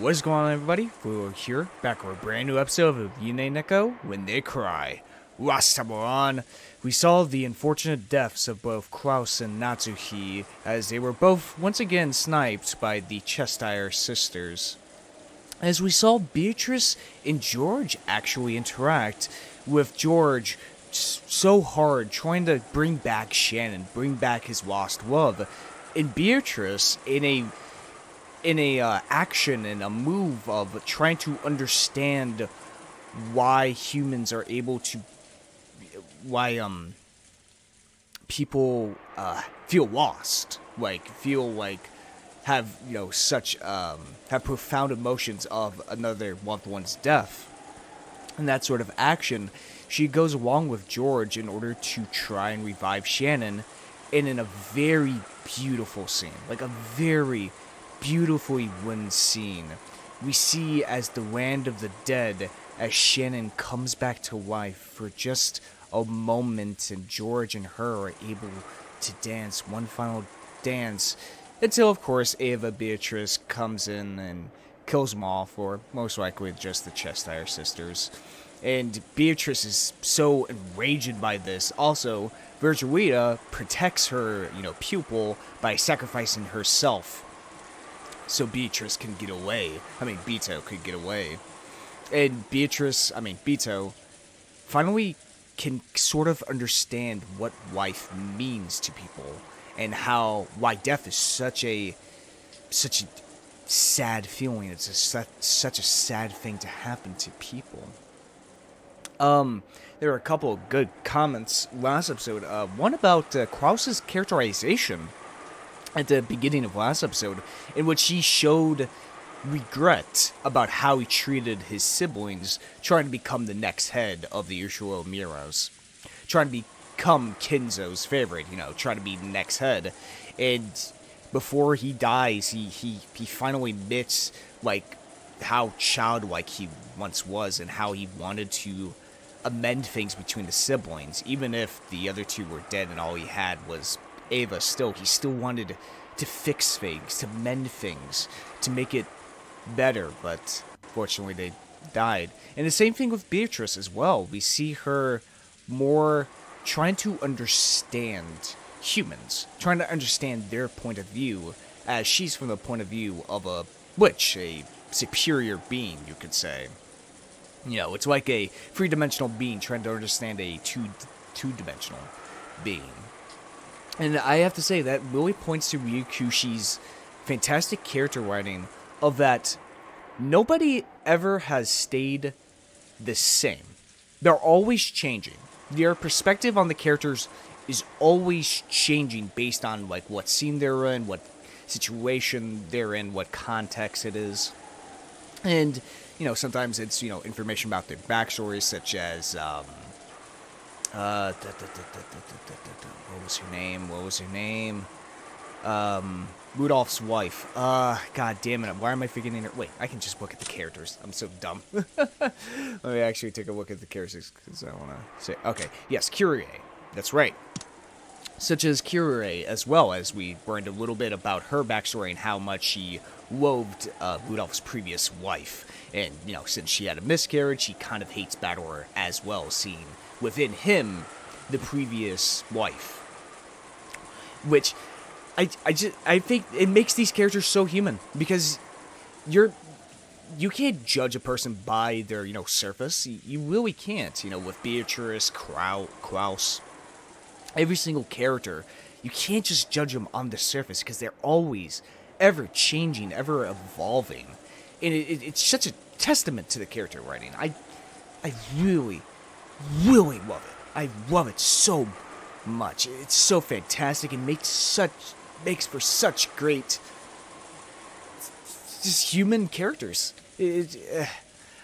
What is going on, everybody? We're here, back with a brand new episode of Umineko When They Cry. Last time on, we saw the unfortunate deaths of both Klaus and Natsuhi, as they were both once again sniped by the Cheshire sisters. As we saw Beatrice and George actually interact, with George so hard trying to bring back Shannon, bring back his lost love, and Beatrice in a action and a move of trying to understand why humans are able to, why people feel lost, have such have profound emotions of another loved one's death, and that sort of action. She goes along with George in order to try and revive Shannon, and in a very beautiful scene, like a very beautifully written scene, we see as the land of the dead, as Shannon comes back to life for just a moment, and George and her are able to dance one final dance, until of course Ava Beatrice comes in and kills them all, for most likely just the Cheshire sisters. And Beatrice is so enraged by this. Also, Virgilita protects her, pupil by sacrificing herself so Beatrice can get away. Beto could get away. And Beto finally can sort of understand what life means to people, and why death is such a sad feeling. It's such a sad thing to happen to people. There were a couple of good comments last episode. One about Klaus's characterization at the beginning of last episode, in which he showed regret about how he treated his siblings, trying to become the next head of the Ushio Miros, trying to become Kinzo's favorite, trying to be the next head. And before he dies, he finally admits how childlike he once was, and how he wanted to amend things between the siblings, even if the other two were dead and all he had was Ava. He still wanted to fix things, to mend things, to make it better, but fortunately they died. And the same thing with Beatrice as well. We see her more trying to understand humans, trying to understand their point of view, as she's from the point of view of a superior being, you could say. It's like a three-dimensional being trying to understand a two-dimensional being. And I have to say, that really points to Ryukushi's fantastic character writing, of that nobody ever has stayed the same. They're always changing. Their perspective on the characters is always changing based on what scene they're in, what situation they're in, what context it is. And, sometimes it's, information about their backstories, such as, what was her name? Rudolph's wife. God damn it. Why am I forgetting her? Wait, I can just look at the characters. I'm so dumb. Let me actually take a look at the characters, because I want to say... Okay, yes, Kyrie. That's right. Such as Kyrie, as well as we learned a little bit about her backstory and how much she loathed Rudolph's previous wife. And, since she had a miscarriage, she kind of hates Bador as well, seeing within him the previous wife. Which, I think it makes these characters so human, because you can't judge a person by their, surface. You really can't, with Beatrice, Klaus, every single character. You can't just judge them on the surface, because they're always ever changing, ever evolving. And it's such a testament to the character writing. I really, really love it. I love it so much. It's so fantastic, and makes for such great, just human characters.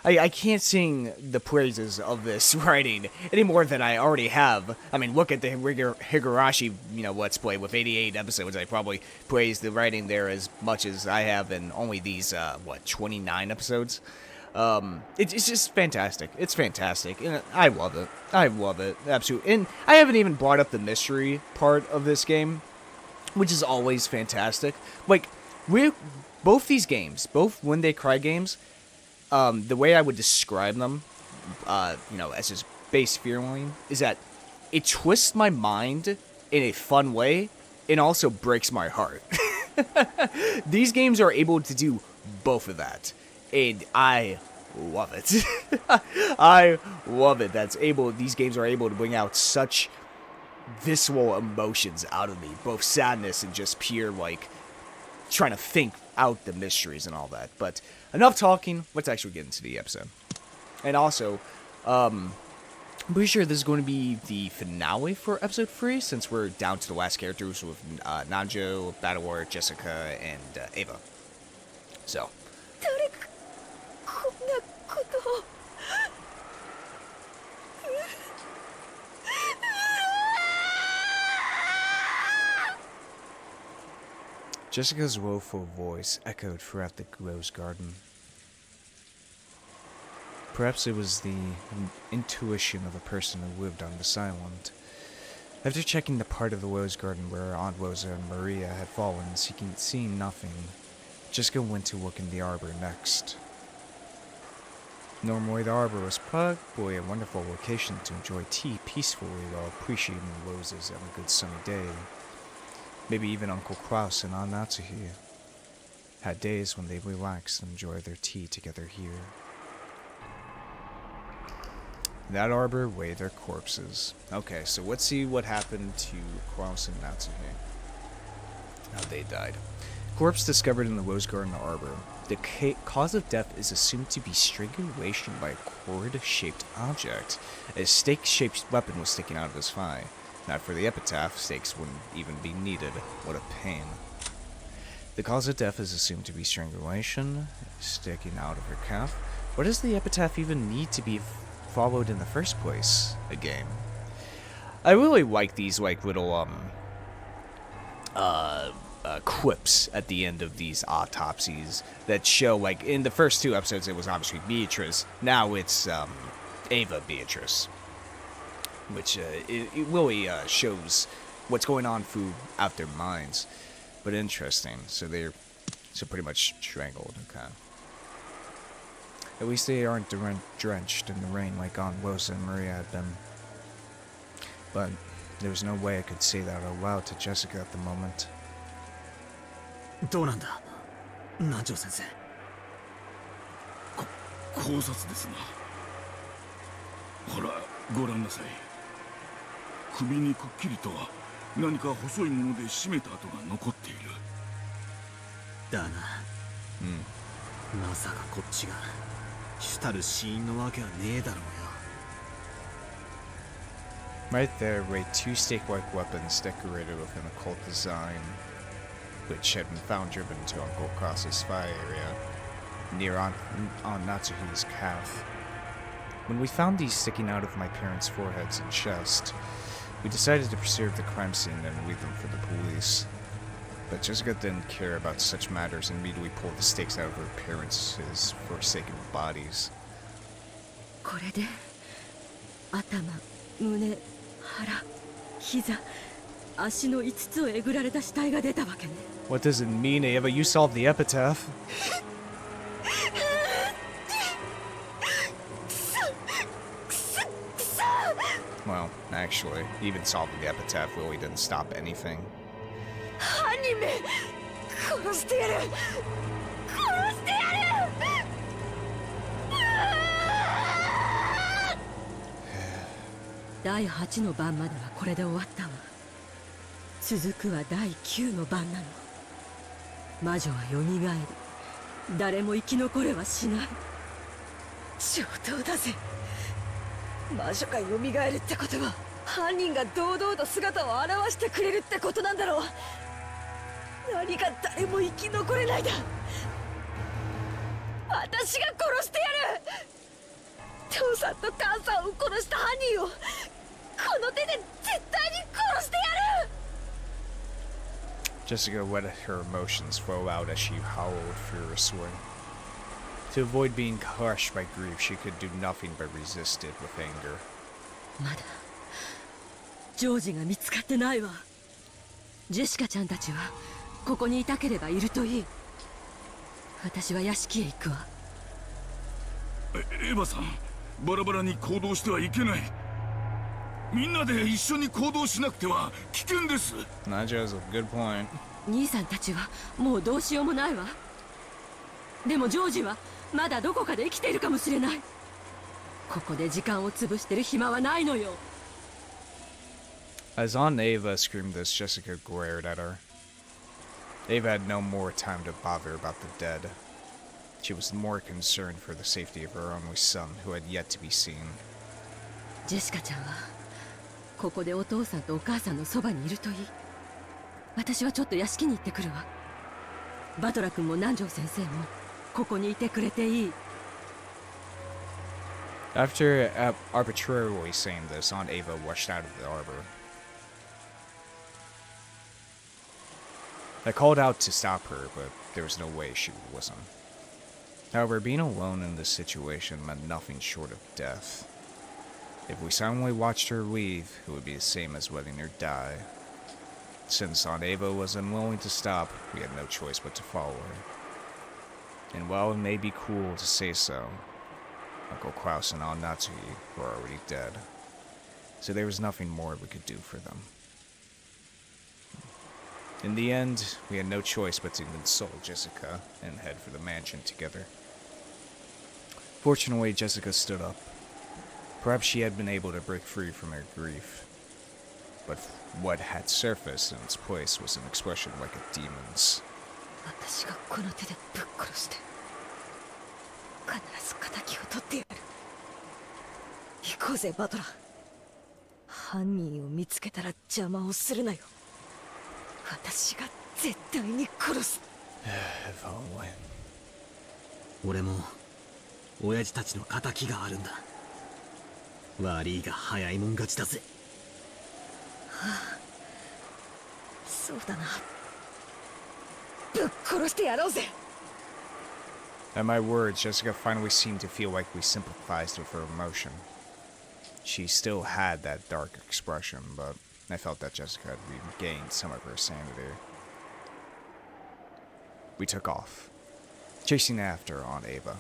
I can't sing the praises of this writing any more than I already have. Look at the Higurashi, Let's Play with 88 episodes. I probably praised the writing there as much as I have in only these, 29 episodes. It's just fantastic. It's fantastic, and I love it. I love it, absolutely. And I haven't even brought up the mystery part of this game, which is always fantastic. both these games, both When They Cry games, the way I would describe them, as his base feeling, is that it twists my mind in a fun way and also breaks my heart. These games are able to do both of that, and I love it. I love it. These games are able to bring out such visceral emotions out of me, both sadness and just pure, like, trying to think out the mysteries and all that. But enough talking, let's actually get into the episode. And also, I'm pretty sure this is going to be the finale for episode 3, since we're down to the last characters with Nanjo, Battlewar, Jessica, and Ava. So. Jessica's woeful voice echoed throughout the rose garden. Perhaps it was the intuition of a person who lived on this island. After checking the part of the rose garden where Aunt Rosa and Maria had fallen, seeing nothing, Jessica went to look in the arbor next. Normally, the arbor was probably a wonderful location to enjoy tea peacefully while appreciating the roses on a good sunny day. Maybe even Uncle Klaus and Aunt Natsuhi had days when they relaxed and enjoyed their tea together here. In that arbor lay their corpses. Okay, so let's see what happened to Klaus and Natsuhi. How they died. Corpse discovered in the Rose Garden arbor. The cause of death is assumed to be strangulation by a cord-shaped object. A stake-shaped weapon was sticking out of his thigh. Not for the epitaph, stakes wouldn't even be needed. What a pain. The cause of death is assumed to be strangulation, sticking out of her calf. What does the epitaph even need to be followed in the first place? A game. I really like these, like, little, quips at the end of these autopsies that show, like, in the first 2 episodes it was obviously Beatrice. Now it's, Ava Beatrice. Which it really shows what's going on throughout their minds. But interesting. So pretty much strangled. Okay. At least they aren't drenched in the rain like Aunt Rosa and Maria had been. But there was no way I could say that out loud to Jessica at the moment. どうなんだ、南條先生。考察ですな。ほら、ご覧なさい。首にくっきりと何か細いもので締めた跡が残っている。だな。まさかこっちが主たる死因のわけはねえだろうよ。 Right there lay 2 stake-like weapons decorated with an occult design, which had been found driven to Uncle Klaus's thigh area, near Aunt Natsuhi's calf. When we found these sticking out of my parents' foreheads and chest, we decided to preserve the crime scene and leave them for the police. But Jessica didn't care about such matters and immediately pulled the stakes out of her parents' forsaken bodies. これで頭、胸、腹、膝、足の5つをえぐられた死体が出たわけね。What does it mean, Ava? You solved the epitaph. Well, actually, even solving the epitaph really didn't stop anything. 犯人め、殺してやる。殺してやる。第8の番まではこれで終わったわ。続くは第9の番なの。魔女は蘇り、誰も生き残れはしない。上等だぜ。魔女が蘇るってことは、犯人が堂々と姿を現してくれるってことなんだろう。何が誰も生き残れないだ。私が殺してやる。父さんと母さんを殺した犯人をこの手で絶対に殺してやる。 Jessica let her emotions flow out as she howled furiously. To avoid being crushed by grief, she could do nothing but resist it with anger. まだジョージが見つかってないわ。ジェシカちゃんたちはここにいたければいるといい。私は屋敷へ行くわ。エヴァさん、バラバラに行動してはいけない。みんなで一緒に行動しなくては危険です。 Nanjo has a good point. 兄さんたちはもうどうしようもないわ。でもジョージはまだどこかで生きているかもしれない。ここで時間を潰してる暇はないのよ。 As Aunt Ava screamed this, Jessica glared at her. Ava had no more time to bother about the dead. She was more concerned for the safety of her only son, who had yet to be seen. ジェシカちゃんはここでお父さんとお母さんのそばにいるといい。私はちょっと屋敷に行ってくるわ。バトラ君も南條先生もここにいてくれていい。 After arbitrarily saying this, Aunt Ava rushed out of the arbor. I called out to stop her, but there was no way she would listen. However, being alone in this situation meant nothing short of death. If we silently watched her leave, it would be the same as letting her die. Since Aunt Ava was unwilling to stop, we had no choice but to follow her. And while it may be cruel to say so, Uncle Klaus and Aunt Natsuki were already dead, so there was nothing more we could do for them. In the end, we had no choice but to console Jessica and head for the mansion together. Fortunately, Jessica stood up. Perhaps she had been able to break free from her grief. But what had surfaced in its place was an expression like a demon's. 私がこの手でぶっ殺して必ず敵を取ってやる。行こうぜバトラー。犯人を見つけたら邪魔をするなよ。私が絶対に殺す。If only. 俺も親父たちの仇があるんだ。悪いが早いもん勝ちだぜ。そうだな。ぶっ殺してやろうぜ。 At my words, Jessica finally seemed to feel like we sympathized with her emotion. She still had that dark expression, but I felt that Jessica had regained some of her sanity. We took off, chasing after Aunt Ava.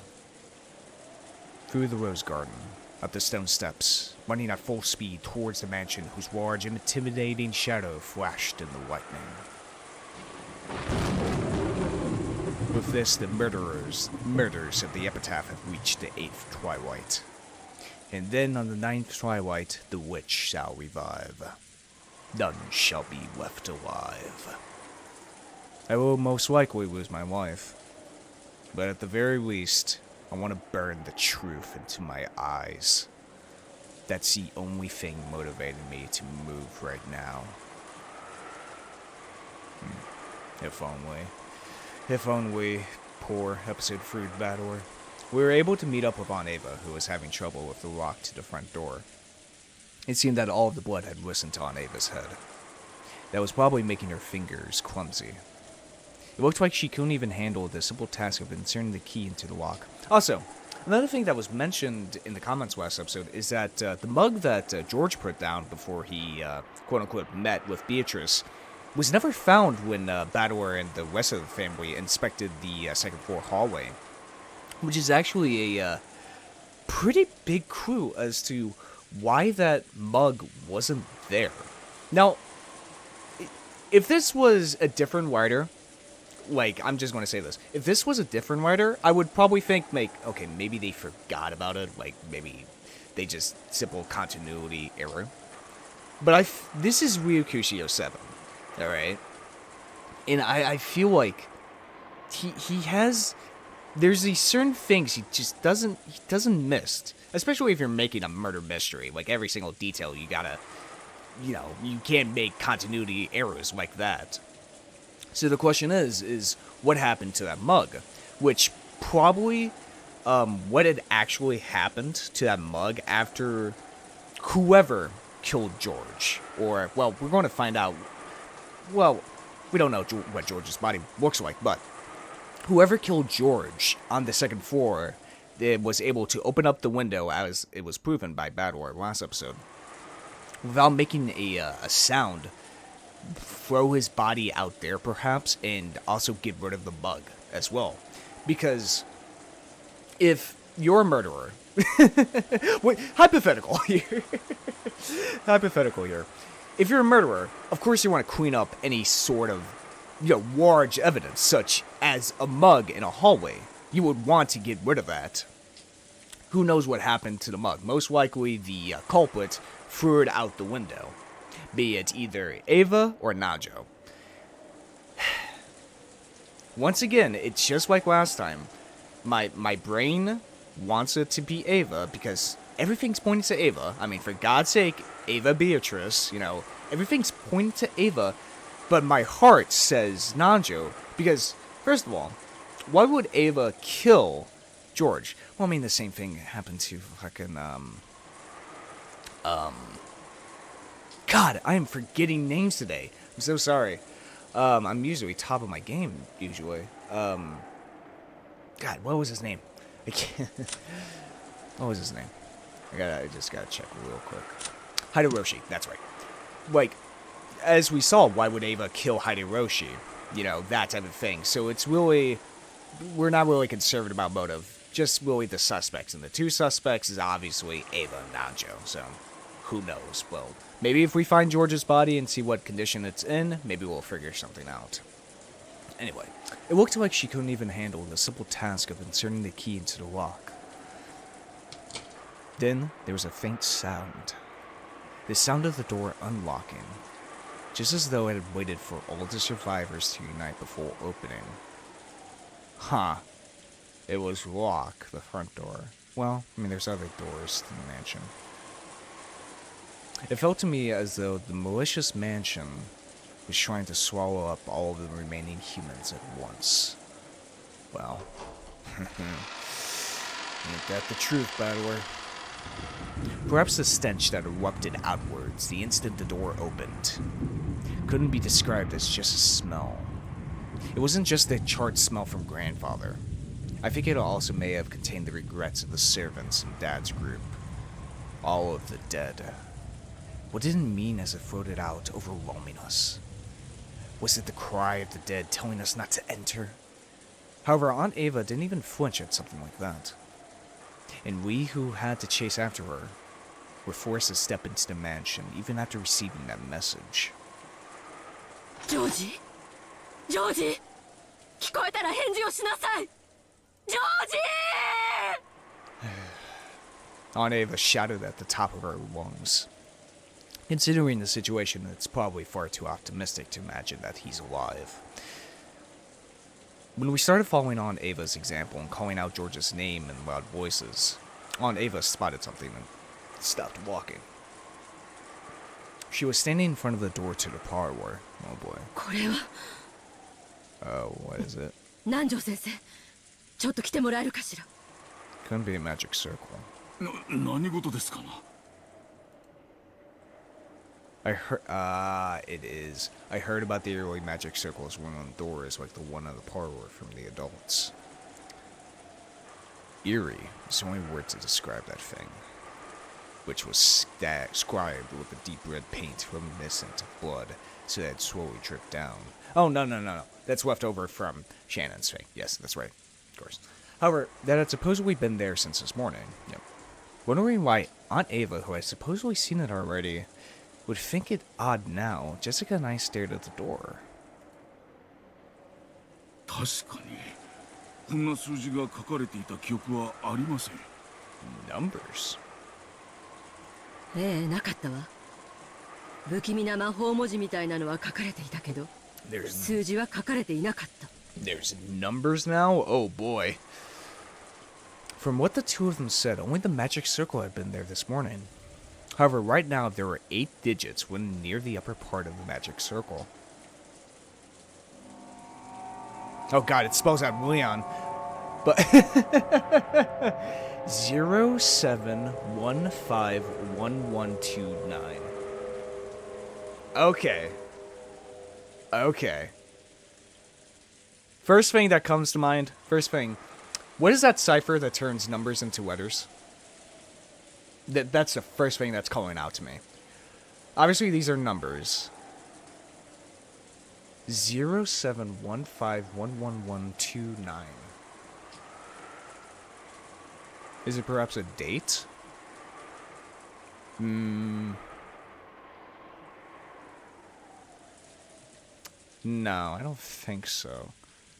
Through the rose garden, up the stone steps, running at full speed towards the mansion whose large and intimidating shadow flashed in the lightning. With this, the murders of the epitaph have reached the 8th twilight. And then on the 9th twilight, the witch shall revive. None shall be left alive. I will most likely lose my life. But at the very least, I want to burn the truth into my eyes. That's the only thing motivating me to move right now. If only. If only, poor episode 3 battler. We were able to meet up with Aunt Ava, who was having trouble with the lock to the front door. It seemed that all of the blood had risen to Aunt Ava's head. That was probably making her fingers clumsy. It looked like she couldn't even handle the simple task of inserting the key into the lock. Also, another thing that was mentioned in the comments last episode is that the mug that George put down before he, quote-unquote, met with Beatrice was never found when Battler and the rest of the family inspected the second floor hallway, which is actually a pretty big clue as to why that mug wasn't there. Now, if this was a different writer, like, I'm just going to say this. If this was a different writer, I would probably think, like, okay, maybe they forgot about it. Like, maybe they just simple continuity error. But this is Ryokushio 7, alright? And I feel like he has... There's these certain things he just doesn't miss. Especially if you're making a murder mystery. Like, every single detail you gotta... You know, you can't make continuity errors like that. So the question is what happened to that mug? Which probably, what had actually happened to that mug after whoever killed George. Or, well, we're going to find out, well, we don't know what George's body looks like, but whoever killed George on the second floor was able to open up the window, as it was proven by Battler last episode, without making a sound, throw his body out there perhaps, and also get rid of the bug as well. Because if you're a murderer, wait, hypothetical here. Hypothetical here. If you're a murderer, of course you want to clean up any sort of, large evidence, such as a mug in a hallway. You would want to get rid of that. Who knows what happened to the mug? Most likely the culprit threw it out the window. Be it either Ava or Nanjo. Once again, it's just like last time. My brain wants it to be Ava because everything's pointing to Ava. I mean, for God's sake, Ava Beatrice, everything's pointing to Ava. But my heart says Nanjo because, first of all, why would Ava kill George? Well, I mean, the same thing happened to fucking, God, I am forgetting names today. I'm so sorry. I'm usually top of my game, usually. God, what was his name? I can't. What was his name? I just gotta check real quick. Hideroshi, that's right. Like, as we saw, why would Ava kill Hideroshi? That type of thing. So it's really, we're not really concerned about motive. Just really the suspects. And the two suspects is obviously Ava and Nanjo. So, who knows? Well, maybe if we find George's body and see what condition it's in, maybe we'll figure something out. Anyway, it looked like she couldn't even handle the simple task of inserting the key into the lock. Then, there was a faint sound. The sound of the door unlocking. Just as though it had waited for all the survivors to unite before opening. Huh. It was locked, the front door. Well, I mean, there's other doors to the mansion. It felt to me as though the malicious mansion was trying to swallow up all of the remaining humans at once. Well, ain't that the truth, battler? Perhaps the stench that erupted outwards the instant the door opened couldn't be described as just a smell. It wasn't just the charred smell from grandfather. I think it also may have contained the regrets of the servants in Dad's group. All of the dead. What did it mean as it floated out, overwhelming us? Was it the cry of the dead telling us not to enter? However, Aunt Ava didn't even flinch at something like that. And we who had to chase after her were forced to step into the mansion even after receiving that message. Georgie? Georgie! 聞こえたら返事をしなさい! Georgie! Aunt Ava shouted at the top of her lungs. Considering the situation, it's probably far too optimistic to imagine that he's alive. When we started following Aunt Ava's example and calling out George's name in loud voices, Aunt Ava spotted something and stopped walking. She was standing in front of the door to the parlor. Oh boy. これは Oh, what is it? 南條先生ちょっと来てもらえるかしら Couldn't be a magic circle. 何事ですかな I heard, it is. I heard about the early magic circles when on doors like the one on the parlor from the adults. Eerie is the only word to describe that thing, which was scribed with a deep red paint reminiscent of blood, so that it slowly dripped down. Oh, no. That's left over from Shannon's thing. Yes, that's right. Of course. However, that had supposedly been there since this morning. Yep. Wondering why Aunt Ava, who had supposedly seen it already, would think it odd now. Jessica and I stared at the door. 確かにこんな数字が書かれていた記憶はありません Numbers? ええ、なかったわ。不気味な魔法文字みたいなのは書かれていたけど、数字は書かれていなかった。There's numbers now? Oh boy. From what the two of them said, only the magic circle had been there this morning. However, right now there were 8 digits when near the upper part of the magic circle. Oh god, it spells out Leon. But 07151129. Okay. First thing that comes to mind, what is that cipher that turns numbers into letters? That's the first thing that's calling out to me. Obviously, these are numbers. 0715111129. Is it perhaps a date? No, I don't think so.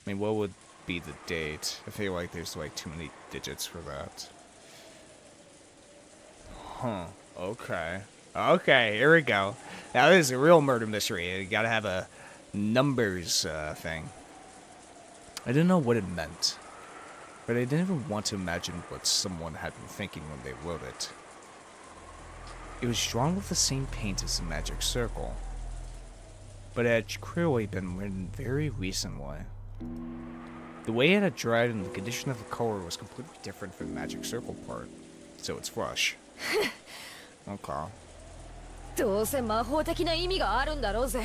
I mean, what would be the date? I feel like there's like too many digits for that. Huh. Okay. Okay, here we go. Now this is a real murder mystery. You gotta have a numbers thing. I didn't know what it meant, but I didn't even want to imagine what someone had been thinking when they wrote it. It was drawn with the same paint as the magic circle, but it had clearly been written very recently. The way it had dried and the condition of the color was completely different from the magic circle part, so it's fresh. Okay. どうせ魔法的な意味があるんだろうぜ。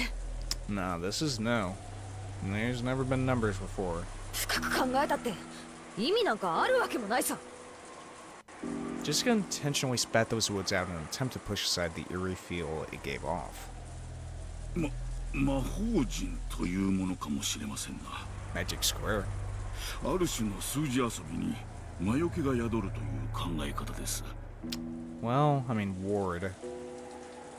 No, this is new. There's never been numbers before. 深く考えたって意味なんかあるわけもないさ。 Jessica intentionally spat those words out in an attempt to push aside the eerie feel it gave off. 魔法陣というものかもしれませんな。 Magic Square. ある種の数字遊びに魔除けが宿るという考え方です。 Well, I mean, ward.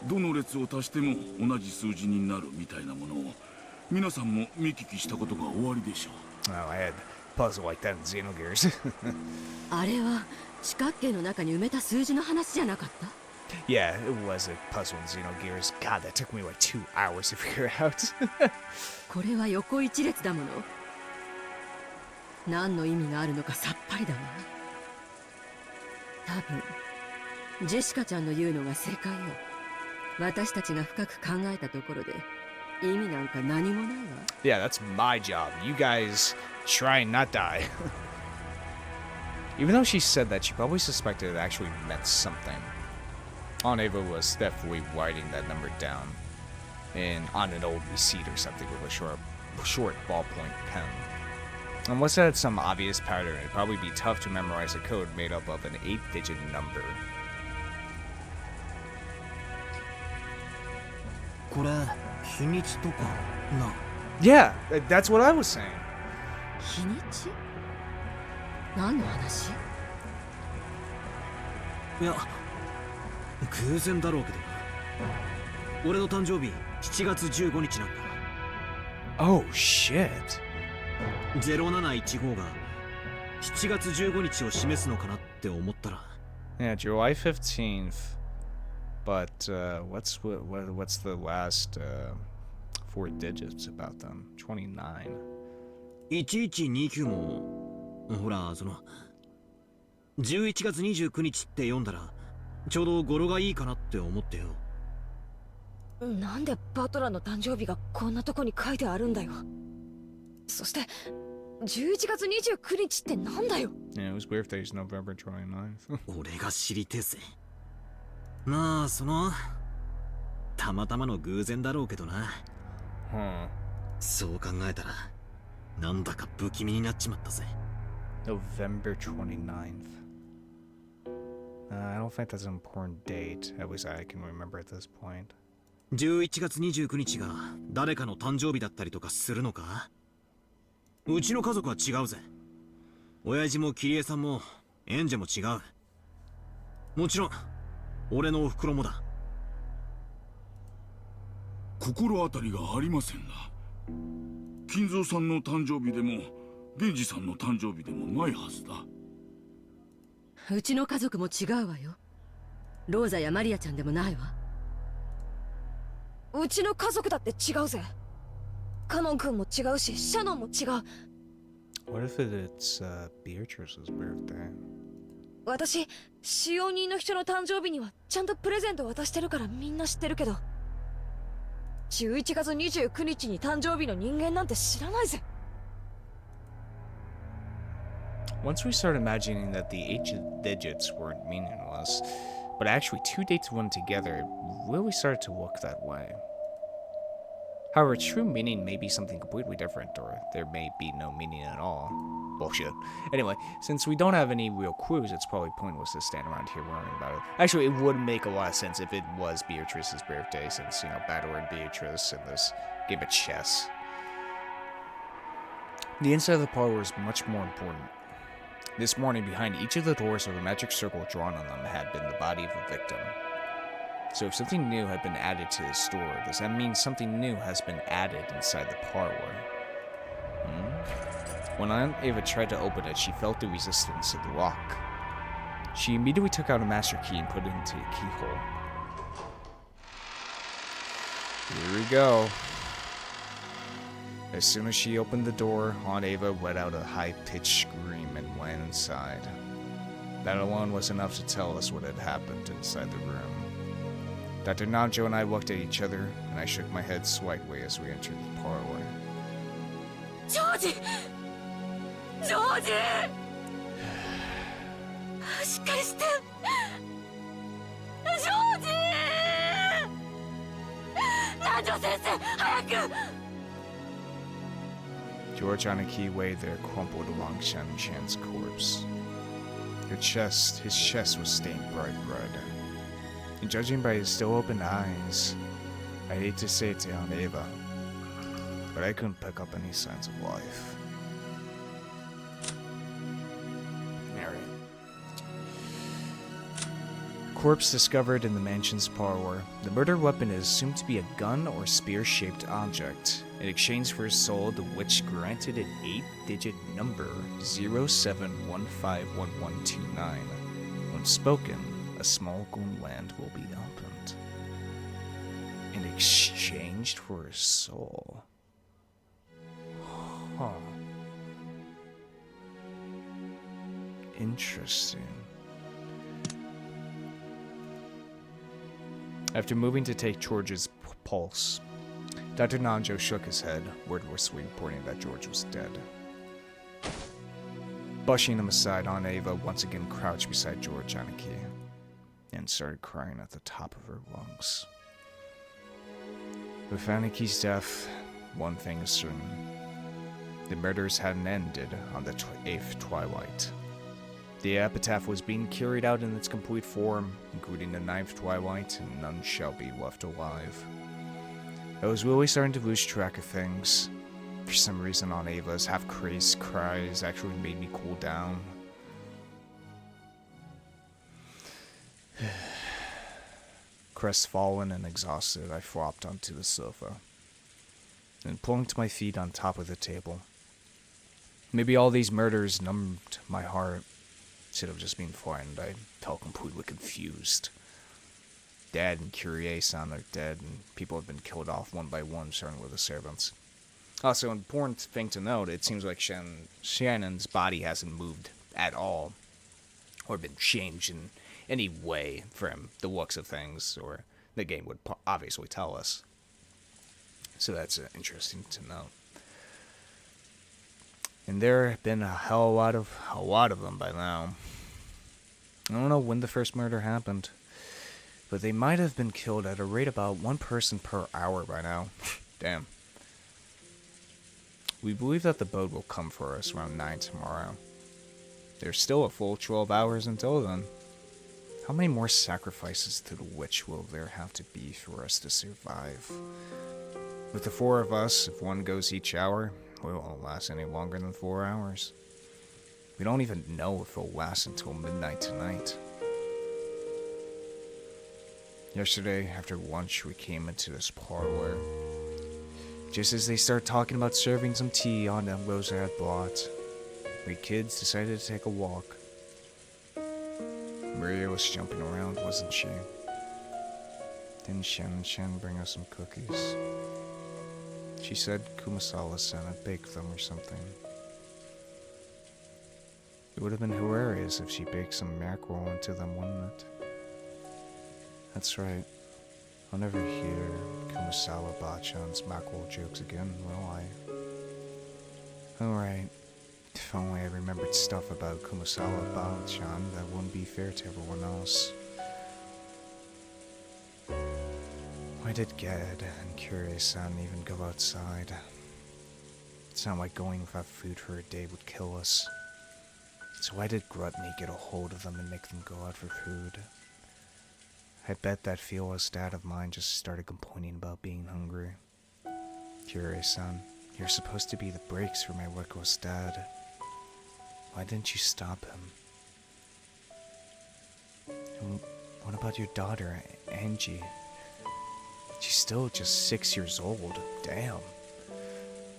どの列を足しても同じ数字になるみたいなものを皆さんも見聞きしたことがおありでしょう。 Oh, I had a puzzle like that in Xenogears. あれは四角形の中に埋めた数字の話じゃなかった？ Yeah, it was a puzzle in Xenogears. God, that took me like 2 hours to figure out. これは横一列だもの。何の意味があるのかさっぱりだわ。多分ジェシカちゃんの言うのが正解よ。私たちが深く考えたところで意味なんか何もないわ。 Yeah, that's my job. You guys try and not die. Even though she said that, she probably suspected it actually meant something. Aunt Ava was definitely writing that number down on an old receipt or something with a short ballpoint pen. Unless it had some obvious pattern, it'd probably be tough to memorize a code made up of an 8-digit number. これ日にちとかな。 Yeah, that's what I was saying. 日にち？何の話？いや偶然だろうけどな。俺の誕生日7月15日なんだ。 Oh, shit. 0715が7月15日を示すのかなって思ったら。 Yeah, July 15th. But what's the last 4 digits about them? 29. 1129もほらその11月29日って読んだらちょうど語呂がいいかなって思ってよ。なんでバトラーの誕生日がこんなとこに書いてあるんだよ。そして11月29日ってなんだよ。 Yeah, his birthday is November 29th. 俺が知りてえぜ。まあそのたまたまの偶然だろうけどな。Huh. そう考えたらなんだか不気味になっちまったぜ。 November 29th. I don't think that's an important date. At least I can remember at this point. 11月29日が誰かの誕生日だったりとかするのか？うちの家族は違うぜ。親父もキリエさんもエンジェも違う。もちろん俺のお袋もだ。心当たりがありませんな。金蔵さんの誕生日でも源氏さんの誕生日でもないはずだ。うちの家族も違うわよ。ローザやマリアちゃんでもないわ。うちの家族だって違うぜ。カノン君も違うし、シャノンも違う。What if it's Beatrice's birthday? 私、使用人の人の誕生日にはちゃんとプレゼント渡してるからみんな知ってるけど、11月29日に誕生日の人間なんて知らないぜ。Once we start imagining that the 8 digits weren't meaningless, but actually 2 dates run together, it really started to look that way. However, true meaning may be something completely different, or there may be no meaning at all. Bullshit. Anyway, since we don't have any real clues, it's probably pointless to stand around here worrying about it. Actually, it would make a lot of sense if it was Beatrice's birthday, since, you know, Battle and Beatrice in this game of chess. The inside of the parlor is much more important. This morning, behind each of the doors with a magic circle drawn on them had been the body of a victim. So if something new had been added to the store, does that mean something new has been added inside the parlor? When Aunt Ava tried to open it, she felt the resistance of the lock. She immediately took out a master key and put it into the keyhole. Here we go. As soon as she opened the door, Aunt Ava let out a high-pitched scream and went inside. That alone was enough to tell us what had happened inside the room. Dr. Nanjo and I looked at each other, and I shook my head slightly as we entered the parlor. Georgie! Georgie! しっかりして。ジョージー！南條先生、早く！ George Aniki lay there crumpled along Shan Chan's corpse. His chest was stained bright red. And judging by his still open eyes, I hate to say it to Aunt Ava, but I couldn't pick up any signs of life. Alright. Corpse discovered in the mansion's parlor. The murder weapon is assumed to be a gun or spear-shaped object. In exchange for his soul, the witch granted an 8-digit number, 07151129. When spoken, a small golden land will be opened. In exchange for his soul. Huh. Interesting. After moving to take George's pulse, Dr. Nanjo shook his head, wordlessly reporting that George was dead. Brushing him aside, Aunt Ava once again crouched beside George Aniki and started crying at the top of her lungs. With Aniki's death, one thing is certain. The murders hadn't ended on the 8th twilight. The epitaph was being carried out in its complete form, including the 9th twilight, and none shall be left alive. I was really starting to lose track of things. For some reason, Aunt Ava's half-crazed cries actually made me cool down. Crestfallen and exhausted, I flopped onto the sofa and plunked my feet on top of the table. Maybe all these murders numbed my heart. Instead of just being frightened, I felt completely confused. Dad and Kyrie-san are dead, and people have been killed off one by one, starting with the servants. Also, an important thing to note, it seems like Shannon's body hasn't moved at all, or been changed in any way from the looks of things, or the game would obviously tell us. So that's interesting to note. And there have been a lot of them by now. I don't know when the first murder happened, but they might have been killed at a rate about one person per hour by now. Damn. We believe that the boat will come for us around 9 tomorrow. There's still a full 12 hours until then. How many more sacrifices to the witch will there have to be for us to survive? With the 4 of us, if one goes each hour, we won't last any longer than 4 hours. We don't even know if it'll last until midnight tonight. Yesterday, after lunch, we came into this parlor. Just as they started talking about serving some tea on them Rosa had bought, we kids decided to take a walk. Maria was jumping around, wasn't she? Didn't Shan bring us some cookies? She said Kumasala-san had baked them or something. It would have been hilarious if she baked some mackerel into them, wouldn't it? That's right. I'll never hear Kumasala Bachan's mackerel jokes again, will I? Alright. If only I remembered stuff about Kumasala Bachan that wouldn't be fair to everyone else. Why did Ged and Kyrie-san even go outside? It's not like going without food for a day would kill us. So why did Grutney get a hold of them and make them go out for food? I bet that fearless dad of mine just started complaining about being hungry. Kyrie-san, you're supposed to be the brakes for my reckless dad. Why didn't you stop him? And what about your daughter, Angie? She's still just 6 years old. Damn.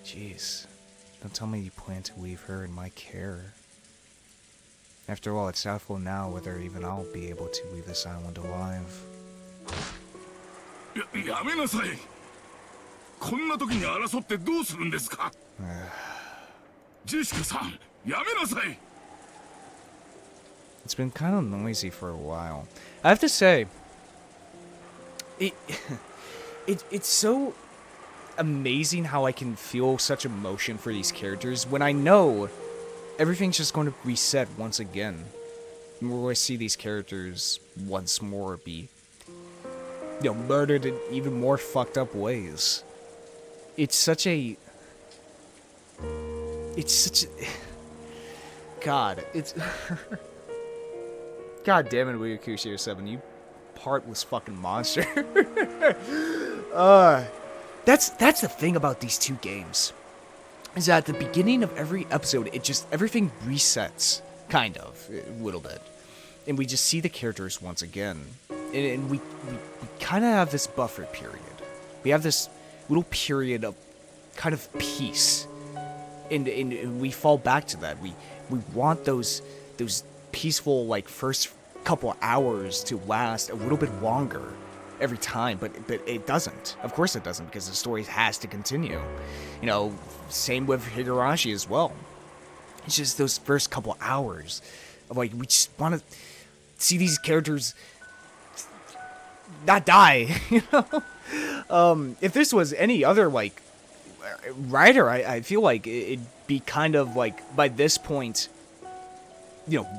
Jeez. Don't tell me you plan to leave her in my care. After all, it's doubtful now whether even I'll be able to leave this island alive. やめなさい。こんな時に争ってどうするんですか。ジェシカさん、やめなさい。It's been kind of noisy for a while. I have to say, it's so amazing how I can feel such emotion for these characters when I know everything's just going to reset once again. We're going to see these characters once more be, murdered in even more fucked up ways. It's such a... God, it's... God damn it, Wyakushi 07, you heartless fucking monster. That's the thing about these two games. Is that at the beginning of every episode, everything resets, kind of, a little bit. And we just see the characters once again. And we kind of have this buffer period. We have this little period of kind of peace. And we fall back to that. We want those peaceful, like, first couple hours to last a little bit longer every time, but it doesn't. Of course it doesn't, because the story has to continue. Same with Higurashi as well. It's just those first couple hours of, like, we just want to see these characters not die, if this was any other, like, writer, I feel like it'd be kind of, like, by this point,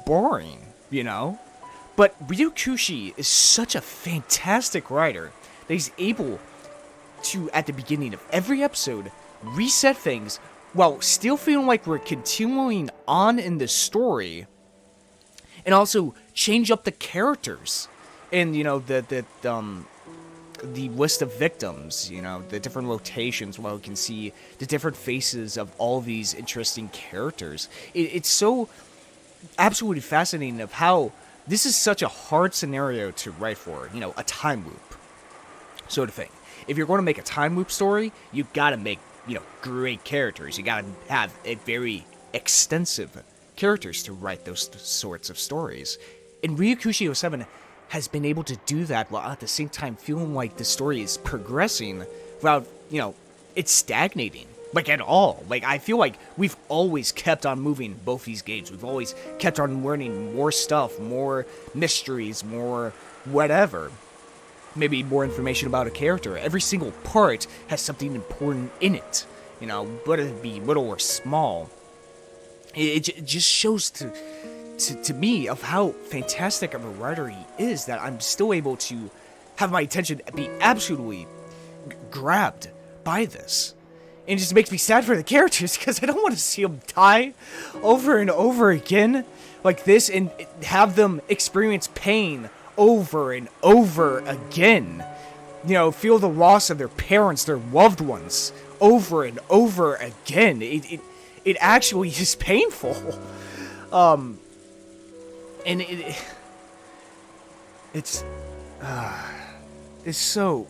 boring, But Ryokushi is such a fantastic writer that he's able to, at the beginning of every episode, reset things while still feeling like we're continuing on in the story, and also change up the characters and the list of victims, the different rotations, while we can see the different faces of all these interesting characters. It's so absolutely fascinating of how this is such a hard scenario to write for, a time loop sort of thing. If you're going to make a time loop story, you gotta make, great characters. You gotta have a very extensive characters to write those sorts of stories. And Ryokushi 07 has been able to do that while at the same time feeling like the story is progressing without, it's stagnating. Like, at all. Like, I feel like we've always kept on moving both these games. We've always kept on learning more stuff, more mysteries, more whatever. Maybe more information about a character. Every single part has something important in it. Whether it be little or small. It just shows to me of how fantastic of a writer he is that I'm still able to have my attention be absolutely grabbed by this. And it just makes me sad for the characters, because I don't want to see them die over and over again like this and have them experience pain over and over again. Feel the loss of their parents, their loved ones, over and over again. It actually is painful. And it's so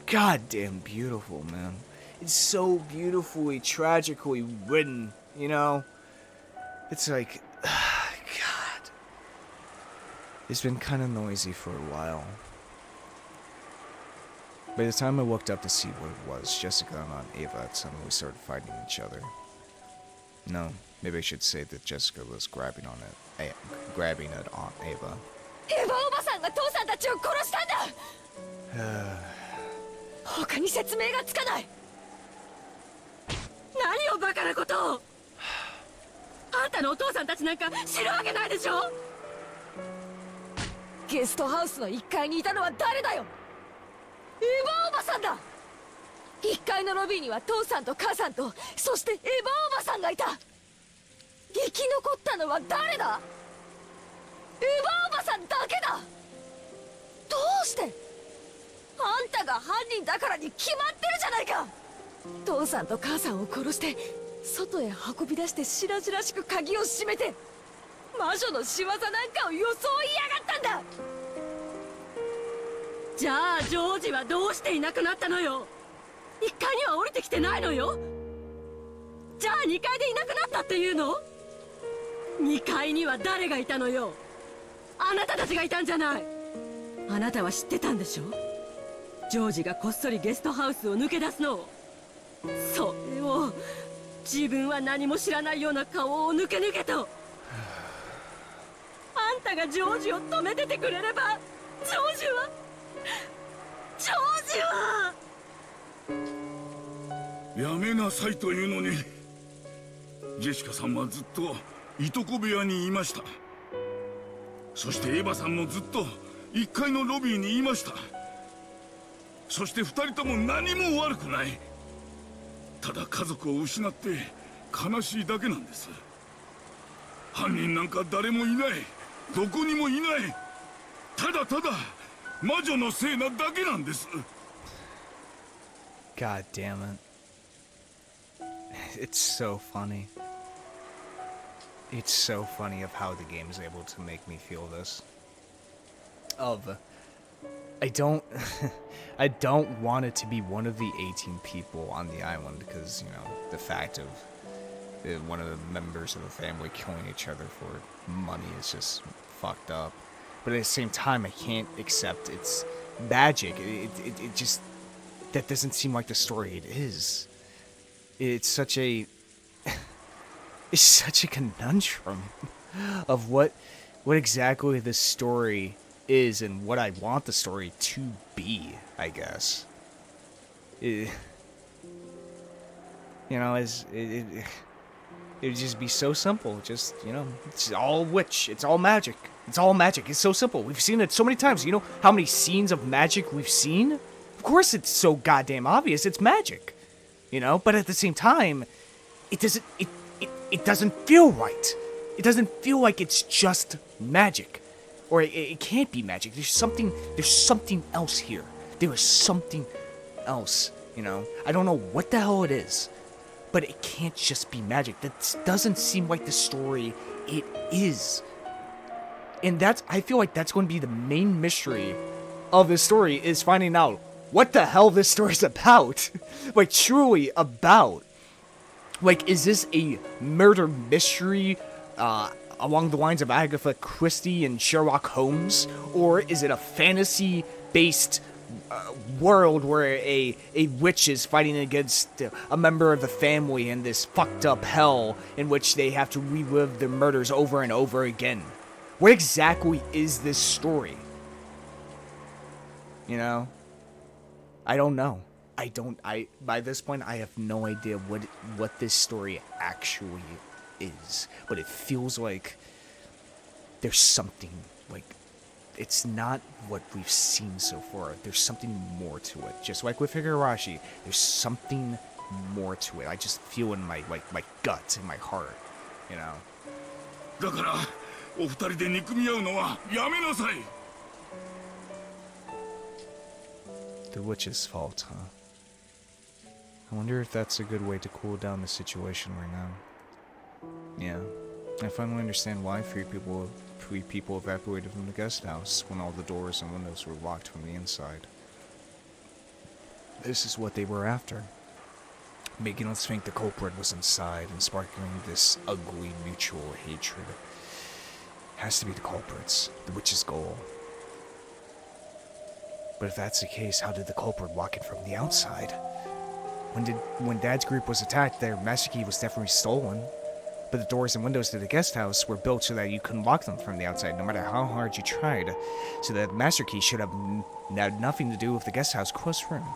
goddamn beautiful, man. It's so beautifully, tragically written, It's like, God. It's been kind of noisy for a while. By the time I looked up to see what it was, Jessica and Aunt Ava had suddenly started fighting each other. No, maybe I should say that Jessica was grabbing at Aunt Ava. エヴァおばさんが父さんたちを殺したんだ。他に説明がつかない。何をバカなことを。あんたのお父さんたちなんか知るわけないでしょ。ゲストハウスの1階にいたのは誰だよ。エヴァおばさんだ。1階のロビーには父さんと母さんと、そしてエヴァおばさんがいた。生き残ったのは誰だ。エヴァおばさんだけだ。どうして。あんたが犯人だからに決まってるじゃないか。父さんと母さんを殺して外へ運び出して白々しく鍵を閉めて魔女の仕業なんかを装いやがったんだ。じゃあジョージはどうしていなくなったのよ。1階には降りてきてないのよ。じゃあ2階でいなくなったっていうの。2階には誰がいたのよ。あなたたちがいたんじゃない。あなたは知ってたんでしょ。ジョージがこっそりゲストハウスを抜け出すのを。それを自分は何も知らないような顔を抜けと。あんたがジョージを止めててくれれば、ジョージはやめなさいというのに。ジェシカさんはずっといとこ部屋にいました。そしてエヴァさんもずっと1階のロビーにいました。そして2人とも何も悪くない。ただ家族を失って悲しいだけなんです。犯人なんか誰もいない。どこにもいない。ただただ魔女のせいなだけなんです。 God damn it. It's so funny. It's so funny of how the game is able to make me feel this. I don't I don't want it to be one of the 18 people on the island because, you know, the fact of one of the members of the family killing each other for money is just fucked up. But at the same time, I can't accept it's magic. It just, that doesn't seem like the story it is. It's such a it's such a conundrum of what exactly the story is and what I want the story to be, I guess. You know, it would just be so simple. Just, you know, it's all witch. It's all magic. It's all magic. It's so simple. We've seen it so many times. You know how many scenes of magic we've seen? Of course it's so goddamn obvious. It's magic. You know, but at the same time, it doesn't feel right. It doesn't feel like it's just magic. Or it can't be magic. There's something else here. There is something else, you know? I don't know what the hell it is, but it can't just be magic. That doesn't seem like the story it is. And I feel like that's going to be the main mystery of this story, is finding out what the hell this story's about. Like, truly about. Like, is this a murder mystery, along the lines of Agatha Christie and Sherlock Holmes? Or is it a fantasy-based world where a witch is fighting against a member of the family in this fucked up hell in which they have to relive their murders over and over again? What exactly is this story? You know? I don't know. By this point, I have no idea what this story actually is. But it feels like there's something, like, it's not what we've seen so far. There's something more to it. Just like with Higurashi, there's something more to it. I just feel in my gut, in my heart, you know? だからお二人で憎み合うのはやめなさい。 The witch's fault, huh? I wonder if that's a good way to cool down the situation right now. Yeah, I finally understand why three people evacuated from the guest house when all the doors and windows were locked from the inside. This is what they were after. Making us think the culprit was inside and sparking this ugly mutual hatred. Has to be the culprits, the witch's goal. But if that's the case, how did the culprit walk in from the outside? When Dad's group was attacked, their master key was definitely stolen. But the doors and windows to the guest house were built so that you couldn't lock them from the outside, no matter how hard you tried. So that master key should have had nothing to do with the guest house close room.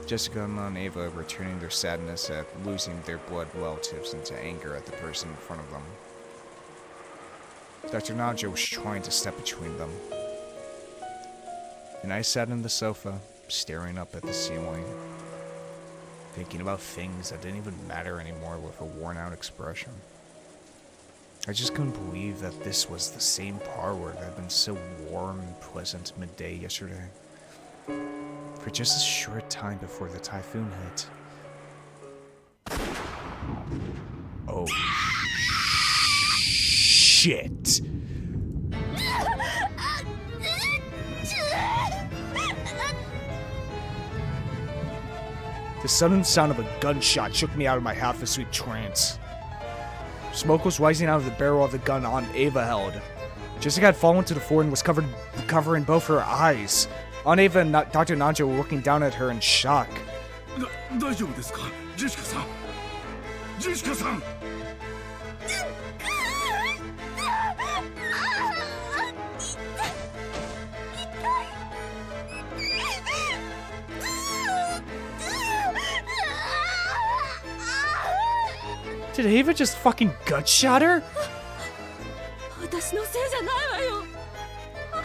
Jessica and Ava were turning their sadness at losing their blood relatives into anger at the person in front of them. Dr. Nanjo was trying to step between them. And I sat on the sofa, staring up at the ceiling, thinking about things that didn't even matter anymore with a worn-out expression. I just couldn't believe that this was the same parlor that had been so warm and pleasant midday yesterday. For just a short time before the typhoon hit. Oh, shit. The sudden sound of a gunshot shook me out of my half-asleep trance. Smoke was rising out of the barrel of the gun Aunt Ava held. Jessica had fallen to the floor and was covering both her eyes. Aunt Ava and Dr. Nanjo were looking down at her in shock. 大丈夫ですかジェシカさんジェシカさん Did Ava just fucking gut-shot her? 私のせいじゃないわよ。あ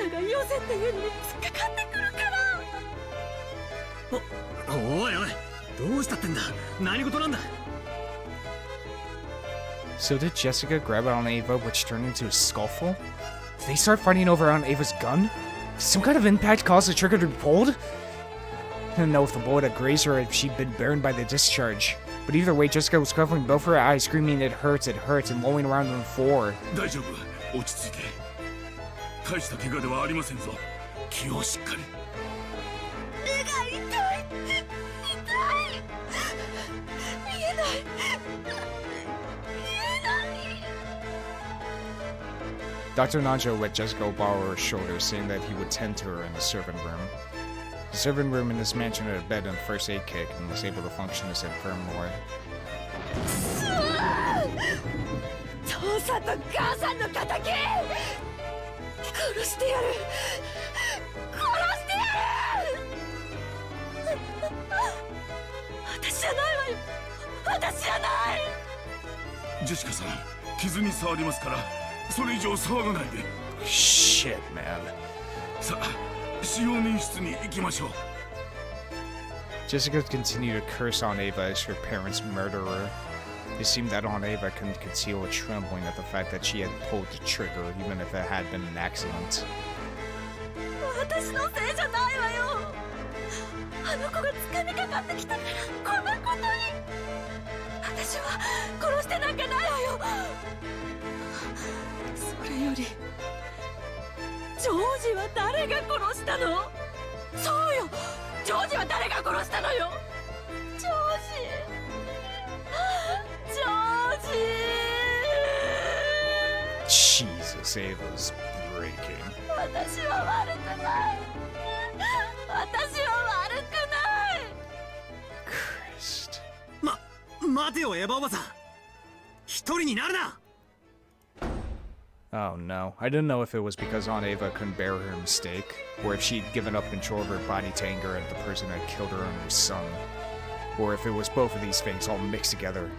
んたがよせっていうのに突っかかってくるから。おいおい、どうしたってんだ。何事なんだ。 So did Jessica grab Aunt Ava, which turned into a scuffle? Did they start fighting over Aunt Ava's gun? Did some kind of impact cause the trigger to be pulled? I didn't know if the bullet had grazed her or if she'd been burned by the discharge. But either way, Jessica was covering both her eyes, screaming it hurts, and rolling around on the floor. 大丈夫落ち着いて大した怪我ではありませんぞ気をしっかり Dr. Nanjo let Jessica borrow her shoulder, saying that he would tend to her in the servant room. The servant room in this mansion had a bed and a first aid kit and was able to function as a infirm ward. 父さんと母さんの敵殺してやる殺してやる私じゃないわよ私じゃないジェシカさん傷に触りますからそれ以上騒がないで Shit, man. さあ使用人室に行きましょう Jessica continued to curse Aunt Ava as her parents' murderer. It seemed that Aunt Ava couldn't conceal a trembling at the fact that she had pulled the trigger, even if it had been an accident. 私のせいじゃないわよあの子が掴みかかってきたからこんなことに私は殺してなんかないわよそれよりジョージは誰が殺したのそうよジョージは誰が殺したのよジョージ Jesus, Ava's breaking. 私は悪くない私は悪くない Christ. 待てよエヴァおばさん一人になるな Oh no. I didn't know if it was because Aunt Ava couldn't bear her mistake, or if she'd given up control of her body to anger at the person who had killed her only son, or if it was both of these things all mixed together.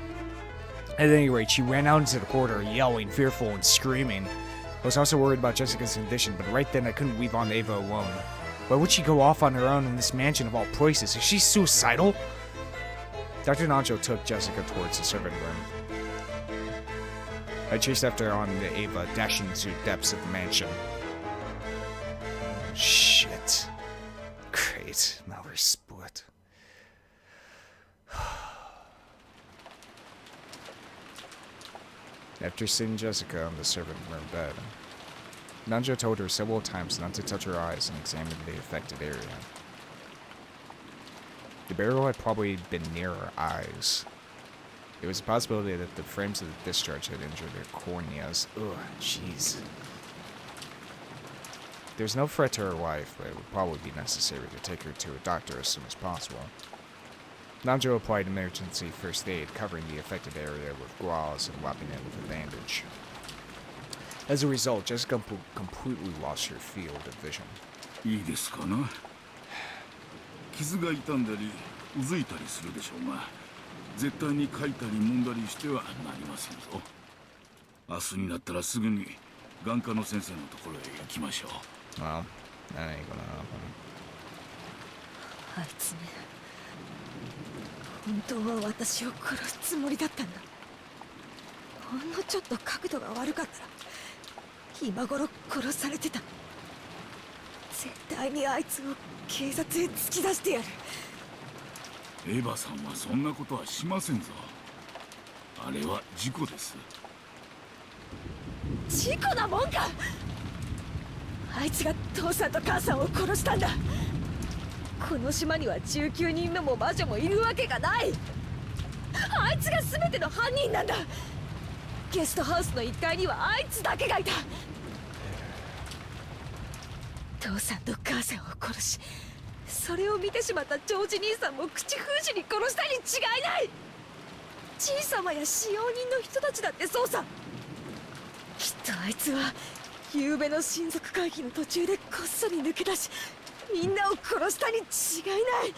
At any rate, she ran out into the corridor, yelling, fearful, and screaming. I was also worried about Jessica's condition, but right then I couldn't leave Aunt Ava alone. Why would she go off on her own in this mansion of all places? Is she suicidal? Dr. Nanjo took Jessica towards the servant room. I chased after Aunt Ava, dashing into the depths of the mansion. Oh, shit. Great. Now we're split. After seeing Jessica on the servant room bed, Nanjo told her several times not to touch her eyes and examine the affected area. The barrel had probably been near her eyes. It was a possibility that the frames of the discharge had injured her corneas. Ugh, jeez. There's no threat to her life, but it would probably be necessary to take her to a doctor as soon as possible. Nanjo applied emergency first aid, covering the affected area with gauze and wrapping it with a bandage. As a result, Jessica completely lost her field of vision. いいですかな傷が痛んだりうずいたりするでしょうが絶対にかいたり揉んだりしてはなりませんぞ明日になったらすぐに眼科の先生のところへ行きましょう Well, that ain't gonna happen. あいつね本当は私を殺すつもりだったんだほんのちょっと角度が悪かったら今頃殺されてた絶対にあいつを警察へ突き出してやるエヴァさんはそんなことはしませんぞあれは事故です。事故なもんか。あいつが父さんと母さんを殺したんだ。この島には19人目も魔女もいるわけがない。あいつが全ての犯人なんだ。ゲストハウスの1階にはあいつだけがいた。父さんと母さんを殺し、それを見てしまったジョージ兄さんも口封じに殺したに違いない。じいさまや使用人の人たちだってそうさ。きっとあいつは夕べの親族会議の途中でこっそり抜け出し、みんなを殺したに違いない。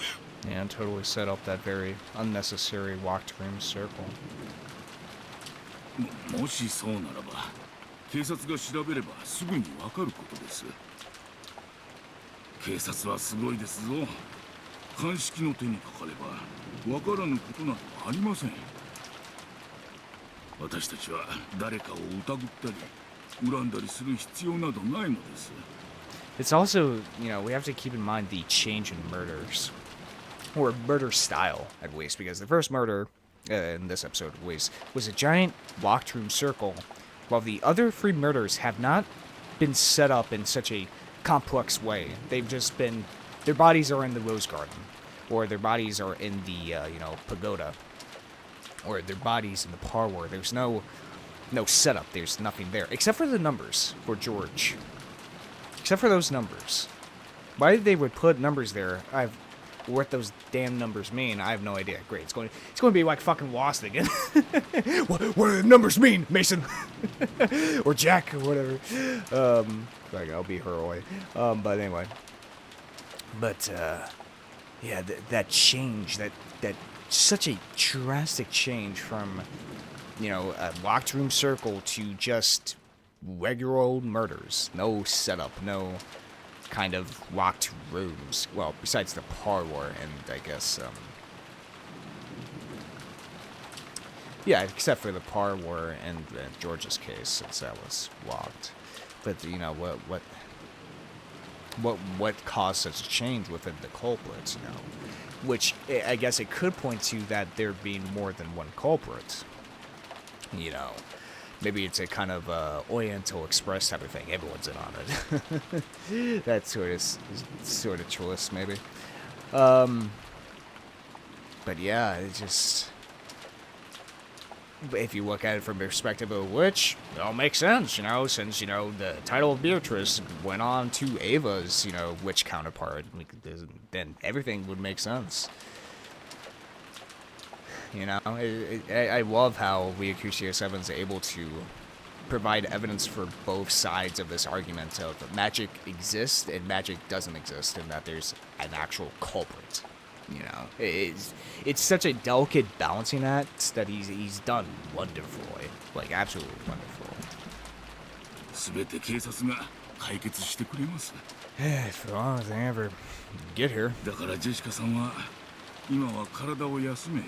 And totally set up that very unnecessary walked room circle. もしそうならば警察が調べればすぐにわかることです。警察はすごいですぞ。鑑識の手にかかればわからぬことなどありません。私たちは誰かを疑ったり恨んだりする必要などないのです。 It's also, you know, we have to keep in mind the change in murders. Or murder style, at least, because the first murder in this episode was a giant locked room circle, while the other three murders have not been set up in such a complex way. They've just been, their bodies are in the rose garden, or their bodies are in the, you know, pagoda, or their bodies in the parlor. There's no setup, there's nothing there, except for the numbers for George. Except for those numbers. Why they would put numbers there, what those damn numbers mean, I have no idea. Great, it's going to be like fucking Lost again. what do the numbers mean, Mason? Or Jack, or whatever. Like, I'll be her away. But anyway. But, yeah, that change, that such a drastic change from, you know, a locked room circle to just regular old murders. No setup, no kind of locked rooms. Well, besides the parlor and I guess, yeah, except for the parlor and George's case, since that was locked. But, you know, what caused such a change within the culprits, you know? Which, I guess it could point to that there being more than one culprit. You know, maybe it's a kind of Oriental Express type of thing. Everyone's in on it. That sort of twist, maybe. But yeah, it's just, if you look at it from the perspective of which, it all makes sense, you know, since, you know, the title of Beatrice went on to Ava's, you know, witch counterpart, then everything would make sense. You know, I love how Ryakushi 7 is able to provide evidence for both sides of this argument of magic exists and magic doesn't exist, and that there's an actual culprit. You know, it's such a delicate balancing act that he's done wonderfully, like absolutely wonderful. 全て警察が解決してくれます。 For long as they ever get here. だからジェシカさんは今は体を休め、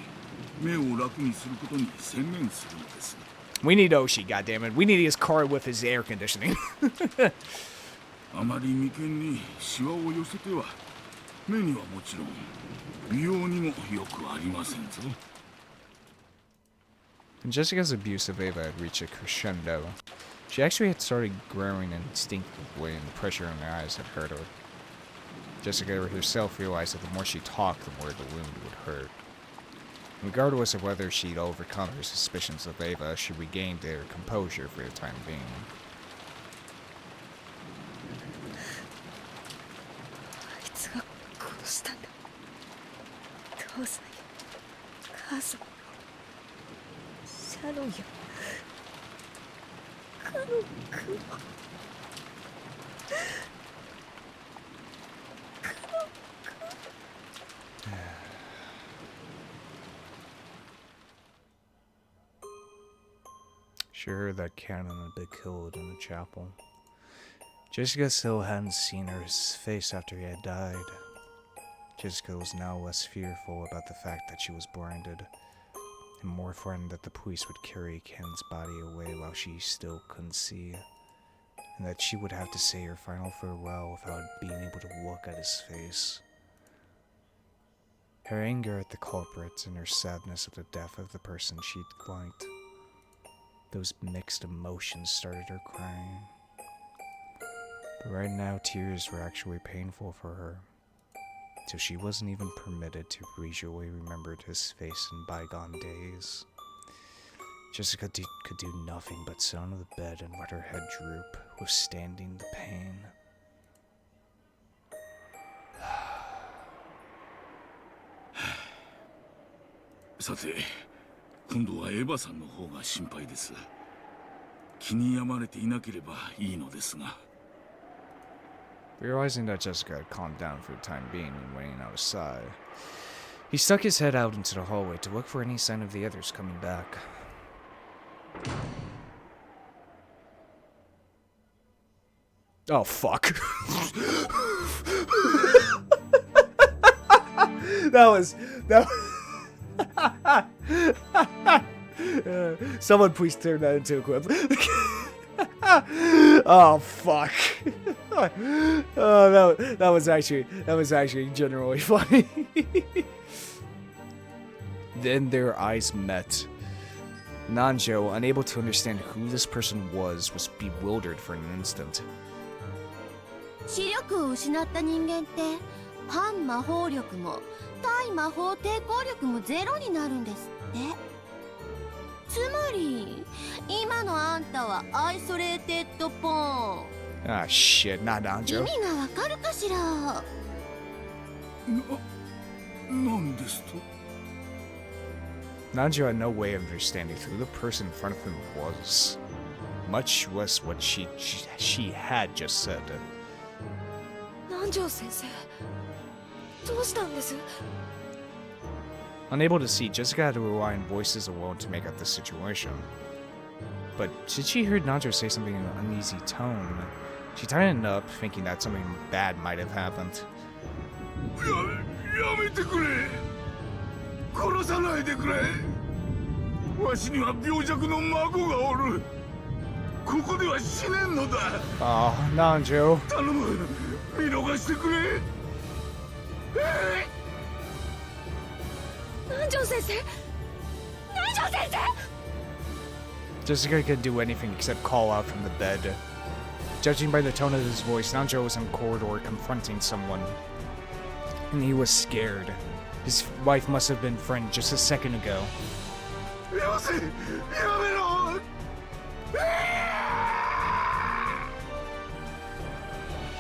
目を楽にすることに専念するのです。 We need Oshi, goddammit. We need his car with his air conditioning. あまり眉間にシワを寄せては目にはもちろん美容にもよくありませんぞ。 And Jessica's abuse of Ava had reached a crescendo. She actually had started growing instinctively, and the pressure in her eyes had hurt her. Jessica herself realized that the more she talked, the more the wound would hurt. Regardless of whether she'd overcome her suspicions of Ava, she regained her composure for the time being. あいつが殺したんだ。父さんや母さん、シャロンやカノン君を。 She heard that Kanon had been killed in the chapel. Jessica still hadn't seen her face after he had died. Jessica was now less fearful about the fact that she was blinded, and more frightened that the police would carry Ken's body away while she still couldn't see, and that she would have to say her final farewell without being able to look at his face. Her anger at the culprits and her sadness at the death of the person she'd liked. Those mixed emotions started her crying. But right now, tears were actually painful for her. So she wasn't even permitted to visually remember his face in bygone days. Jessica could do nothing but sit on the bed and let her head droop, withstanding the pain. さて、今度はエヴァさんの方が心配です。気に病まれていなければいいのですが。Realizing that Jessica had calmed down for the time being and waiting outside, he stuck his head out into the hallway to look for any sign of the others coming back. Oh, fuck. Someone please turn that into a clip. Oh, fuck. Oh, that was actually generally funny. Then their eyes met. Nanjo, unable to understand who this person was bewildered for an instant. 視力を失った人間って反魔法力も対魔法抵抗力もゼロになるんですって。つまり今のあんたはアイソレーテッドポーン。Ah, shit, not Nanjo. 意味がわかるかしら。なんですと？ Nanjo had no way of understanding who the person in front of him was, much less what she had just said. 南條先生、どうしたんです？ Unable to see, Jessica had to rely on voices alone to make out the situation. But since she heard Nanjo say something in an uneasy tone, she tightened up, thinking that something bad might have happened. やめてくれ。殺さないでくれ。わしには病弱の孫がおる。ここでは死ねんのだ。Oh, Nanjo. 頼む、見逃してくれ。南條先生、南條先生。 Jessica couldn't do anything except call out from the bed. Judging by the tone of his voice, Nanjo was in the corridor confronting someone. And he was scared. His wife must have been friend just a second ago. よせ、やめろ。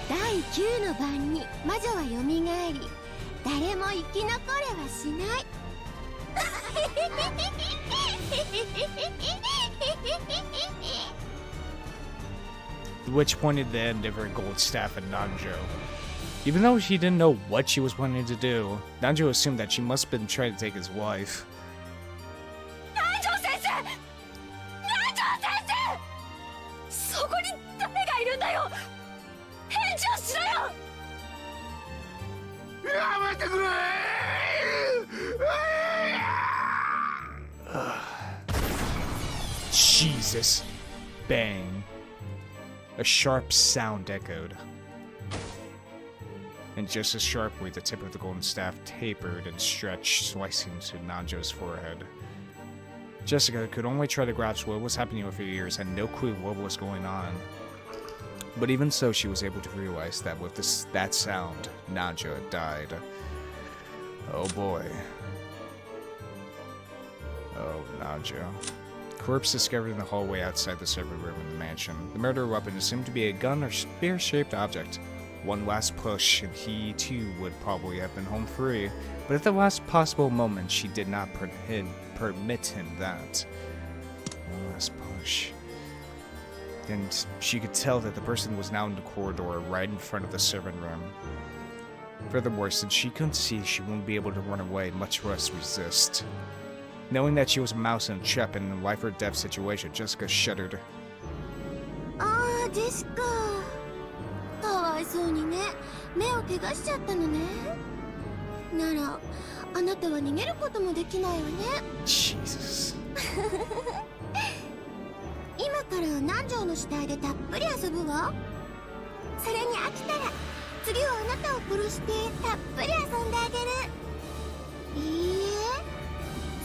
第9の晩に魔女はよみがえり、誰も生き残れはしない。The witch pointed the end of her gold staff at Nanjo. Even though she didn't know what she was planning to do, Nanjo assumed that she must have been trying to take his wife. 南條先生、南條先生、そこに誰がいるんだよ。返事をしろよ。やめてくれ。Jesus. Bang. A sharp sound echoed. And just as sharply, the tip of the golden staff tapered and stretched, slicing to Nanjo's forehead. Jessica could only try to grasp what was happening with her ears, had no clue what was going on. But even so, she was able to realize that with that sound, Nanjo had died. Oh boy. Oh, Nanjo. Corpse discovered in the hallway outside the servant room in the mansion. The murder weapon assumed to be a gun or spear-shaped object. One last push, and he too would probably have been home free. But at the last possible moment, she did not permit him that. One last push. And she could tell that the person was now in the corridor right in front of the servant room. Furthermore, since she couldn't see, she wouldn't be able to run away, much less resist. Knowing that she was a mouse in a trap in a life or death situation, Jessica shuddered. ああ、ジェシカ。かわいそうにね。目を怪我しちゃったのね。なら、あなたは逃げることもできないわね。Jesus. 今から南條の死体でたっぷり遊ぶわ。それに飽きたら次はあなたを殺してたっぷり遊んであげる。いい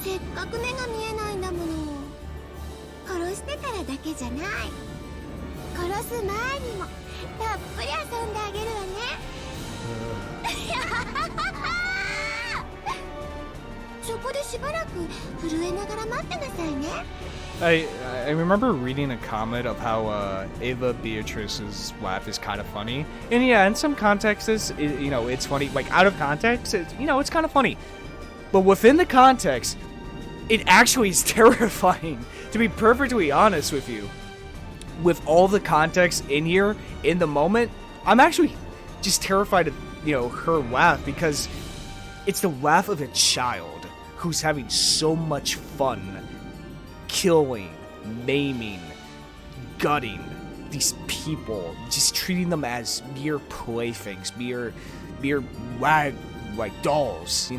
え、せっかく目が見えないんだもの。殺してからだけじゃない。殺す前にもたっぷり遊んであげるわね。そこでしばらく震えながら待ってなさいね。I remember reading a comment of how Ava Beatrice's laugh is kind of funny, and yeah, in some contexts, it's funny. Like out of context, it's kind of funny, but within the context, it actually is terrifying. To be perfectly honest with you, with all the context in here in the moment, I'm actually just terrified of her laugh, because it's the laugh of a child who's having so much fun killing, maiming, gutting these people, just treating them as mere playthings, mere like dolls,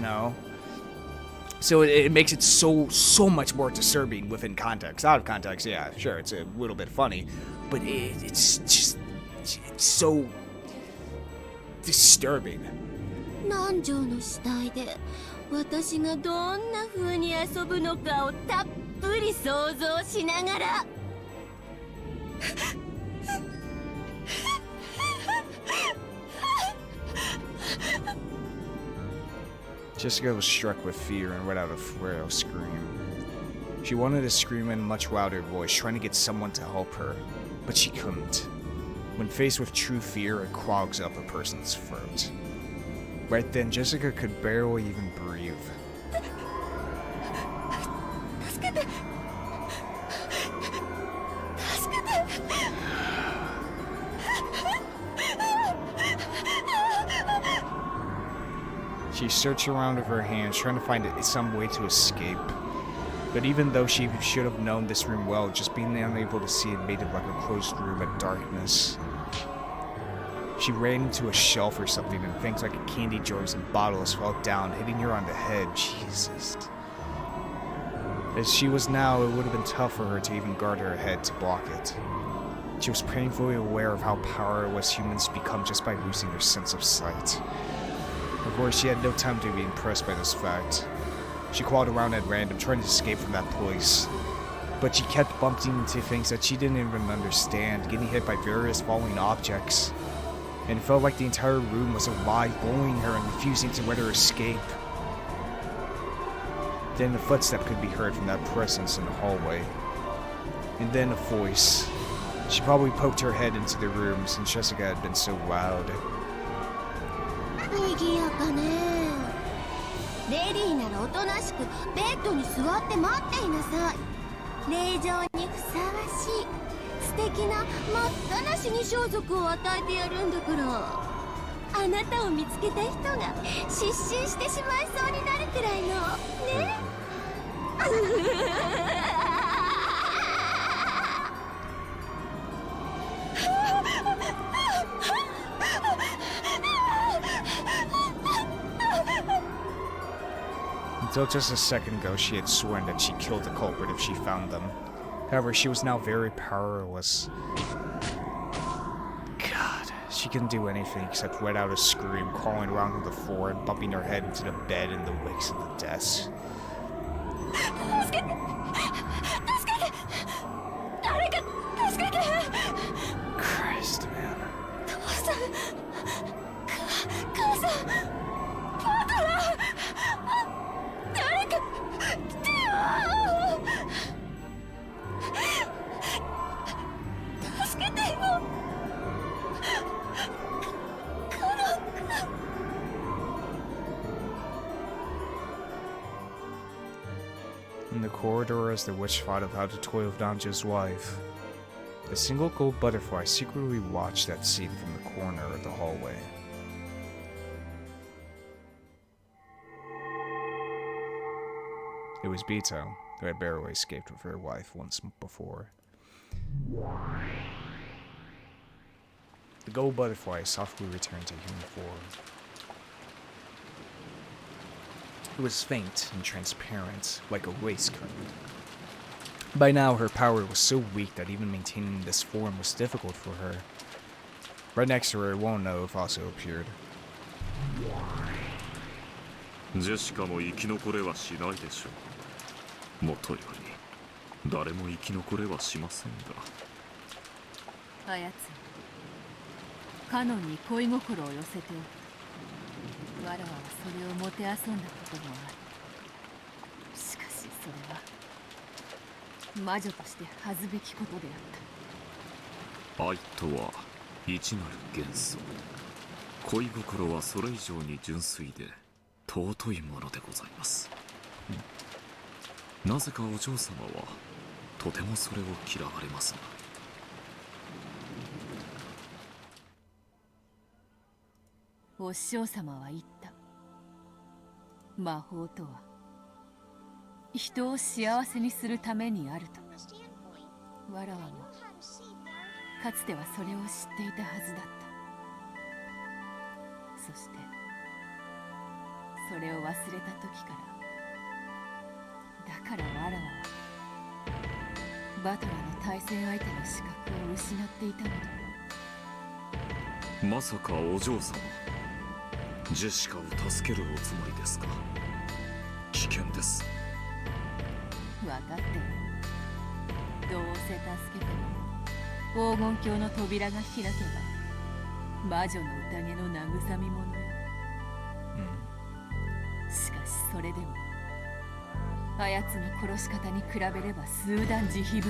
So it makes it so much more disturbing within context. Out of context, yeah, sure, it's a little bit funny, but it's so disturbing. Nanjoの死体で私がどんな風に遊ぶのかをたっぷり想像しながら。Jessica was struck with fear and let out a frail scream. She wanted to scream in a much louder voice, trying to get someone to help her, but she couldn't. When faced with true fear, it clogs up a person's throat. Right then, Jessica could barely even breathe. She searched around with her hands, trying to find some way to escape. But even though she should have known this room well, just being unable to see it made it like a closed room in darkness. She ran into a shelf or something, and things like candy jars and bottles fell down, hitting her on the head. Jesus. As she was now, it would have been tough for her to even guard her head to block it. She was painfully aware of how powerless humans become just by losing their sense of sight. Of course, she had no time to be impressed by this fact. She crawled around at random, trying to escape from that place. But she kept bumping into things that she didn't even understand, getting hit by various falling objects. And it felt like the entire room was alive, bullying her and refusing to let her escape. Then a footstep could be heard from that presence in the hallway. And then a voice. She probably poked her head into the room since Jessica had been so loud. 賑やかね。レディーならおとなしくベッドに座って待っていなさい。令状にふさわしい素敵な待ったなしに装束を与えてやるんだから。あなたを見つけた人が失神してしまいそうになるくらいのね。Until just a second ago, she had sworn that she'd kill the culprit if she found them. However, she was now very powerless. God, she couldn't do anything except let out a scream, crawling around on the floor and bumping her head into the bed in the wakes of the deaths. Christ, man. In the corridor, as the witch thought of how to toil with Nanjo's wife, a single gold butterfly secretly watched that scene from the corner of the hallway. It was Bito, who had barely escaped with her wife once before. The gold butterfly softly returned to human form. It was faint and transparent, like a waste curtain. By now, her power was so weak that even maintaining this form was difficult for her. Right next to her, Wonno also appeared. ジェシカも生き残れはしないでしょう。もとより誰も生き残れはしませんが。あやつカノンに恋心を寄せておく。わらわはそれをもてあそんだこともある。しかしそれは魔女として恥ずべきことであった。愛とは一なる元素、恋心はそれ以上に純粋で尊いものでございます。なぜかお嬢様はとてもそれを嫌われますが。お師匠様は言った。魔法とは人を幸せにするためにあると。わらわもかつてはそれを知っていたはずだった。そしてそれを忘れた時からだからわらわはバトラーの対戦相手の資格を失っていたのだ。まさかお嬢様、ジェシカを助けるおつもりですか。危険です。分かってる。どうせ助けても黄金鏡の扉が開けば魔女の宴の慰み者よ。しかしそれでもあやつの殺し方に比べれば数段慈悲深い。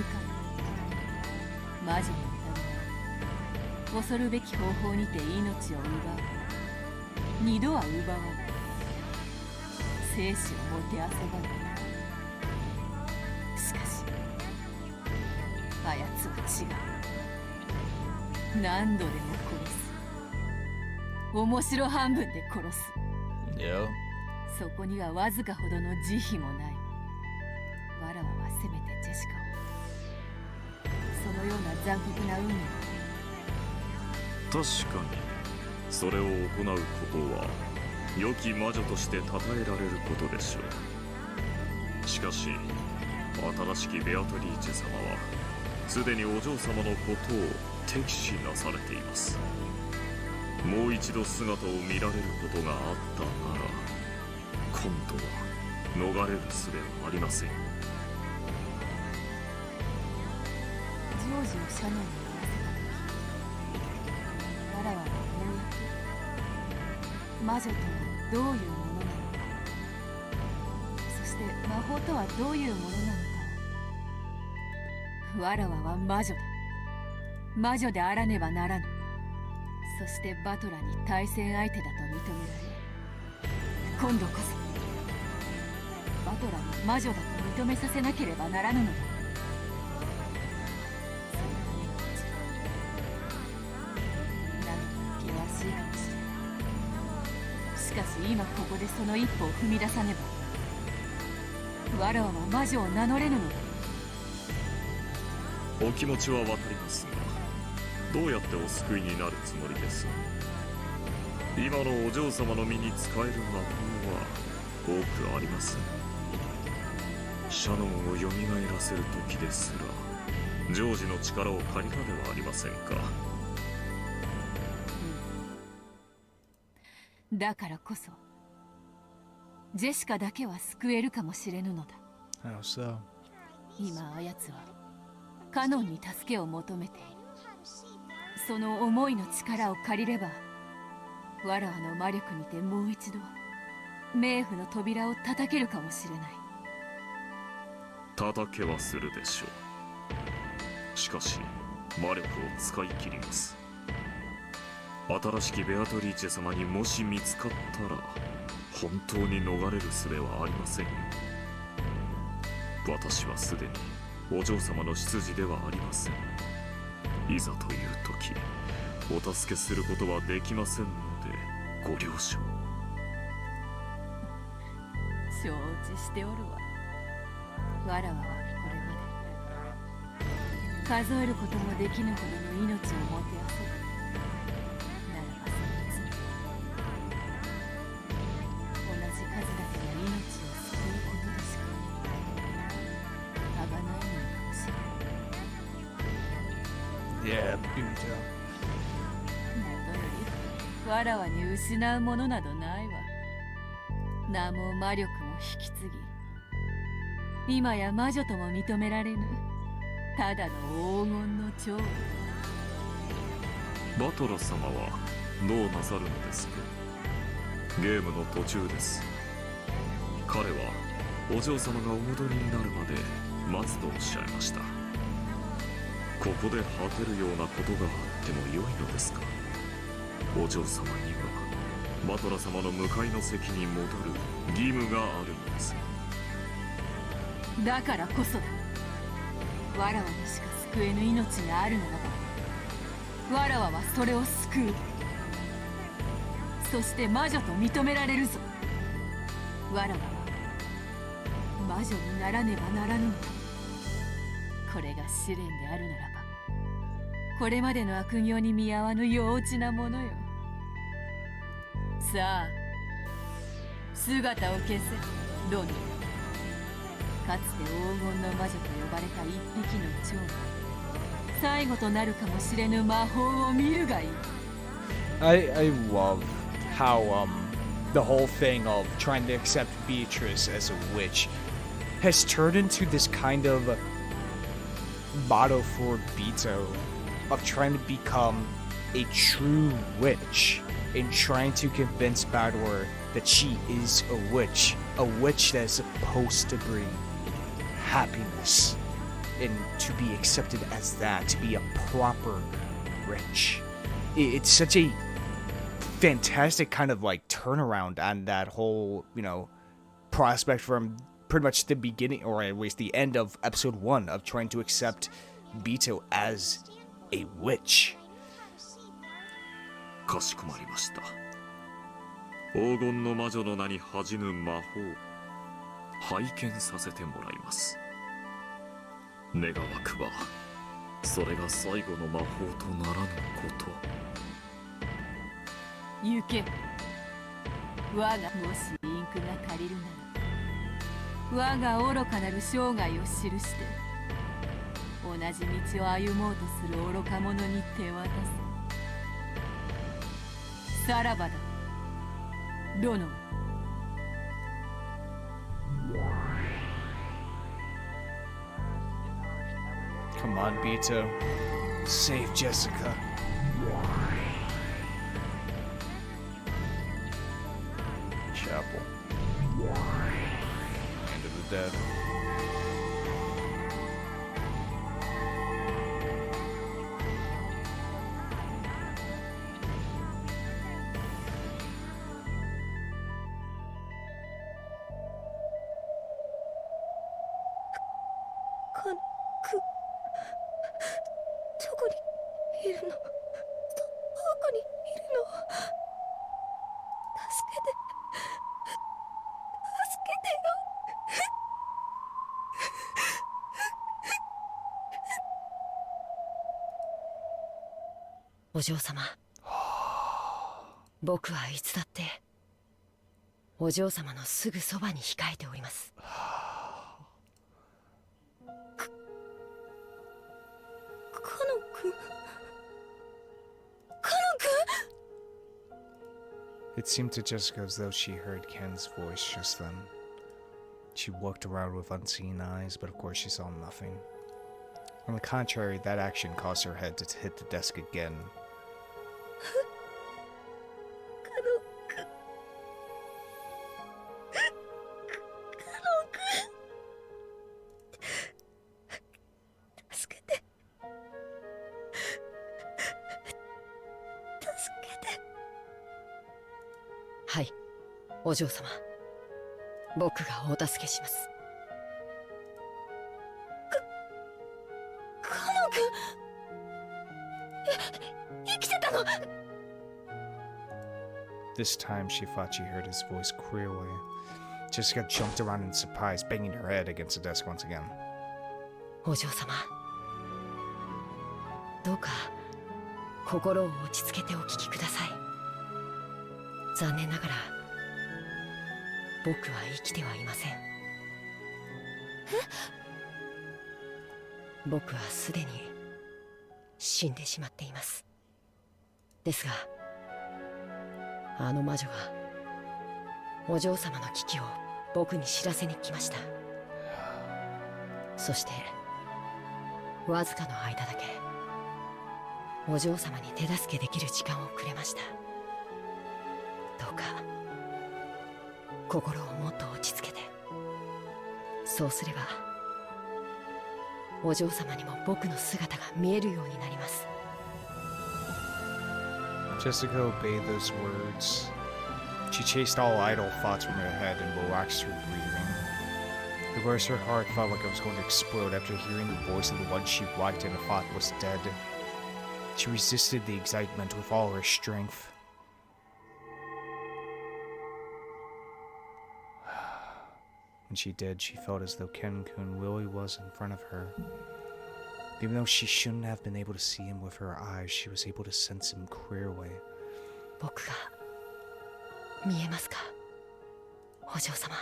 魔女の宴は恐るべき方法にて命を奪う。二度は奪わぬ。生死をもてあそばぬ。しかしあやつは違う。何度でも殺す。面白半分で殺す。Yeah. そこにはわずかほどの慈悲もない。わらわはせめてジェシカをそのような残酷な運命。確かにそれを行うことは良き魔女として称えられることでしょう。しかし新しきベアトリーチェ様はすでにお嬢様のことを敵視なされています。もう一度姿を見られることがあったなら今度は逃れる術はありません。ジョージをシャノンに会わせた時、わらわはようやく魔女とはどういうものなのか、そして魔法とはどういうものなのかを。わらわは魔女だ。魔女であらねばならぬ。そしてバトラに対戦相手だと認められ、今度こそバトラに魔女だと認めさせなければならぬのだ。そのために何か険しいかもしれない。しかし今ここでその一歩を踏み出さねばわらわは魔女を名乗れぬのだ。お気持ちはわかりますが、どうやってお救いになるつもりです。今のお嬢様の身に使える魔法は多くありません。シャノンを蘇らせる時ですらジョージの力を借りたではありませんか。だからこそジェシカだけは救えるかもしれぬのだ。 How so? 今あやつはカノンに助けを求めている。その思いの力を借りればわらわの魔力にてもう一度冥府の扉を叩けるかもしれない。叩けはするでしょう。しかし魔力を使い切ります。新しきベアトリーチェ様にもし見つかったら本当に逃れる術はありませんよ。私はすでにお嬢様の執事ではありません。いざという時お助けすることはできませんのでご了承を。承知しておるわ。わらわはこれまで数えることもできぬほどの命をもてあそぶ。ならばその罪、同じ数だけの命を救うことでしかあがないのかもしれない。 Yeah, beautiful. もとよりわらわに失うものなどないわ。名も魔力も引き継ぎ、今や魔女とも認められぬただの黄金の長。バトラ様はどうなさるのですか？ゲームの途中です。彼はお嬢様がお戻りになるまで待つとおっしゃいました。ここで果てるようなことがあっても良いのですか？お嬢様にはバトラ様の向かいの席に戻る義務があるのです。だからこそだ。わらわにしか救えぬ命があるならば、わらわはそれを救う。そして魔女と認められるぞ。わらわは魔女にならねばならぬのだ。これが試練であるならば、これまでの悪行に見合わぬ幼稚なものよ。さあ、姿を消せ、ドン。かつて黄金の魔女と呼ばれた一匹の蝶が最後となるかもしれぬ魔法を見るがいい。I love how the whole thing of trying to accept Beatrice as a witch has turned into this kind of motto for Beto of trying to become a true witch and trying to convince Bador that she is a witch that is supposed to bring happiness and to be accepted as that, to be a proper witch. It's such a fantastic kind of like turnaround on that whole, prospect from pretty much the beginning, or at least the end of episode 1 of trying to accept Beto as a witch. かしこまりました。黄金の魔女の名に恥じぬ魔法、拝見させてもらいます。願わくば、それが最後の魔法とならぬこと。行け。我がもしインクが足りるなら、我が愚かなる生涯を記して同じ道を歩もうとする愚か者に手渡す。さらばだ、殿。Come on, Beto. Save Jessica. Chapel. Hand of the Dead.「お嬢様、僕はいつだってお嬢様のすぐそばに控えております。It seemed to Jessica as though she heard Ken's voice just then. She looked around with unseeing eyes, but of course she saw nothing. On the contrary, that action caused her head to hit the desk again. Hi, お嬢様。僕がお助けします。カノン君、生きてたの？This time she thought she heard his voice clearly. Jessica jumped around in surprise, banging her head against the desk once again. お嬢様、どうか心を落ち着けてお聞きください。残念ながら僕は生きてはいません。僕はすでに死んでしまっています。ですが、あの魔女がお嬢様の危機を僕に知らせに来ました。そしてわずかの間だけお嬢様に手助けできる時間をくれました。どうか心をもっと落ち着けて、そうすればお嬢様にも僕の姿が見えるようになります。 Jessica obeyed those words. She chased all idle thoughts from her head and relaxed her breathing. The worst, her heart felt like it was going to explode after hearing the voice of the one she liked and thought was dead. She resisted the excitement with all her strength. When she did, she felt as though Ken-kun really was in front of her. Even though she shouldn't have been able to see him with her eyes, she was able to sense him clearly. 僕が見えますか、お嬢様。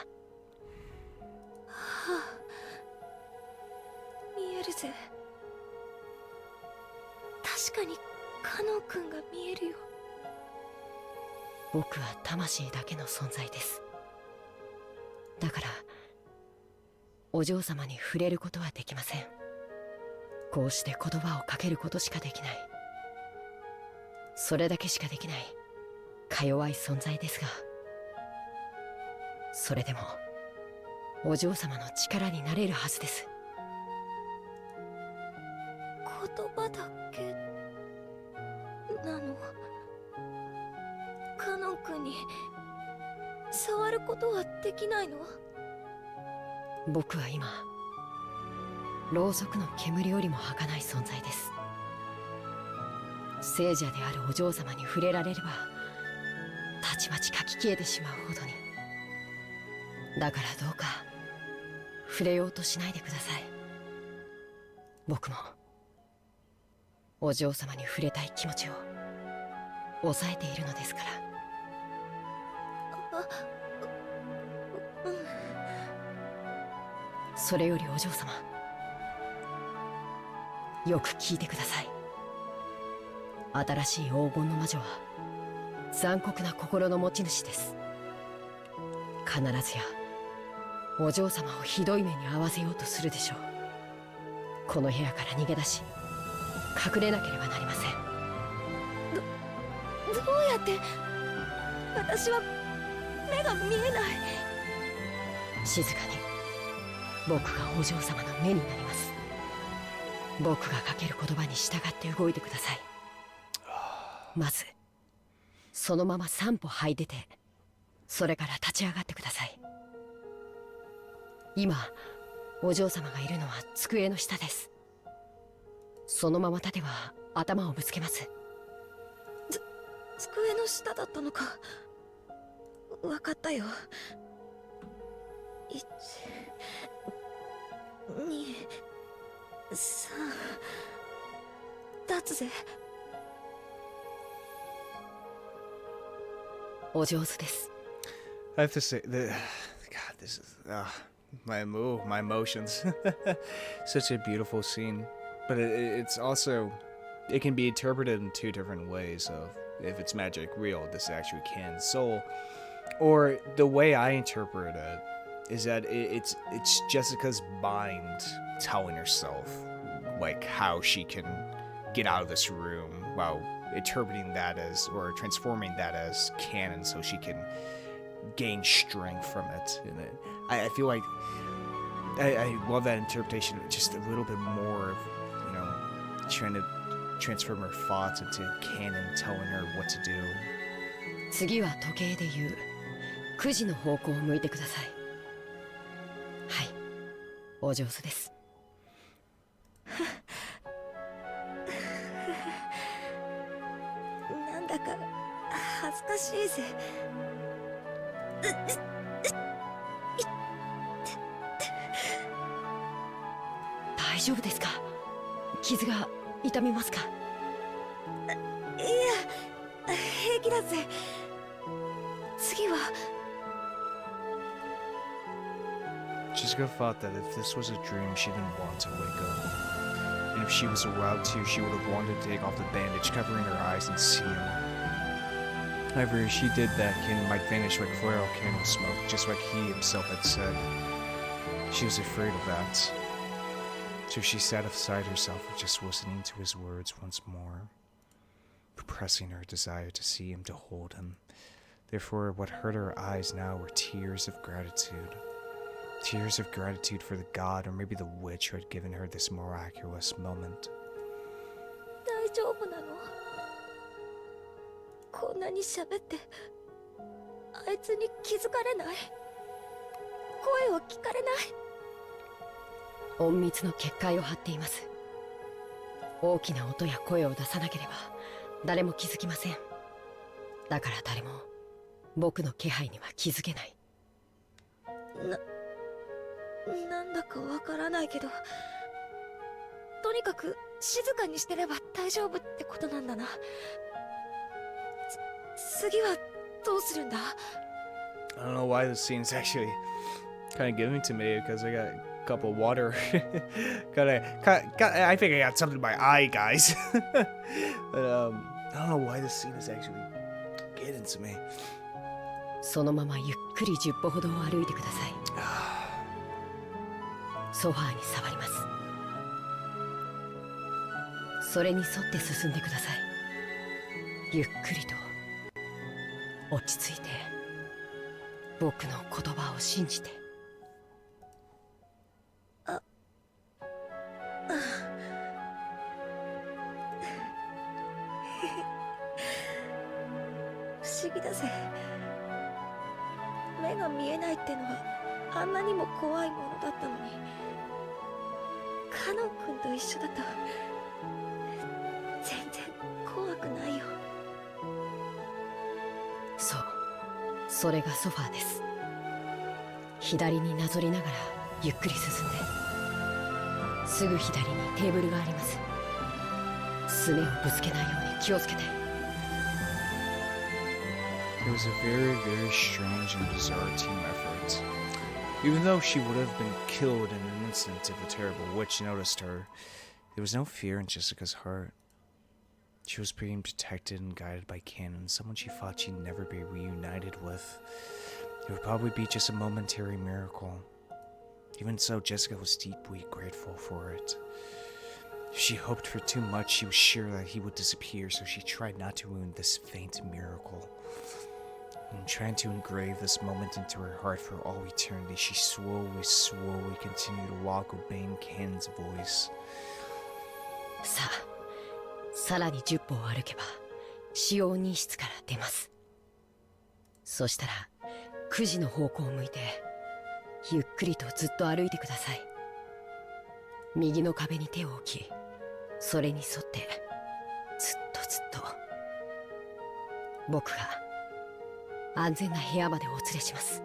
見えるぜ。確かにカノン君が見えるよ。僕は魂だけの存在です。だからお嬢様に触れることはできません。こうして言葉をかけることしかできない、それだけしかできないか弱い存在ですが、それでもお嬢様の力になれるはずです。言葉だけなの？カノン君に触ることはできないの？僕は今ろうそくの煙よりも儚い存在です。聖者であるお嬢様に触れられればたちまち書き消えてしまうほどに。だからどうか触れようとしないでください。僕もお嬢様に触れたい気持ちを抑えているのですから。それよりお嬢様、よく聞いてください。新しい黄金の魔女は残酷な心の持ち主です。必ずやお嬢様をひどい目に遭わせようとするでしょう。この部屋から逃げ出し隠れなければなりません。どうやって？私は目が見えない。静かに僕がお嬢様の目になります。僕がかける言葉に従って動いてください。まずそのまま3歩這い出て、それから立ち上がってください。今お嬢様がいるのは机の下です。そのまま立てば頭をぶつけます。机の下だったのか。わかったよ。1、2、3立つぜ。お上手です。I have to say, God, this is my emotions. Such a beautiful scene, but it's also, it can be interpreted in two different ways. Of if it's magic real, this actually can soul, or the way I interpret it is that it's Jessica's mind telling herself like how she can get out of this room while interpreting that as, or transforming that as canon so she can gain strength from it. And I feel like I love that interpretation, just a little bit more of, you know, trying to transform her thoughts into canon telling her what to do. 次は時計で言う9時の方向を向いてください。はい、お上手です。なんだか恥ずかしいぜ。大丈夫ですか？傷が痛みますか？いや、平気だぜ。次は。Jessica thought that if this was a dream, she didn't want to wake up. And if she was allowed to, she would have wanted to take off the bandage covering her eyes and see him. However, she did that Kanon might vanish like floral candle smoke, just like he himself had said. She was afraid of that. So she sat aside herself, just listening to his words once more, repressing her desire to see him, to hold him. Therefore, what hurt her eyes now were tears of gratitude. Tears of gratitude for the god, or maybe the witch who had given her this miraculous moment. 大丈夫なの？こんなに喋ってあいつに気づかれない？声を聞かれない？隠密の結界を張っています。大きな音や声を出さなければ誰も気づきません。だから誰も僕の気配には気づけない。なんだかわからないけど、とにかく静かにしてれば大丈夫ってことなんだな。次はどうするんだ？ I don't know why this scene's actually kind of giving to me, because I got a cup of water. I think I got something in my eye, guys. But I don't know why this scene is actually getting to me. そのままゆっくり10歩ほど歩いてください。ソファーに触ります。それに沿って進んでください。ゆっくりと落ち着いて、僕の言葉を信じて。不思議だぜ。目が見えないってのはあんなにも怖いものだったのに、カノン君と一緒だと全然怖くないよ。そう、それがソファーです。左になぞりながらゆっくり進んで、すぐ左にテーブルがあります。すねをぶつけないように気をつけて。It was a very, very strange and bizarre team effort. Even though she would have been killed in an instant if a terrible witch noticed her, there was no fear in Jessica's heart. She was being protected and guided by Kanon, someone she thought she'd never be reunited with. It would probably be just a momentary miracle. Even so, Jessica was deeply grateful for it. If she hoped for too much, she was sure that he would disappear, so she tried not to ruin this faint miracle. And trying to engrave this moment into her heart for all eternity, she slowly continued to walk, obeying Kanon's voice. さあ、さらに10歩を歩けば使用人室から出ます。そしたら9時の方向を向いてゆっくりとずっと歩いてください。右の壁に手を置き、それに沿ってずっと僕が安全な部屋までお連れします。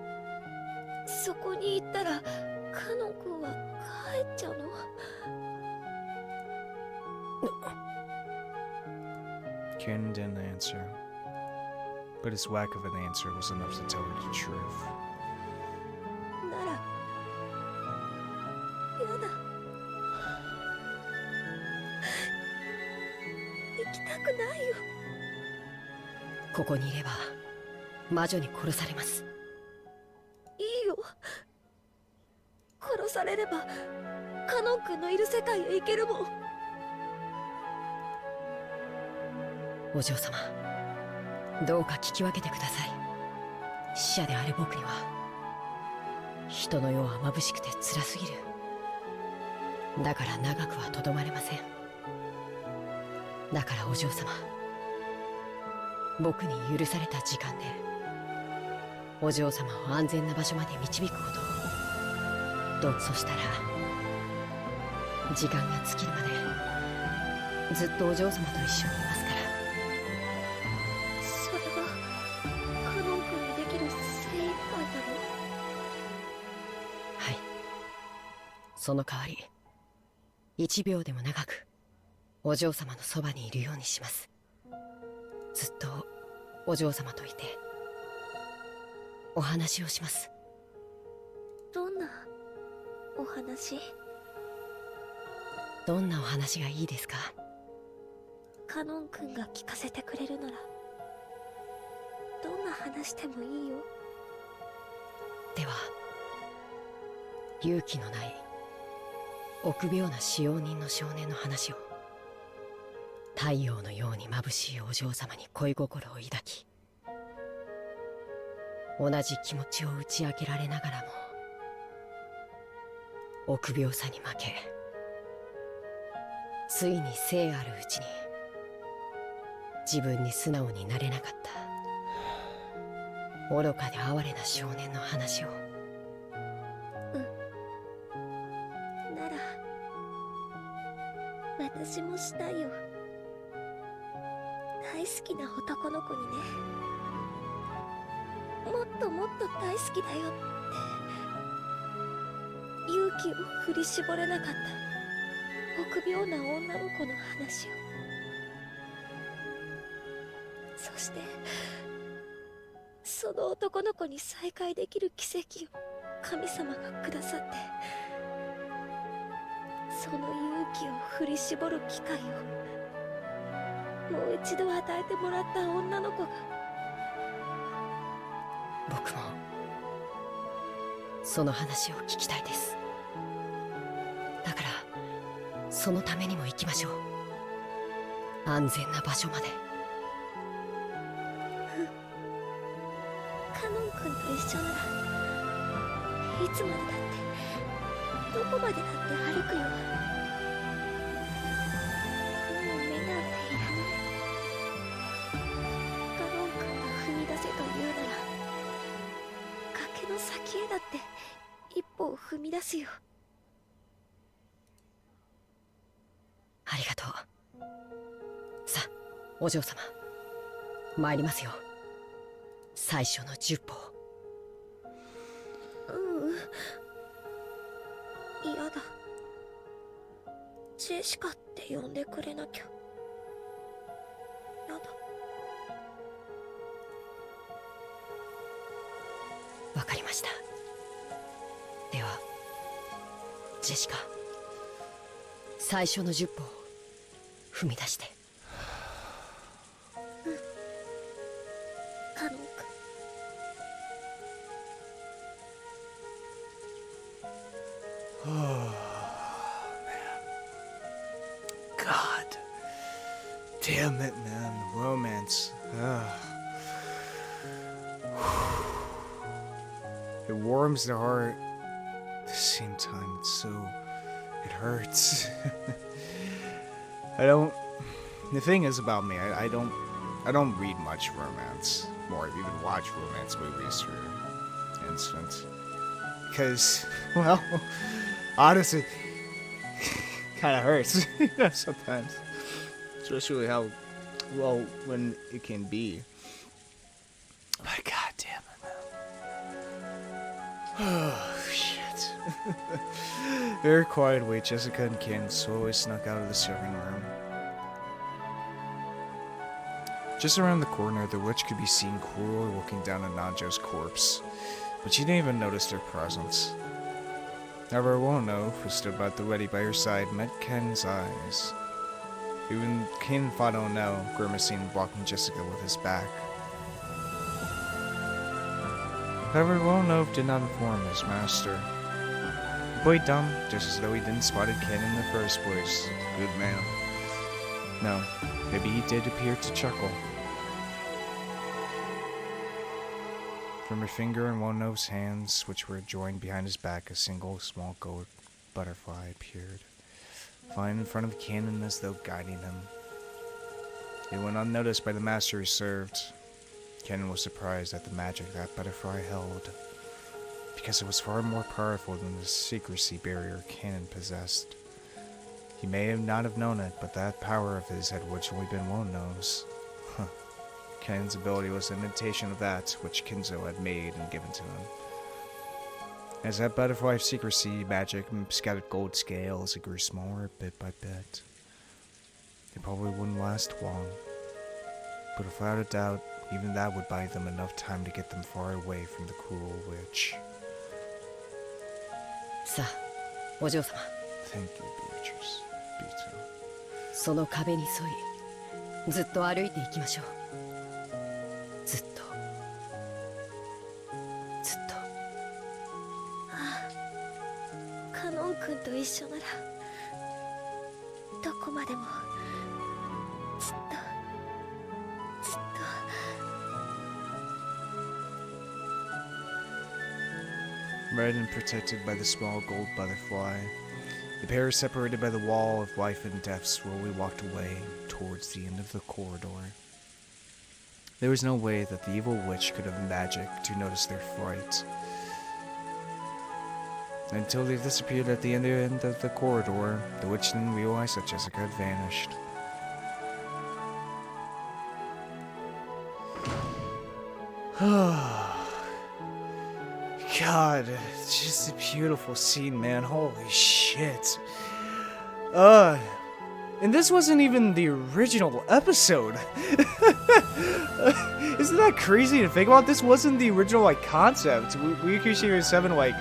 そこに行ったらカノン君は帰っちゃうの？Kanon didn't answer, but his lack of an answer was enough to tell her the truth. ならやだ、行きたくないよ。ここにいれば魔女に殺されます。いいよ、殺されればカノン君のいる世界へ行けるもん。お嬢様、どうか聞き分けてください。死者である僕には人の世は眩しくて辛すぎる。だから長くはとどまれません。だからお嬢様、僕に許された時間でお嬢様を安全な場所まで導くことを。そしたら時間が尽きるまでずっとお嬢様と一緒にいますから。それはカノン君にできる精一杯だろ？はい、その代わり1秒でも長くお嬢様のそばにいるようにします。ずっとお嬢様といてお話をします。どんなお話？どんなお話がいいですか？カノン君が聞かせてくれるなら。どんな話でもいいよ。では勇気のない臆病な使用人の少年の話を。太陽のように眩しいお嬢様に恋心を抱き、同じ気持ちを打ち明けられながらも臆病さに負け、ついに生あるうちに自分に素直になれなかった愚かで哀れな少年の話を。なら私もしたいよ。大好きな男の子にね、もっともっと大好きだよって勇気を振り絞れなかった臆病な女の子の話を。そしてその男の子に再会できる奇跡を神様がくださって、その勇気を振り絞る機会をもう一度与えてもらった女の子が。僕もその話を聞きたいです。だからそのためにも行きましょう。安全な場所まで。カノン君と一緒ならいつまでだってどこまでだって歩くよ。もう目なんていらない。カノン君が踏み出せと言うなら崖の先へだって一歩を踏み出すよ。ありがとう。さあお嬢様、参りますよ。最初の10歩。嫌だ。ジェシカって呼んでくれなきゃ。やだ。わかりました。ではジェシカ、最初の10歩を踏み出して。カノン君。Oh, man. God. Damn it, man. Romance. It warms the heart. At the same time, it hurts. The thing is about me, I don't read much romance. Or even watch romance movies, for instance. Because, well, honestly, kind of hurts sometimes. Especially when it can be. But god damn it, man. Oh, shit. Very quietly, Jessica and Ken slowly snuck out of the serving room. Just around the corner, the witch could be seen cruelly looking down at Nanjo's corpse, but she didn't even notice their presence. However, Wono, who stood by the ready by her side, met Ken's eyes. Even Ken fought Ono, grimacing and blocking Jessica with his back. However, Wono did not inform his master. He played dumb, just as though he didn't spotted Ken in the first place. Good man. No, maybe he did appear to chuckle. From her finger in Wono's hands, which were joined behind his back, a single small gold butterfly appeared, flying in front of Kanon as though guiding him. It went unnoticed by the master he served. Kanon was surprised at the magic that butterfly held, because it was far more powerful than the secrecy barrier Kanon possessed. He may not have known it, but that power of his had originally been Wono's. Ken's ability was an imitation of that which Kinzo had made and given to him. As that butterfly of secrecy magic scattered gold scales, it grew smaller bit by bit. It probably wouldn't last long, but without a doubt, even that would buy them enough time to get them far away from the cruel witch. さあ、お嬢様。 Thank you, Beatrice. Beatrice. その壁に沿い、ずっと歩いていきましょう。ずっと。君と一緒ならどこまでもずっとずっと。 Red and protected by the small gold butterfly, the pair are separated by the wall of life and death slowly walked away towards the end of the corridor. There was no way that the evil witch could have magic to notice their flight. Until they disappeared at the end of the corridor, the witch didn't realize that Jessica had vanished. God, it's just a beautiful scene, man. Holy shit. And this wasn't even the original episode. Isn't that crazy to think about? This wasn't the original, like, concept. We Series 7, like,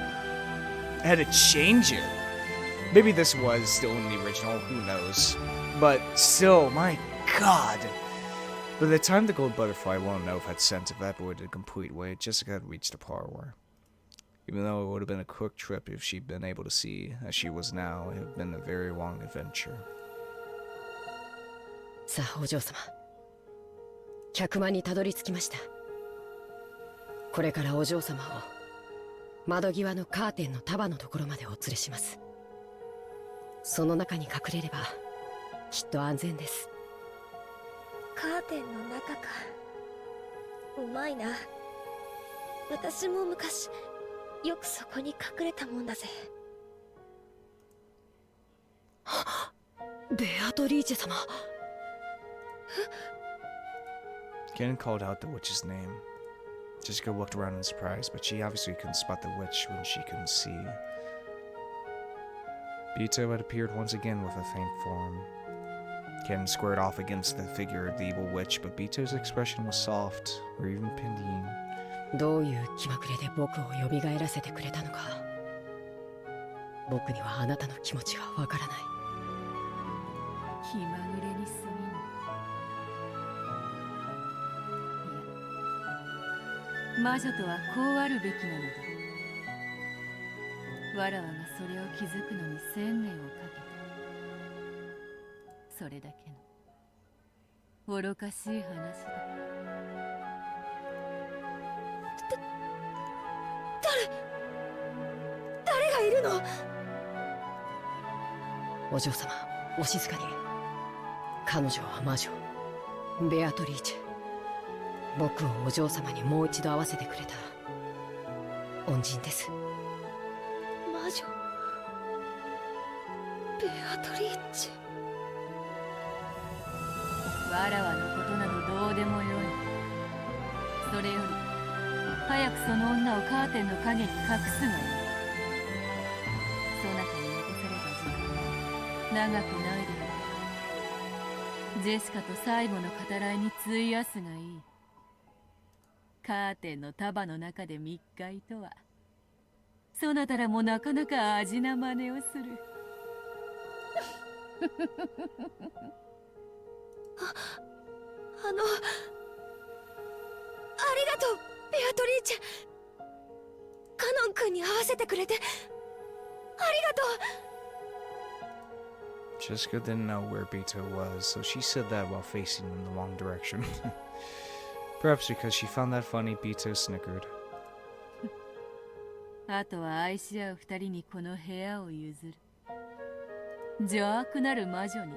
had to change it. Maybe this was still in the original, who knows. But still, my god. By the time the gold butterfly won't know if had sense evaporated a complete way, Jessica had reached the parlor. Even though it would have been a quick trip if she'd been able to see as she was now, it had been a very long adventure. さあお嬢様、客間にたどり着きました。これからお嬢様を窓際のカーテンの束のところまでお連れします。その中に隠れればきっと安全です。カーテンの中か。うまいな。私も昔よくそこに隠れたもんだぜ。ベアトリーチェ様。Kanon called out the witch's name. Jessica looked around in surprise, but she obviously couldn't spot the witch when she couldn't see. Beato had appeared once again with a faint form. Kanon squared off against the figure of the evil witch, but Beato's expression was soft, or even pitying. どういう気まぐれで僕を蘇らせてくれたのか。僕にはあなたの気持ちがわからない。気まぐれに過ぎぬ。いや、魔女とはこうあるべきなのだ。わらわがそれを気づくのに1000年をかけた。それだけの愚かしい話だ。誰がいるの？お嬢様、お静かに。彼女は魔女ベアトリーチェ。僕をお嬢様にもう一度会わせてくれた恩人です。魔女ベアトリーチェ。わらわのことなどどうでもよい。それより早くその女をカーテンの陰に隠すがいい。そなたに残された時間は長くないであろう。ジェシカと最後の語らいに費やすがいい。カーテンの束の中で密会とは、そなたらもなかなか味な真似をする。ありがとうベアトリーチェ。カノン君に会わせてくれてありがとう。 Jessica didn't know where Beato was, so she said that while facing in the wrong direction. Perhaps because she found that funny, Beato snickered. あとは愛し合う二人にこの部屋を譲る。邪悪なる魔女に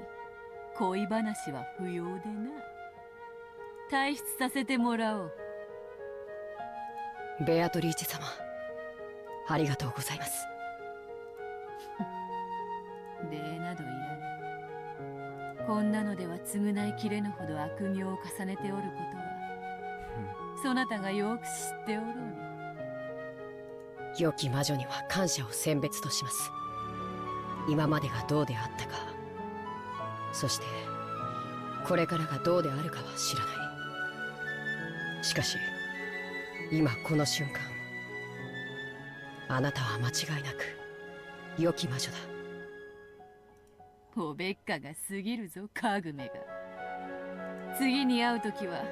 恋話は不要でな。退出させてもらおう。ベアトリーチェ様、ありがとうございます。礼などいらぬ。こんなのでは償いきれぬほど悪行を重ねておることは、そなたがよく知っておろうに。良き魔女には感謝を選別とします。今までがどうであったか、そしてこれからがどうであるかは知らない。しかし今この瞬間、あなたは間違いなく良き魔女だ。おべっかが過ぎるぞ、カグメが。次に会うときは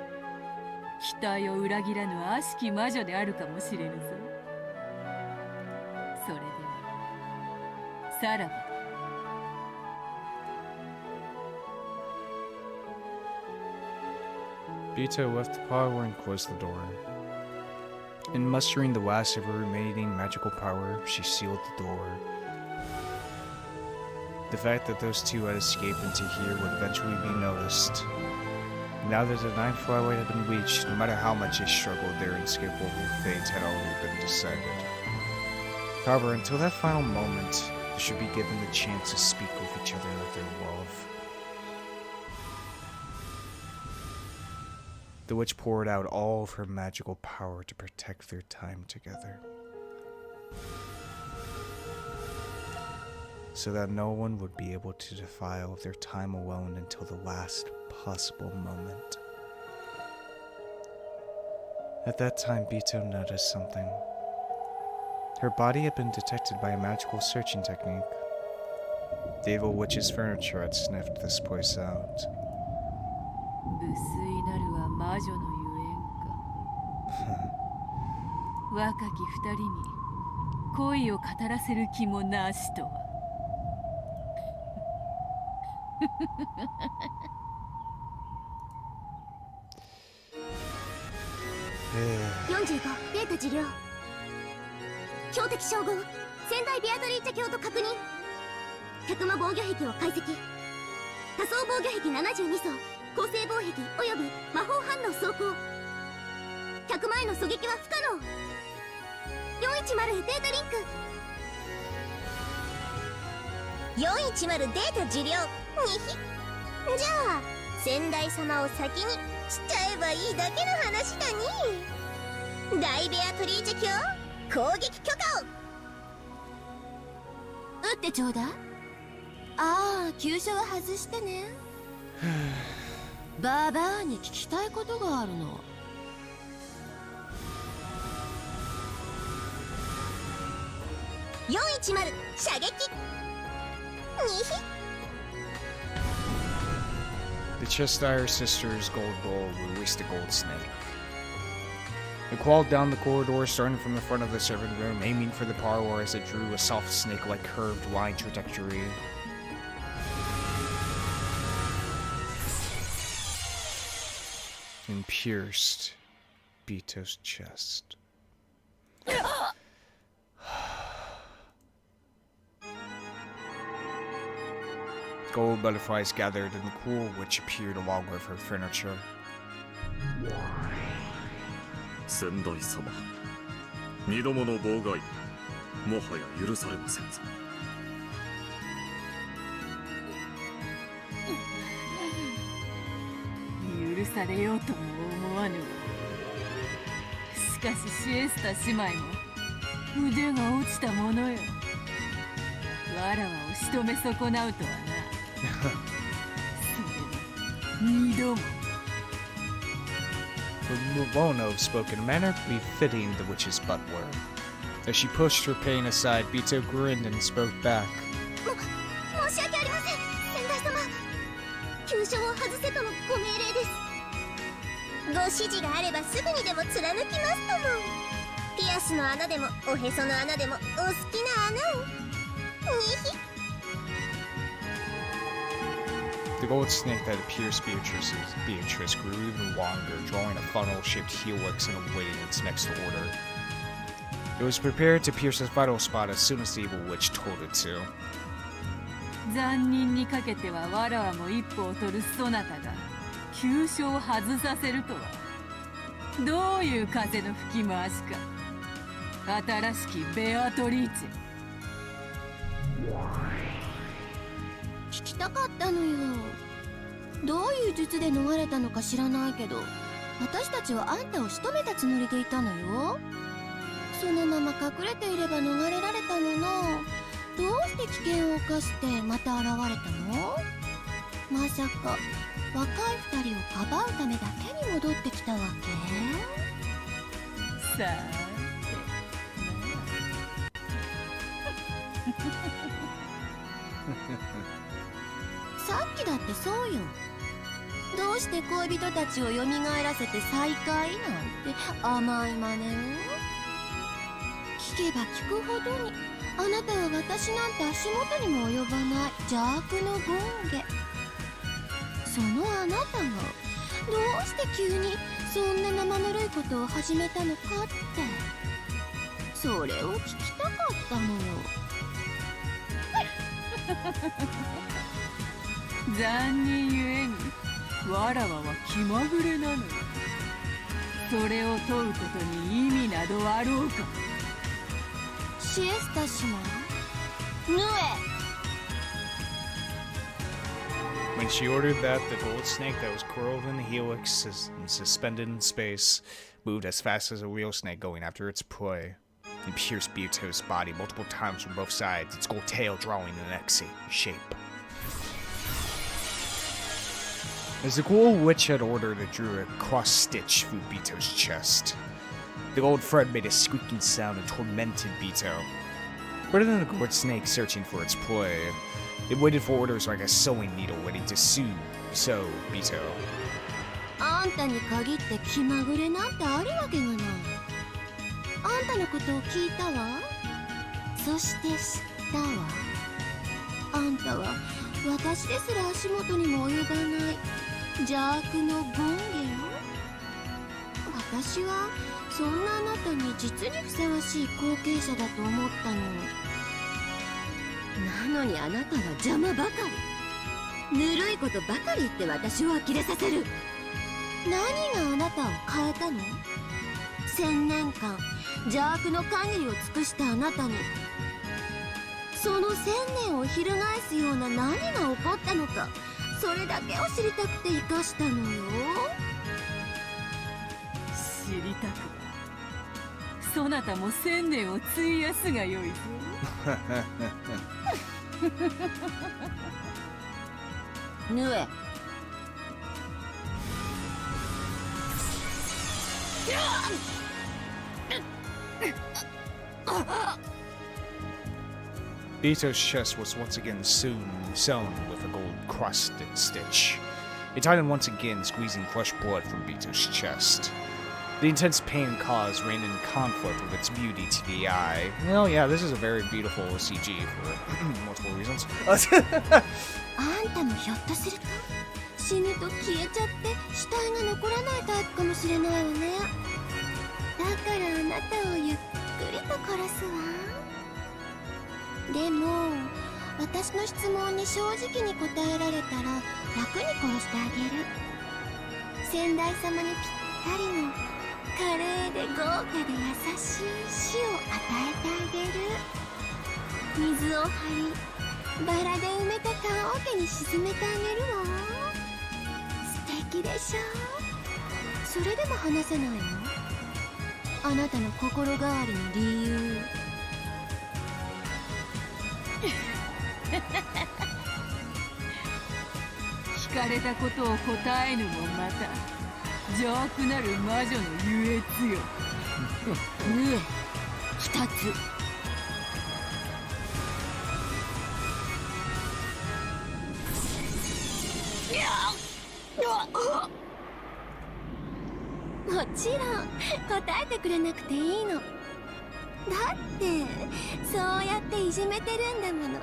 期待を裏切らぬ悪しき魔女であるかもしれぬぞ。それではさらば。Bito left the parlor and closed the door. And mustering the last of her remaining magical power, she sealed the door. The fact that those two had escaped into here would eventually be noticed. Now that the ninth twilight had been reached, no matter how much they struggled, their inescapable fate had already been decided. However, until that final moment, they should be given the chance to speak with each other of their love. The witch poured out all of her magical power to protect their time together, so that no one would be able to defile their time alone until the last possible moment. At that time, Bito noticed something. Her body had been detected by a magical searching technique. The evil witch's furniture had sniffed this place out. 無粋なるは魔女のゆえんか。若き二人に恋を語らせる気もなしとは。45データ受領。標的称号仙台ベアトリーチェ卿と確認。百魔防御壁を解析。多層防御壁72層、構成防壁および魔法反応走行。100万への狙撃は不可能。410へデータリンク。410データ受領。にひ。じゃあ仙台様を先にしちゃえばいいだけの話だに。大ベアトリーチェ卿、攻撃許可を。撃ってちょうだい。ああ、急所は外してね。ババアに聞きたいことがあるの。410射撃。にひ。The Cheshire Sisters' gold bowl released a gold snake. It crawled down the corridor, starting from the front of the servant room, aiming for the parlor as it drew a soft snake-like curved line trajectory. And pierced Bito's chest. Gold butterflies gathered, and the cruel witch appeared along with her furniture. 先代様、二度もの妨害、もはや許されませんぞ。許されようとも思わぬわ。しかしシエスタ姉妹も腕が落ちたものよ。わらわを仕留め損なうとはな。それは二度も。Mubono spoke in a manner befitting the witch's butler. As she pushed her pain aside, Bito grinned and spoke back. 申し訳ありません、先代様。急所を外せとのご命令です。ご指示があればすぐにでも貫きますとも。ピアスの穴でもおへその穴でもお好きな穴を。にひ。The gold snake that pierced Beatrice grew even longer, drawing a funnel-shaped helix and awaiting its next order. It was prepared to pierce its vital spot as soon as the evil witch told it to. 残忍にかけてはわらわも一歩を取るそなたが急所を外させるとは。どういう風の吹き回しか。新しきベアトリーチェ。聞きたかったのよ。どういう術で逃れたのか知らないけど、私たちはあんたを仕留めたつもりでいたのよ。そのまま隠れていれば逃れられたもの。どうして危険を冒してまた現れたの？まさか若い二人をかばうためだけに戻ってきたわけ？さあさっきだってそうよ。どうして恋人たちを蘇らせて再会なんて甘い真似を。聞けば聞くほどにあなたは私なんて足元にも及ばない邪悪の権下。そのあなたがどうして急にそんな生ぬるいことを始めたのかって、それを聞きたかったのよ。残忍ゆえにわらわは気まぐれなのよ。それを問うことに意味などあろうか。シエスタ姉妹、ヌエ。 When she ordered that, the gold snake that was coiled in the helix and suspended in space moved as fast as a real snake going after its prey. It pierced Beato's body multiple times from both sides, its gold tail drawing an X shape. As the gold witch had ordered, it drew a cross-stitch through Beato's chest. The gold thread made a squeaking sound and tormented Beato. Rather than the gold snake searching for its prey, it waited for orders like a sewing needle waiting to sew Beato. あんたに限って気まぐれなんてあるわけがない。あんたのことを聞いたわ。そして知ったわ。あんたは私ですら足元にも及ばない邪悪の権下よ。私はそんなあなたに実にふさわしい後継者だと思ったの。なのにあなたは邪魔ばかり、ぬるいことばかり言って私を呆れさせる。何があなたを変えたの？1000年間邪悪の限りを尽くしたあなたに、その1000年を翻すような何が起こったのか、それだけを知りたくて生かしたのよ。知りたく、そなたも1000年を費やすがよいぞ。ヌエ。Beato's chest was once again sewn with a gold cross stitch. It tightened once again, squeezing fresh blood from Beato's chest. The intense pain caused ran in conflict with its beauty to the eye. Well, yeah, this is a very beautiful CG for multiple reasons. あんたもひょっとすると死ぬと消えちゃって死体が残らないタイプかもしれないわね。だからあなたをゆっくりと殺すわ。でも私の質問に正直に答えられたら楽に殺してあげる。先代様にぴったりの華麗で豪華で優しい死を与えてあげる。水を張りバラで埋めた棺桶に沈めてあげるわ。素敵でしょ。それでも話せないの？あなたの心変わりの理由。聞かれたことを答えぬもまた邪悪なる魔女の優越よ。ヌエ、二つ。もちろん答えてくれなくていいの。だってそうやっていじめてるんだもの。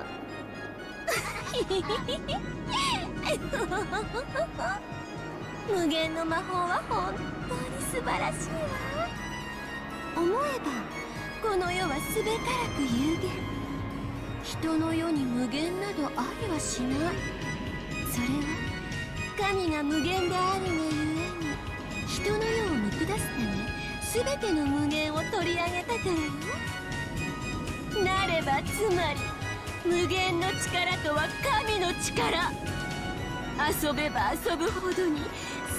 無限の魔法は本当に素晴らしいわ。思えばこの世はすべからく有限。人の世に無限などありはしない。それは神が無限であるがゆえに人の世を見下すため全ての無限を取り上げたからよ。なればつまり無限の力とは神の力。遊べば遊ぶほどに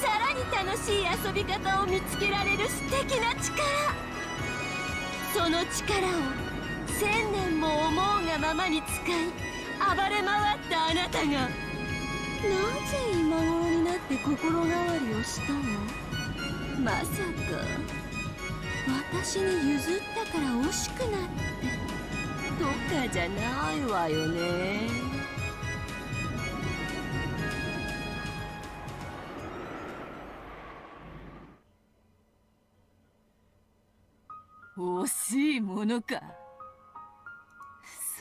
さらに楽しい遊び方を見つけられる素敵な力。その力を1000年も思うがままに使い暴れ回ったあなたがなぜ今頃になって心変わりをしたの？まさか私に譲ったから惜しくなってとかじゃないわよね。惜しいものか。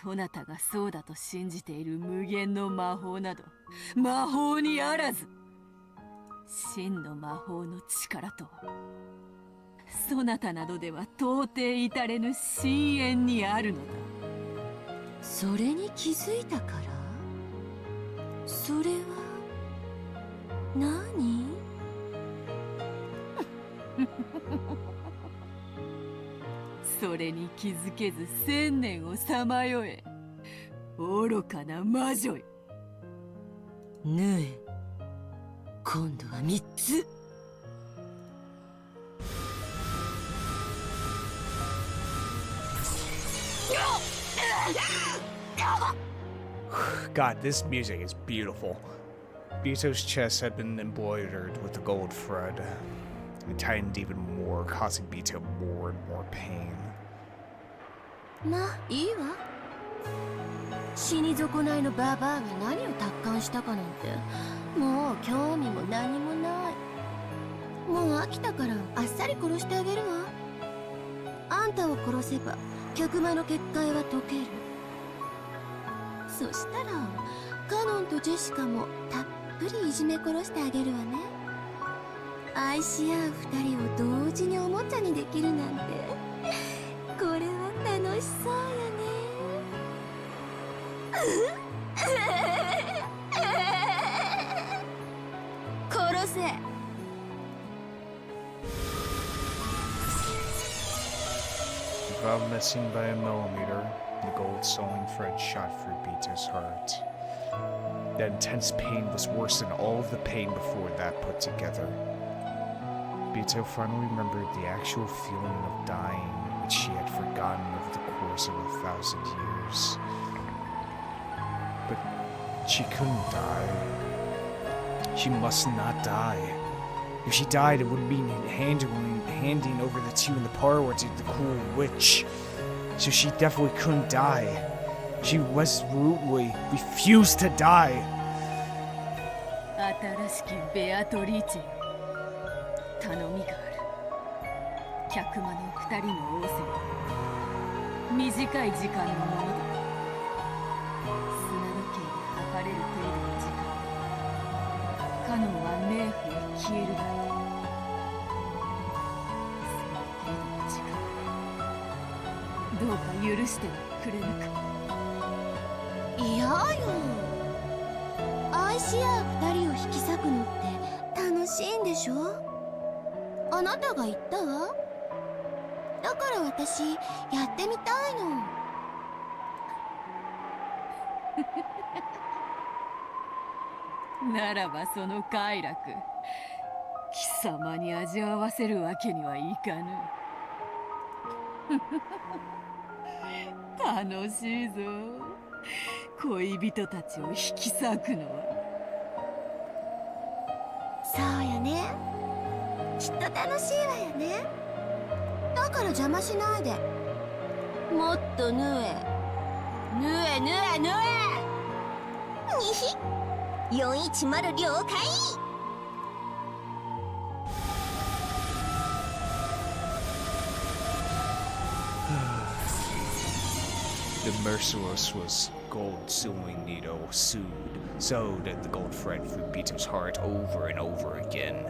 そなたがそうだと信じている無限の魔法など魔法にあらず、真の魔法の力とはそなたなどでは到底至れぬ深淵にあるのだ。それに気づいたから？それは何？それに気づけず千年をさまよえ、愚かな魔女よ。ヌエ、今度は3つ。God, this music is beautiful. Bito's chest had been embroidered with a gold thread. It tightened even more, causing Bito more and more pain. まあいいわ。死に損ないのババアが何を達観したかなんてもう興味も何もない。もう飽きたからあっさり殺してあげるわ。あんたを殺せば客間の結界は解ける。そしたらカノンとジェシカもたっぷりいじめ殺してあげるわね。愛し合う二人を同時におもちゃにできるなんてこれは楽しそうよね。殺せ。Without missing by a millimeter, the gold sewing thread shot through Bito's heart. That intense pain was worse than all of the pain before that put together. Bito finally remembered the actual feeling of dying, which she had forgotten over the course of 1,000 years. But she couldn't die. She must not die. If she died, it would mean handing over the two in the parlor to the cruel witch. So she definitely couldn't die. She resolutely refused to die. 新しきベアトリーチェ、頼みがある。客間の二人の仰せは短い時間のものだ。砂時計で測れる程度の時間。カノンは冥府に消えるだろう。その程度の時間、どうか許してくれぬか。いやよ。愛し合う二人を引き裂くのって楽しいんでしょ？あなたが言ったわ。だから私やってみたいの。ならばその快楽、貴様に味わわせるわけにはいかぬ。楽しいぞ、恋人たちを引き裂くのは。そうよね。きっと楽しいわよね。だから邪魔しないで。もっと縫え。縫え縫え縫え。にひ410了解。The merciless was gold sewing needle sewed the gold thread through Bito's heart over and over again.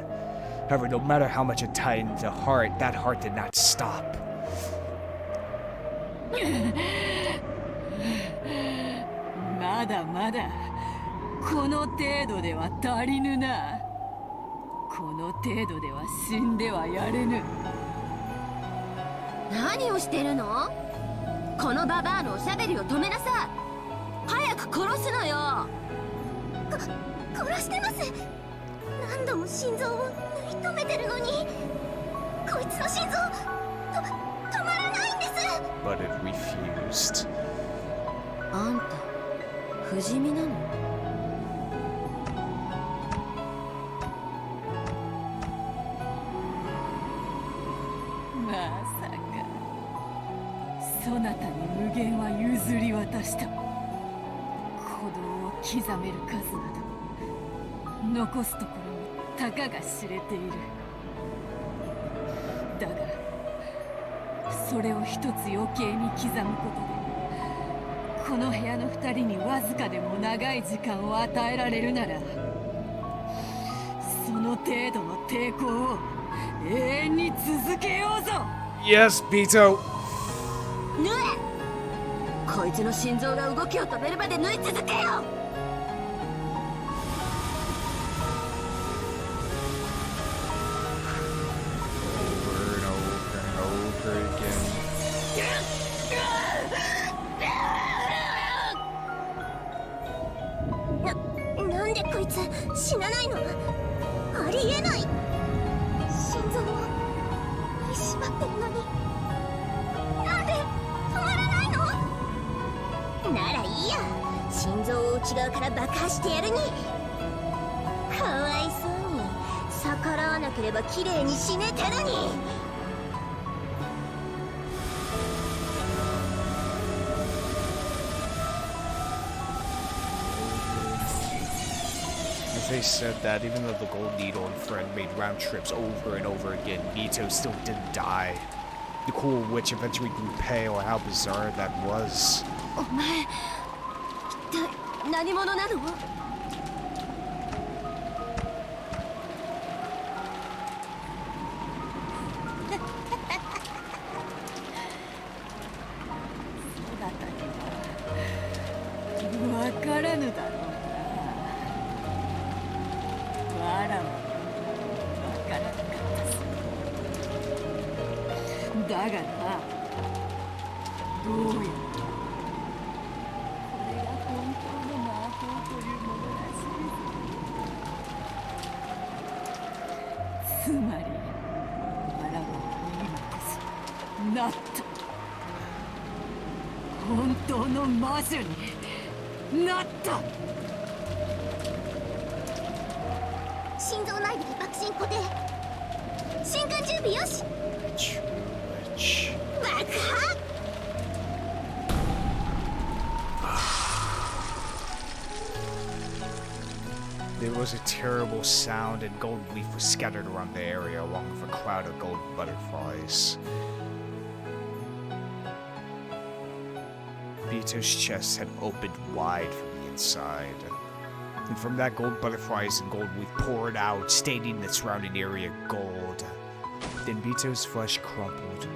However, no matter how much it tightened the heart, that heart did not stop. まだまだこの程度では足りぬな。この程度では死んではやれぬ。何をしてるの？このババアのおしゃべりを止めなさい。早く殺すのよ。殺してます。何度も心臓を縫い止めてるのにこいつの心臓止まらないんです。 But it refused. あんた不死身なの？まさかそなたに無限は譲り渡した。鼓動を刻める数など残すところもたかが知れている。だがそれを一つ余計に刻むことでこの部屋の二人にわずかでも長い時間を与えられるならその程度の抵抗を永遠に続けようぞ。 Yes, Beto. 縫え。こいつの心臓が動きを止めるまで縫い続けよ。なんでこいつ死なないの？ありえない。心臓を縫い縛ってるのになんで止まらないの？ならいいや、心臓を内側から爆破してやるに。かわいそうに逆らわなければ綺麗に死ねたのに。They said that even though the gold needle and thread made round trips over and over again, Beto still didn't die. The cool witch eventually grew pale. How bizarre that was. お前一体何者なの？わからぬだろうな。わらわわからなかったさ。だがな、どうやらこれが本当の魔法というものらしい。つまりわらわは今こそなった。本当の魔女になった。心臓内部で爆心固定。瞬間準備よし。爆破。There was a terrible sound, and gold leaf was scattered around the area along with a cloud of gold butterflies. Beto's chest had opened wide from the inside, and from that gold butterflies and gold leaf poured out, staining the surrounding area gold. Then Beto's flesh crumpled.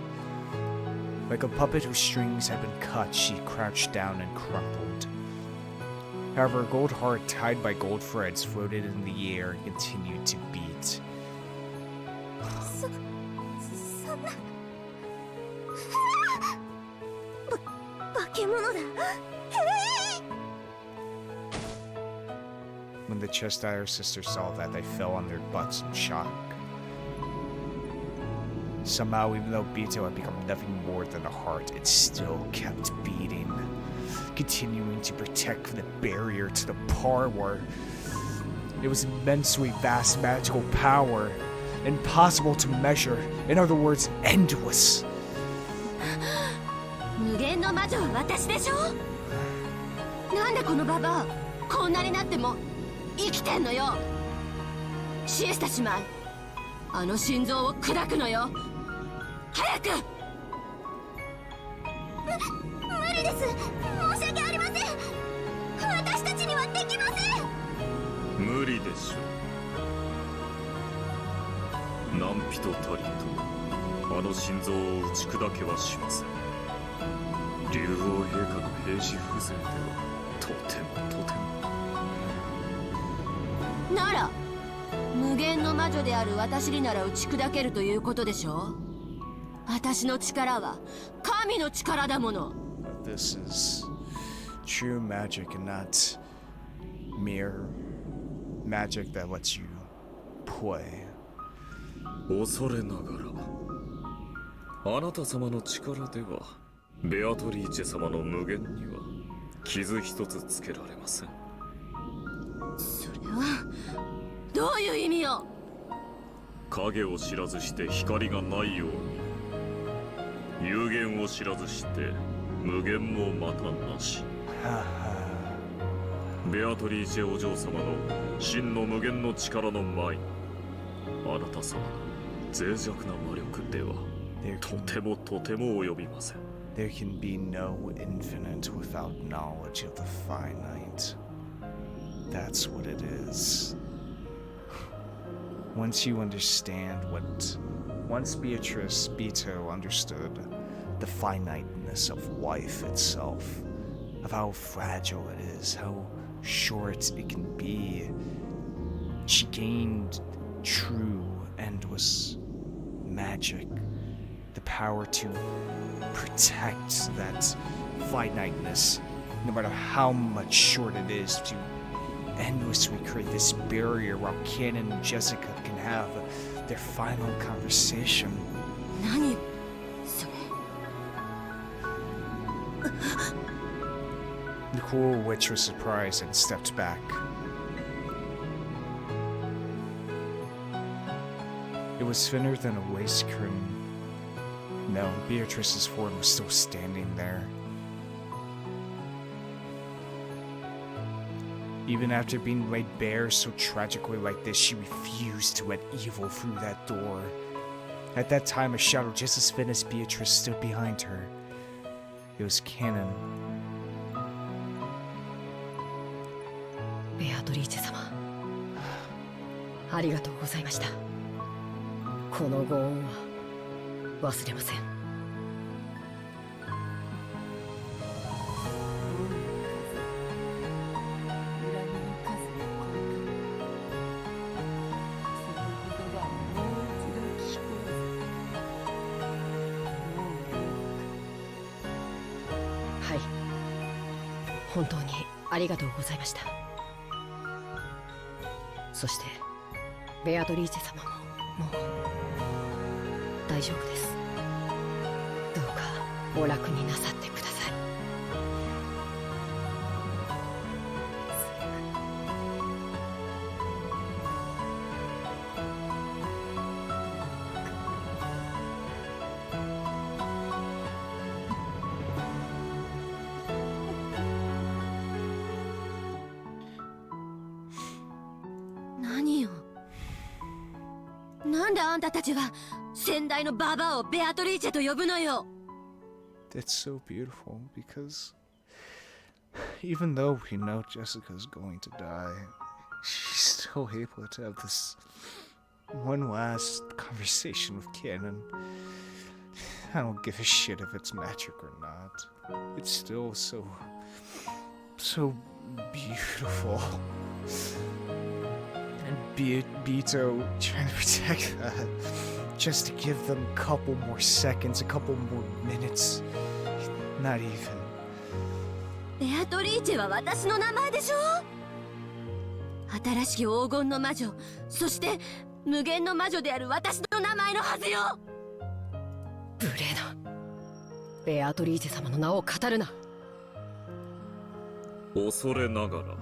Like a puppet whose strings had been cut, she crouched down and crumpled. However, a gold heart tied by gold threads floated in the air and continued to beat. そんな化け物だ。When the Cheshire sisters saw that, they fell on their butts in shock. Somehow, even though Beto had become nothing more than a heart, it still kept beating, continuing to protect the barrier to the parlor. It was immensely vast magical power, impossible to measure. In other words, endless. 無限の魔女は私でしょ。なんでこのババアこんなになっても生きてんのよ。シエスタ姉妹、あの心臓を砕くのよ。早く。無理です。申し訳ありません。私たちにはできません。無理でしょう。何人たりとあの心臓を打ち砕けはしません。竜王陛下の兵士風情ではとてもとても。なら無限の魔女である私になら打ち砕けるということでしょ。私の力は神の力だもの。 This is true magic and not mere magic that lets you play. 恐れながらあなた様の力ではベアトリーチェ様の無限には傷一つつけられません。それはどういう意味よ。影を知らずして光がないように、有限を知らずして無限もまたなし。ベアトリーチェお嬢様の真の無限の力の前に、あなた様の脆弱な魔力では There と can, てもとても及びません。 there can be no infinite without knowledge of the finite. That's what it is. Once you understand once Beatrice Beto understood the finiteness of life itself, of how fragile it is, how short it can be, she gained true, endless magic, the power to protect that finiteness, no matter how much short it is, to endlessly create this barrier while Kanon and Jessica can have their final conversation. 何それ。 The cool witch was surprised and stepped back. It was thinner than a lace curtain. No, Beatrice's form was still standing there. Even after being laid bare so tragically like this, she refused to let evil through that door. At that time, a shadow just as thin as Beatrice stood behind her. It was Kanon. ベアトリーチェ様、ありがとうございました。このご恩は忘れません。はい、本当にありがとうございました。そしてベアトリーチェ様ももう大丈夫です。どうかお楽になさってください。何よ。なんであんたたちは先代のババアをベアトリーチェと呼ぶのよ。 It's so beautiful because even though we know Jessica's going to die, she's still able to have this one last conversation with Kanon. I don't give a shit if it's magic or not. It's still so beautiful. And Beto trying to protect that, just to give them a couple more seconds, a couple more minutes. Not even. ベアトリーチェは私の名前でしょ。新しき黄金の魔女、そして無限の魔女である私の名前のはずよ。無礼な。ベアトリーチェ様の名を語るな。恐れながら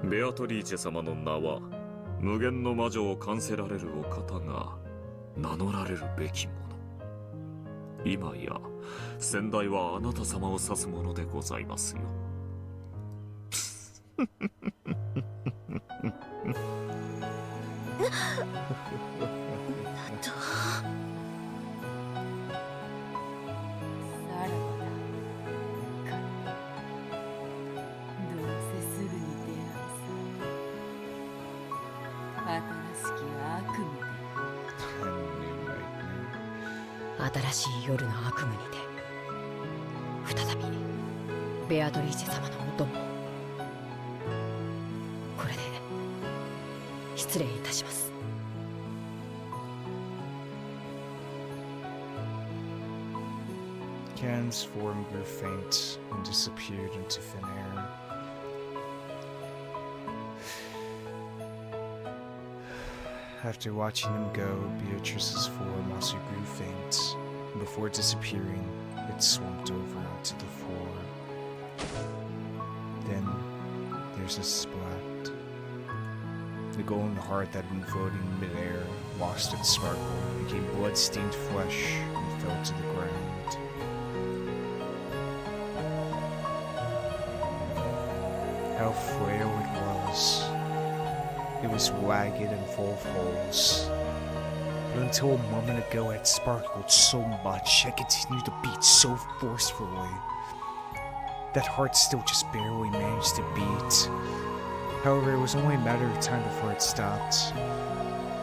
ベアトリーチェ様の名は無限の魔女を冠せられるお方が名乗られるべきもの。今や先代はあなた様を指すものでございますよ。新しい夜の悪夢にて再びベアトリーチェ様のもとも。これで失礼いたします。Kanon's form grew faint and disappeared into thin air. After watching him go, Beatrice's form also grew faint. Before disappearing, it slumped over onto the floor. Then, there's a splat. The golden heart that had been floating in midair lost its sparkle, became blood-stained flesh, and fell to the ground. How frail it was. It was ragged and full of holes. Until a moment ago it sparkled so much, it continued to beat so forcefully. That heart still just barely managed to beat. However, it was only a matter of time before it stopped.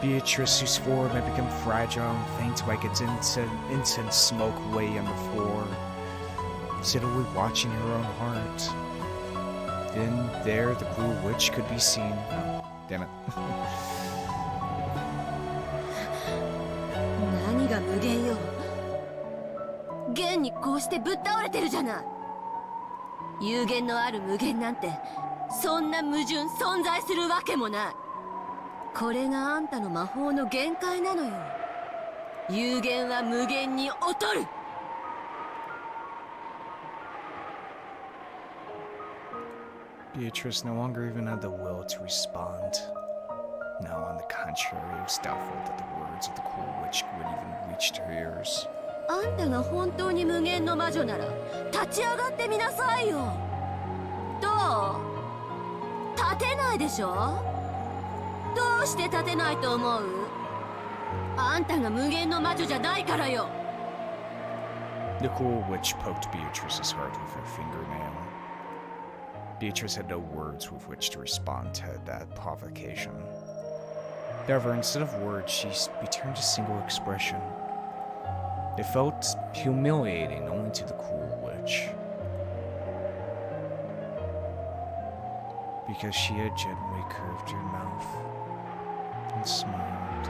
Beatrice, whose form had become fragile and faint like its incense smoke lay on the floor, steadily watching her own heart. Then there, the cruel witch could be seen. Oh, damn it. 何が無限よ。現にこうしてぶっ倒れてるじゃない。有限のある無限なんてそんな矛盾存在するわけもない。これがあんたの魔法の限界なのよ。有限は無限に劣る。Beatrice no longer even had the will to respond. No, on the contrary, it was doubtful that the words of the cruel witch would even reach her ears. あんたが本当に無限の魔女なら立ち上がってみなさいよ。どう？立てないでしょ？どうして立てないと思う？あんたが無限の魔女じゃないからよ。The cruel witch poked Beatrice's heart with her fingernail. Beatrice had no words with which to respond to that provocation. However, instead of words, she returned a single expression. It felt humiliating only to the cruel witch, because she had gently curved her mouth and smiled.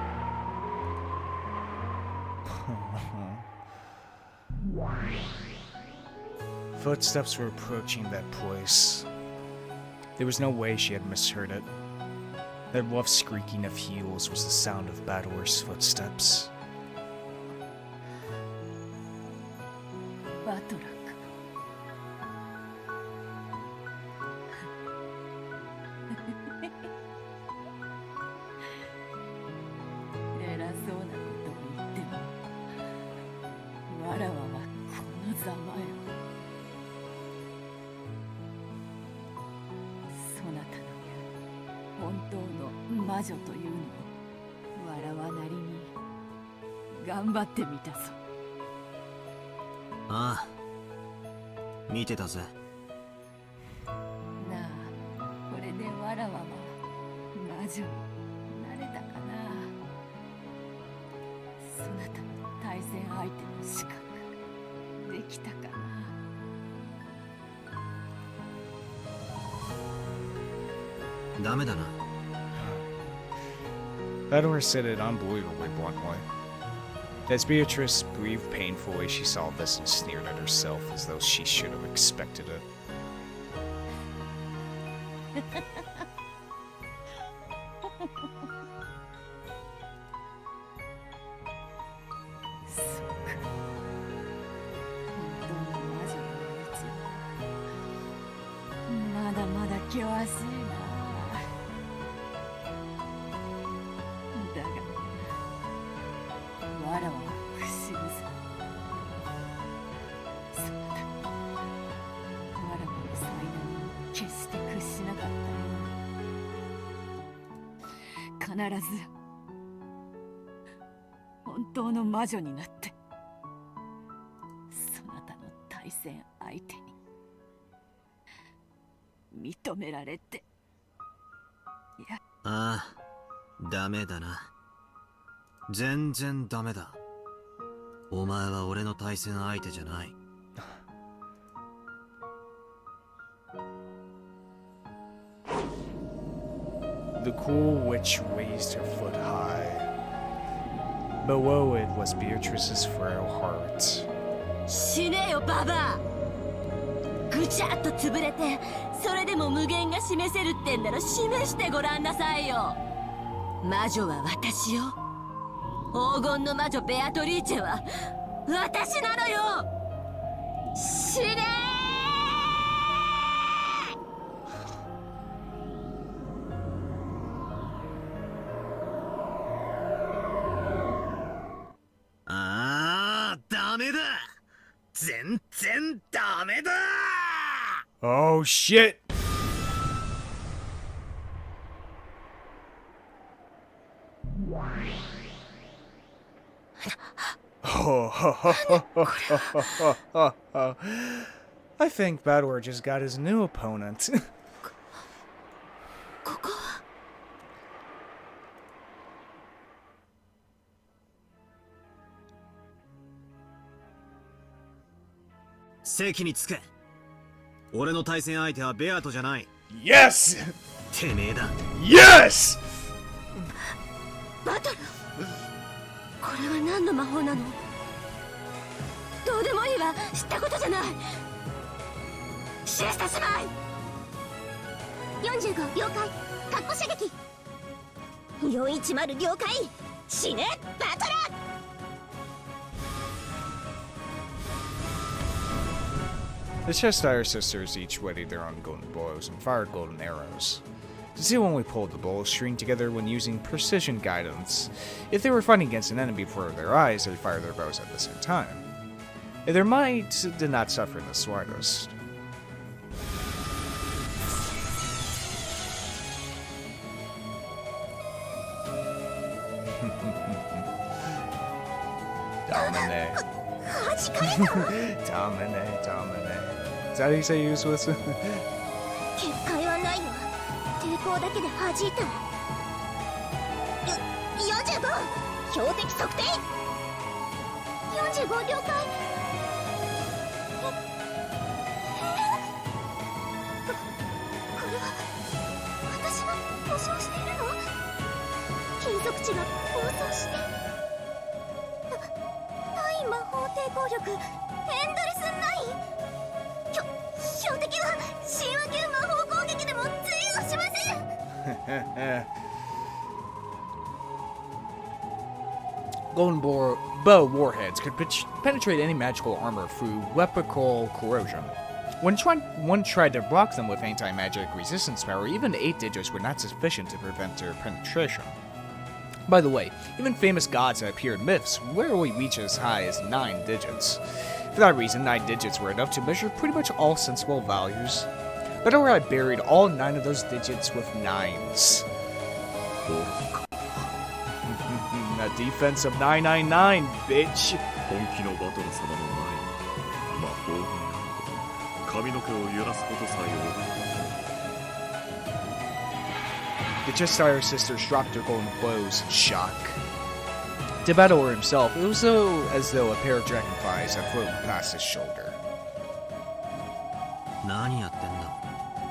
Footsteps were approaching that place. There was no way she had misheard it. That rough squeaking of heels was the sound of battlers' footsteps. バトラか。偉そうなことを言っても、わらわはこのざまよ。そなたの言う本当の魔女というのをわらわなりに頑張ってみたぞ。ああ、見てたぜ。なあ、これでわらわは魔女になれたかな。そなたの対戦相手の資格できたかな。ダメだな。Edward said it unbelievably bluntly. As Beatrice breathed painfully, she saw this and sneered at herself as though she should have expected it.必ず本当の魔女になってそなたの対戦相手に認められて。いや、ああ、ダメだな。全然ダメだ。お前は俺の対戦相手じゃない。The cool witch raised her foot high. Below it was Beatrice's frail heart. 死ねよババア。ぐちゃっと潰れてそれでも無限が示せるってんなら示してごらんなさいよ。魔女は私よ。黄金の魔女ベアトリーチェは私なのよ。死ねー。ダメだ。全然ダメだ。 Oh shit! I think Badwar just got his new opponent. ここは席につけ。俺の対戦相手はベアトじゃない。 Yes! てめえだ。 Yes! バトル。これは何の魔法なの？どうでもいいわ。知ったことじゃない。シエスタ姉妹。45了解。カッコ射撃。410了解。死ねバトル。The Cheshire sisters each wetted their own golden bows and fired golden arrows. Zio only pulled the bowstring together when using precision guidance. If they were fighting against an enemy before their eyes, they'd fire their bows at the same time. Their might did not suffer in the slightest. Domine. Domine, Domine. Is that how you say useless? 結界はないわ。抵抗だけで弾いた。45標的測定。45了解。これは私が故障しているの？金属値が暴走して。対魔法抵抗力エンドレス9。標的は神話級魔法攻撃でも通用しません。Golden bow warheads could penetrate any magical armor through weapical corrosion. When one tried to block them with anti-magic resistance power, even 8 digits were not sufficient to prevent their penetration. By the way, even famous gods that appear in myths rarely reach as high as 9 digits. For that reason, 9 digits were enough to measure pretty much all sensible values. But I buried all 9 of those digits with 9s. A defense of 999, bitch! 本気のバトル様の前に魔法が髪の毛を揺らすことさえ The Cheshire sisters dropped their golden bows in shock. To Bador himself, it was as though a pair of dragonflies had floated past his shoulder. 何やってんだ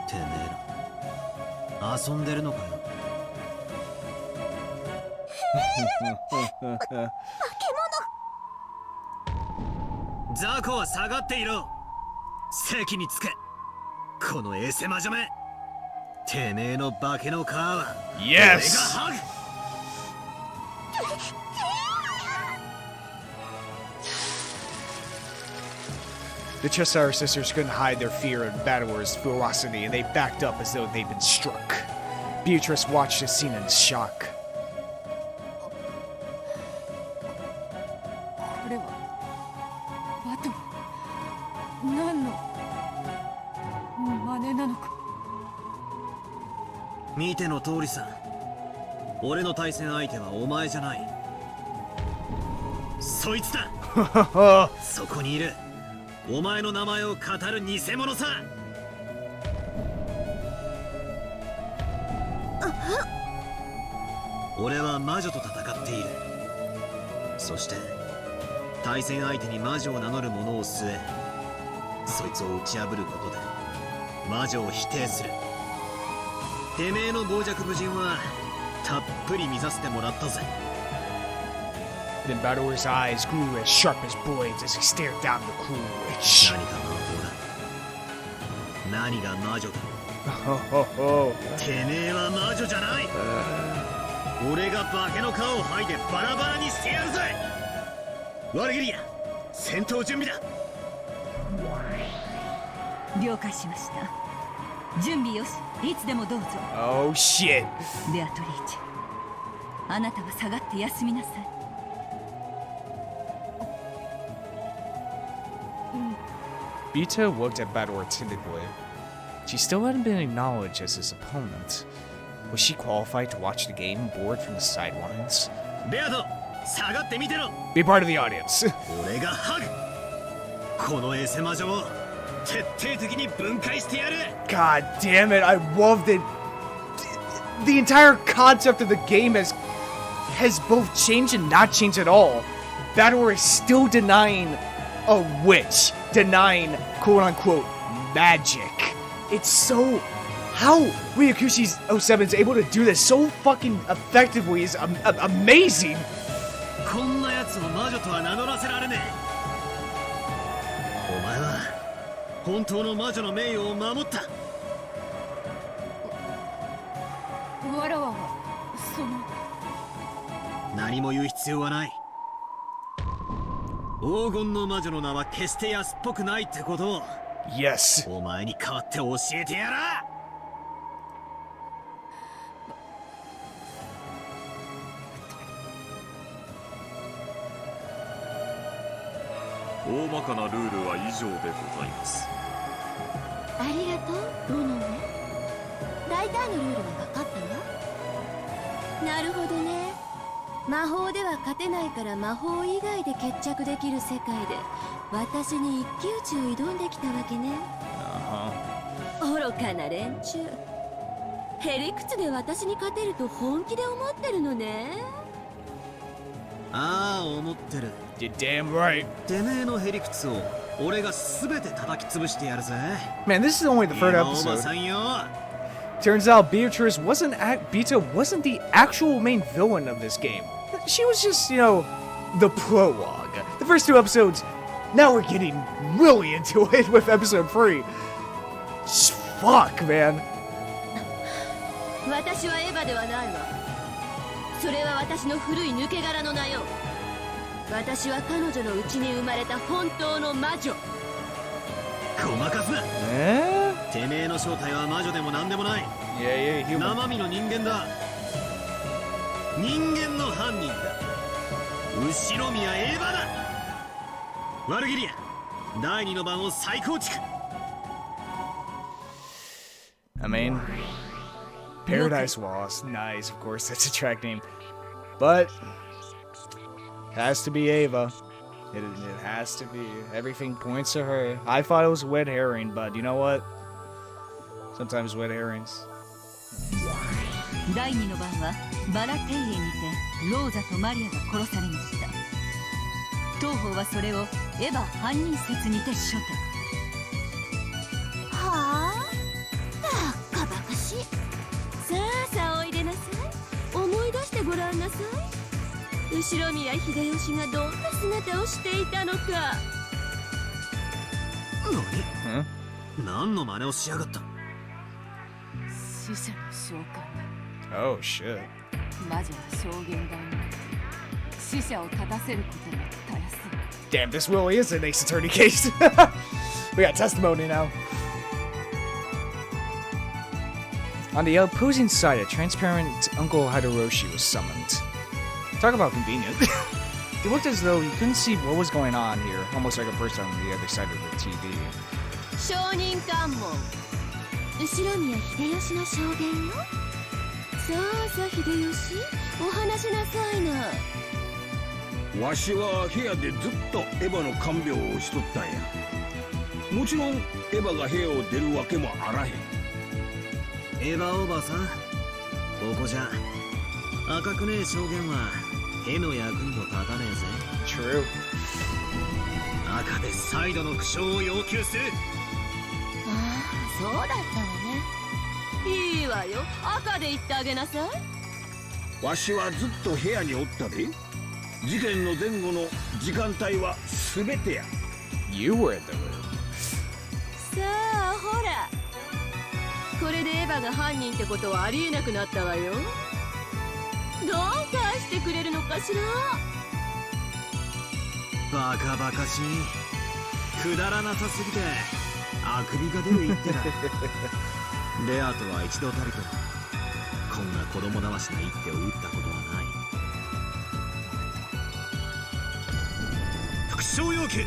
てめえら。遊んでるのかよ。雑魚は下がっていろ。席につけ。このエセマジャメ。てめえの化けの皮は Yes! 俺が剥ぐ。The Cheshire sisters couldn't hide their fear of Bador's ferocity, and they backed up as though they'd been struck. Beatrice watched the scene in shock. これはバトル何の真似なのか。見ての通りさ。俺の対戦相手はお前じゃない。そいつだ。そこにいる。お前の名前を語る偽物さ。俺は魔女と戦っている。そして対戦相手に魔女を名乗る者を据え、そいつを打ち破ることで魔女を否定する。てめえの傍若無人はたっぷり見させてもらったぜ。Then Bador's eyes grew as sharp as blades as he stared down the cruel witch. 何が魔法だ。何が魔女だ。てめえは魔女じゃない。俺が化けの皮を剥いでバラバラにしてやるぜ。ワルギリア、戦闘準備だ。了解しました。準備よし。いつでもどうぞ。 Oh shit! ベアトリーチェ、あなたは下がって休みなさい。Bita looked at Bador timidly. She still hadn't been acknowledged as his opponent. Was she qualified to watch the game bored from the sidelines? ベアト、下がって見てろ。 Be part of the audience. 俺がハグ。このエセ魔女を徹底的に分解してやる。 God damn it, I love that the entire concept of the game has both changed and not changed at all. Battlor is still denying a witch, denying quote-unquote magic. It's so... How Ryokushi's 07 is able to do this so fucking effectively is amazing. こんな奴を魔女とは名乗らせられねえ。お前は本当の魔女の名誉を守った。わらわはその何も言う必要はない。黄金の魔女の名は決して安っぽくないってことを Yes. お前に代わって教えてやら。大まかなルールは以上でございます。ありがとうロノね。大体のルールは分かったわ。なるほどね。魔法では勝てないから魔法以外で決着できる世界で私に一騎打ちを挑んできたわけね。愚かな連中。へりくつで私に勝てると本気で思ってるのね。ああ、思ってる。 You're damn right. てめえのへりくつを俺が全て叩き潰してやるぜ。 Man, this is only the third 今おば episode. さんよ。 Turns out Beatrice wasn't the actual main villain of this game. She was just, you know, the prologue. The first two episodes, now we're getting really into it with episode 3. Fuck, man. 私はエヴァではないわ。それは私の古い抜け殻の名よ。私は彼女のうちに生まれた本当の魔女。ごまかすな。てめえの正体は魔女でも何でもない。 Yeah, human. 生身の人間だ。人間の犯人だ。後ろ宮エヴァだ。ワルギリア第2の番を再構築。 I mean, Paradise Lost. Nice, of course, that's a track name. But, it has to be Ava. It has to be. Everything points to her. I thought it was a red herring, but you know what? Sometimes red herrings. 第2の番はバラ庭園にてローザとマリアが殺されました。当方はそれをエヴァ犯人説にて処定。はあ、バカバカしい。さあさあおいでなさい。思い出してごらんなさい。後ろ宮秀吉がどんな姿をしていたのか。何？何の真似をしやがった。死者の召喚だ。 Oh, shit. 魔女の証言台に死者を立たせることがたやすい。 Damn, this really is an Ace Attorney case. We got testimony now. On the opposing side, a transparent Uncle Hidoroshi was summoned. Talk about convenient. It looked as though he couldn't see what was going on here, almost like a person on the other side of the TV. 証人喚問。後ろ宮秀吉の証言よ。さあさあ秀吉、お話しなさいな。わしは部屋でずっとエヴァの看病をしとったんや。もちろんエヴァが部屋を出るわけもあらへん。エヴァおばさん、ここじゃ赤くねえ証言は絵の役にも立たねえぜ。 True. 赤で再度の苦笑を要求する。ああ、そうだったわね。いいわよ、赤で言ってあげなさい。わしはずっと部屋におったで。事件の前後の時間帯は全てや。 You were in the room. さあほら、これでエヴァが犯人ってことはありえなくなったわよ。どう返してくれるのかしら。バカバカしい。くだらなさすぎてあくびが出る一手だ。レアとは一度たりとこんな子供だましな一手を打ったことはない。復唱要求。エ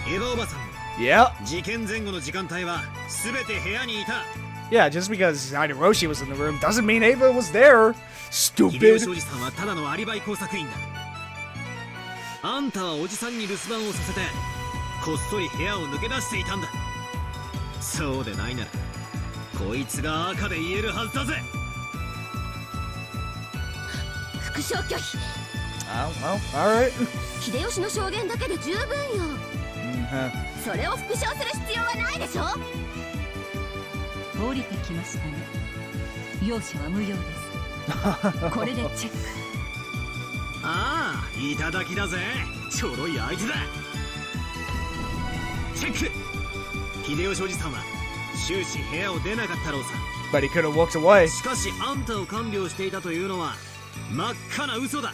ヴァおばさん、 Yeah. 事件前後の時間帯は全て部屋にいた。 Yeah, just because Hidoroshi was in the room doesn't mean Ava was there. 秀 Stupid. 吉おじさんはただのアリバイ工作員だ。あんたはおじさんに留守番をさせてこっそり部屋を抜け出していたんだ。そうでないならこいつが赤で言えるはずだぜ。復唱拒否。well, alright. 秀吉の証言だけで十分よ。それを復唱する必要はないでしょ。降りてきましたね。容赦は無用です。これでチェック。ああ、いただきだぜ。ちょろい相手だ。チェック。秀吉おじさんは終始部屋を出なかったろうさ。 But he could have walked away. しかしあんたを看病していたというのは真っ赤な嘘だ。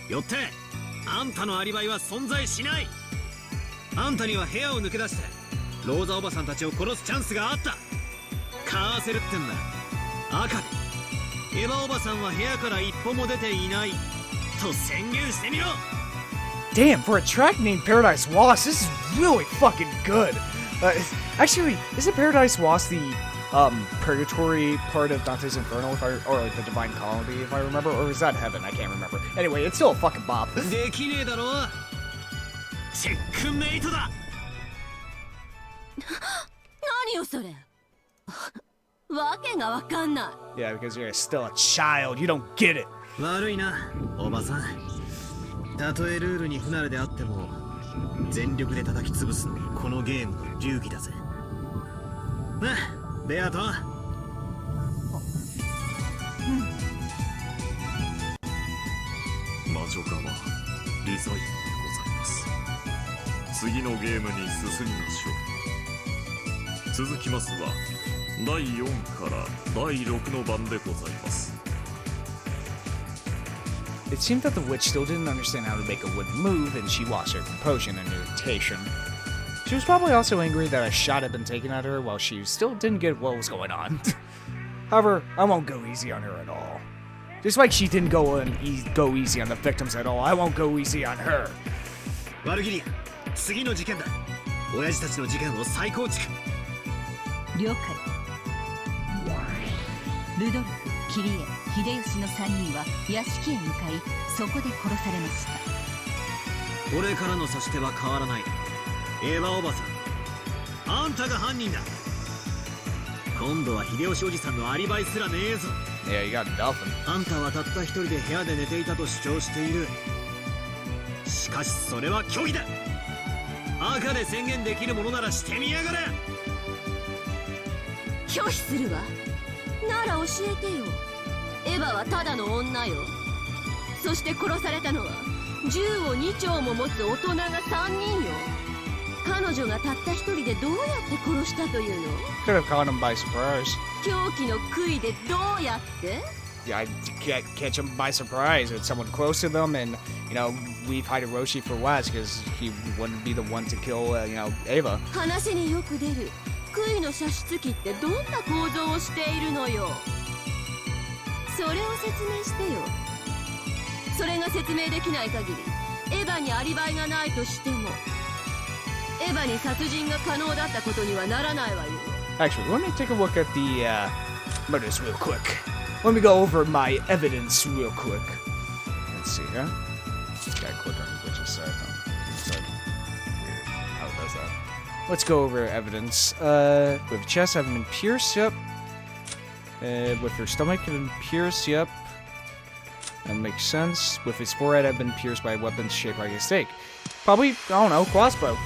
よってあんたのアリバイは存在しない。あんたには部屋を抜け出してローザおばさんたちを殺すチャンスがあった。カーセルってんだ。赤でエヴァおばさんは部屋から一歩も出ていないと宣言してみろ。 Damn, for a track named Paradise Lost, this is really fucking good. Actually, isn't Paradise Lost the purgatory part of Dante's Inferno, or like the Divine Comedy, if I remember, or is that Heaven? I can't remember. Anyway, it's still a fucking bop. できねえだろ。チェックメイトだ。何よそれ。わけがわかんない。 Yeah, because you're still a child. You don't get it. 悪いな、おばさん。たとえルールに不慣れであっても全力で叩き潰すのがこのゲームの流儀だぜ。な、ベアト。魔女側リザインでございます。次のゲームに進みましょう。続きますは第4から第6の番でございます。 It seemed that the witch still didn't understand how to make a wooden move, and she lost her composure and irritation. She was probably also angry that a shot had been taken at her while she still didn't get what was going on. However, I won't go easy on her at all. Just like she didn't go easy on the victims at all, I won't go easy on her. ワルギリア、次の事件だ。親父たちの事件を再構築。了解。ルドルフ、キリエ、秀吉の3人は屋敷へ向かい、そこで殺されました。俺からの指し手は変わらない。エヴァおばさん、あんたが犯人だ。今度は秀吉おじさんのアリバイすらねえぞ。 Yeah, you got nothing. あんたはたった一人で部屋で寝ていたと主張している。しかしそれは虚偽だ。赤で宣言できるものならしてみやがれ。拒否するわ。なら教えてよ。エヴァはただの女よ。そして殺されたのは銃を2丁も持つ大人が3人よ。彼女がたった一人でどうやって殺したというの？ Could have caught him by surprise. 狂気の杭でどうやって？ Yeah, I can't catch him by surprise. It's someone close to them, and you know, leave Hideroshi for last because he wouldn't be the one to kill, Ava. 話によく出る杭の射出機ってどんな構造をしているのよ。それを説明してよ。それが説明できない限りエヴァにアリバイがないとしてもエヴァに殺人が可能だったことにはならないわよ。 Actually, let me take a look at the murders real quick. Let me go over my evidence real quick. Let's see, huh? Gotta click on the witch's side. How does that? Let's go over evidence. With her chest having been pierced, yep. With her stomach having been pierced, yep. That makes sense. With his forehead having been pierced by a weapon shaped like a stake. Probably, I don't know, crossbow.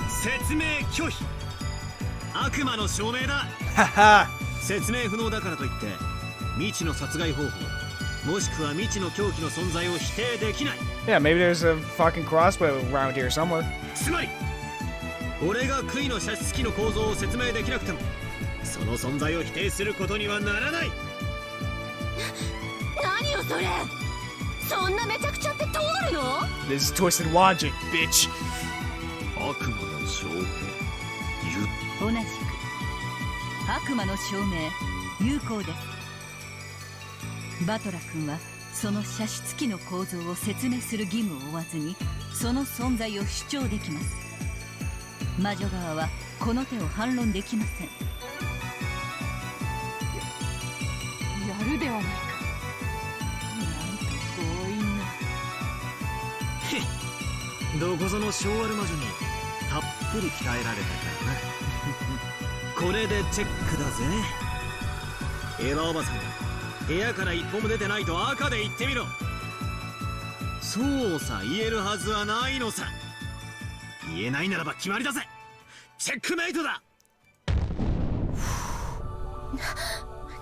説明拒否。悪魔の証明だ。Haha! 説明不能だからといって未知の殺害方法もしくは未知の凶器の存在を否定できない。 Yeah, maybe there's a fucking crossbow around here somewhere. つまり俺が杭の射出機の構造を説明できなくてもその存在を否定することにはならない。何よそれ。そんなめちゃくちゃって通るの？ This is twisted logic, bitch. 悪魔の証明。同じく悪魔の証明有効です。バトラ君はその射出機の構造を説明する義務を負わずにその存在を主張できます。魔女側はこの手を反論できません。やるではないか。なんと強引な。しどこぞの小悪魔女にたっぷり鍛えられたからな。これでチェックだぜ。エヴァおばさん、部屋から一歩も出てないと赤で言ってみろ。そうさ、言えるはずはないのさ。言えないならば決まりだぜ。チェックメイトだ。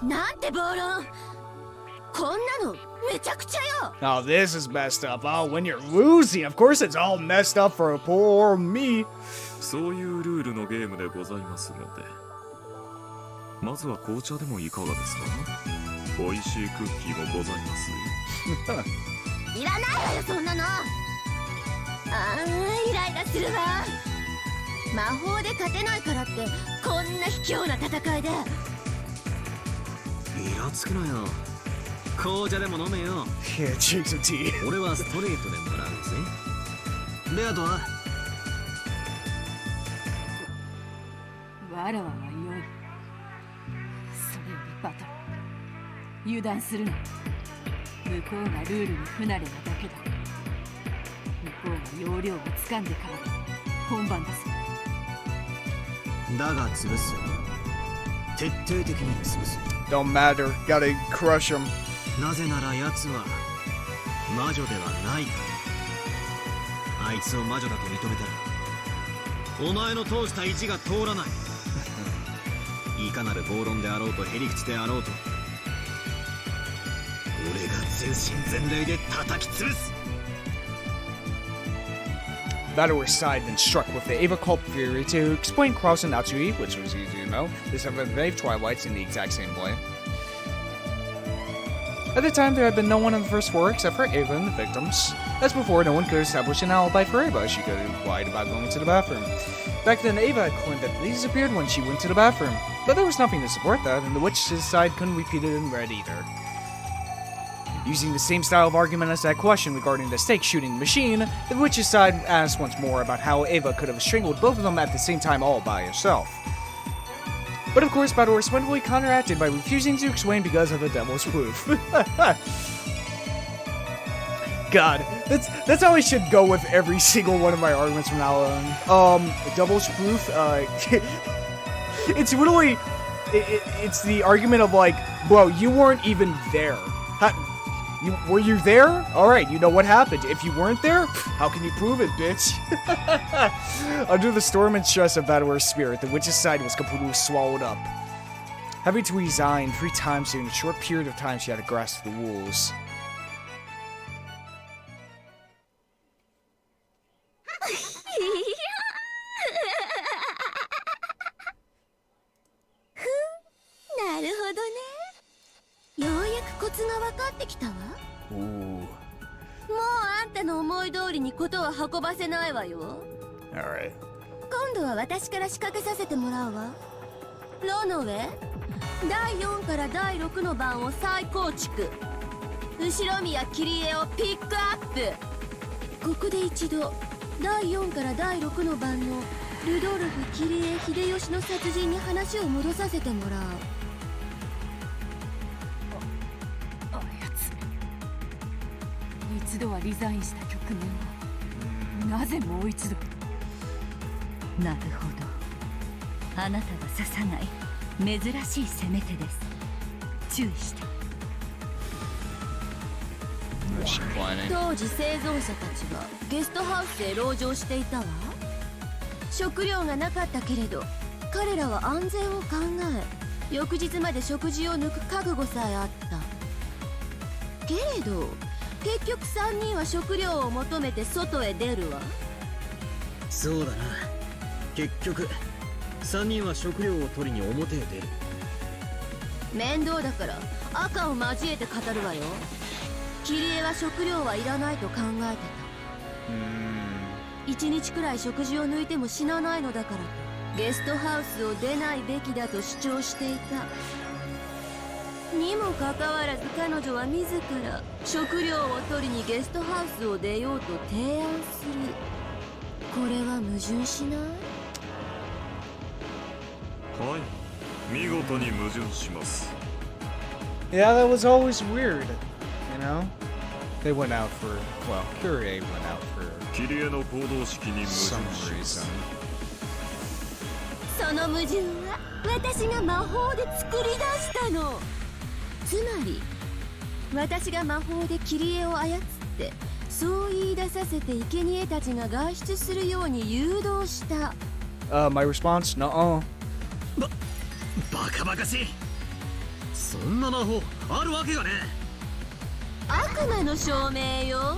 なんて暴論。こんなのめちゃくちゃよ。 Oh, this is messed up. Oh, when you're losing, of course it's all messed up for poor me. そういうルールのゲームでございますので、まずは紅茶でもいかがですか。美味しいクッキーもございますよ。いらないわよ、そんなの。イライラするわ。魔法で勝てないからってこんな卑怯な戦いで。イラつくなよ。紅茶でも飲めよ。Yeah, drink some tea. 俺はストレートでもらうぜ。ベアとはわらわは良い。それよりバトル、油断するな。向こうがルールに不慣れなだけだ。向こうが要領をつかんでから本番だぞ。だが潰すよ。徹底的に潰すよ。 Don't matter. Gotta crush him. なぜなら奴は魔女ではないから。あいつを魔女だと認めたらお前の通した意地が通らない。いかなる暴論であろうとへりくつであろうと俺が全身全霊で叩き潰す。Battlers sighed and struck with the Ava called Fury to explain Kraus and Natsui, which was easy to know. This have been Brave Twilights in the exact same way. At the time, there had been no one on the first floor except for Ava and the victims. As before, no one could establish an alibi for Ava. She could have lied about going to the bathroom. Back then, Ava had claimed that they disappeared when she went to the bathroom, but there was nothing to support that, and the witch's side couldn't repeat it in red either. Using the same style of argument as that question regarding the stake shooting machine, the witch's side asked once more about how Ava could have strangled both of them at the same time all by herself. But of course, Battle was swiftly counteracted by refusing to explain because of the devil's proof. God, that's how I should go with every single one of my arguments from now on. Devil's proof, it's really, it's the argument of like, bro, you weren't even there. Were you there? Alright, you know what happened. If you weren't there, how can you prove it, bitch? Under the storm and stress of Battler's spirit, the witch's side was completely swallowed up. Having to resign 3 times during a short period of time, she had to grasp the rules. Ooh. もうあんたの思い通りにことは運ばせないわよ。 Alright. 今度は私から仕掛けさせてもらうわ。ロノウェ、第4から第6の番を再構築。後ろ宮桐江をピックアップ。ここで一度第4から第6の番のルドルフ桐江秀吉の殺人に話を戻させてもらう。一度はリザインした局面をなぜもう一度。なるほど、あなたが刺さない珍しい攻め手です。注意して。当時生存者たちはゲストハウスで籠城していたわ。食料がなかったけれど彼らは安全を考え翌日まで食事を抜く覚悟さえあった。けれど結局3人は食料を求めて外へ出るわ。そうだな。結局3人は食料を取りに表へ出る。面倒だから赤を交えて語るわよ。桐江は食料はいらないと考えてた。1日くらい食事を抜いても死なないのだからゲストハウスを出ないべきだと主張していた。にもかかわらず彼女は自ら食料を取りにゲストハウスを出ようと提案する。これは矛盾しない？はい、見事に矛盾します。 Yeah, that was always weird, you know? They went out for, well, Kyrie went out for キリエの行動式に矛盾 some します reason. その矛盾は私が魔法で作り出したの。つまり私が魔法で切り絵を操ってそう言い出させて生贄たちが外出するように誘導した。My response? Nuh-uh. バカバカしい。そんな魔法あるわけがね悪魔の証明よ。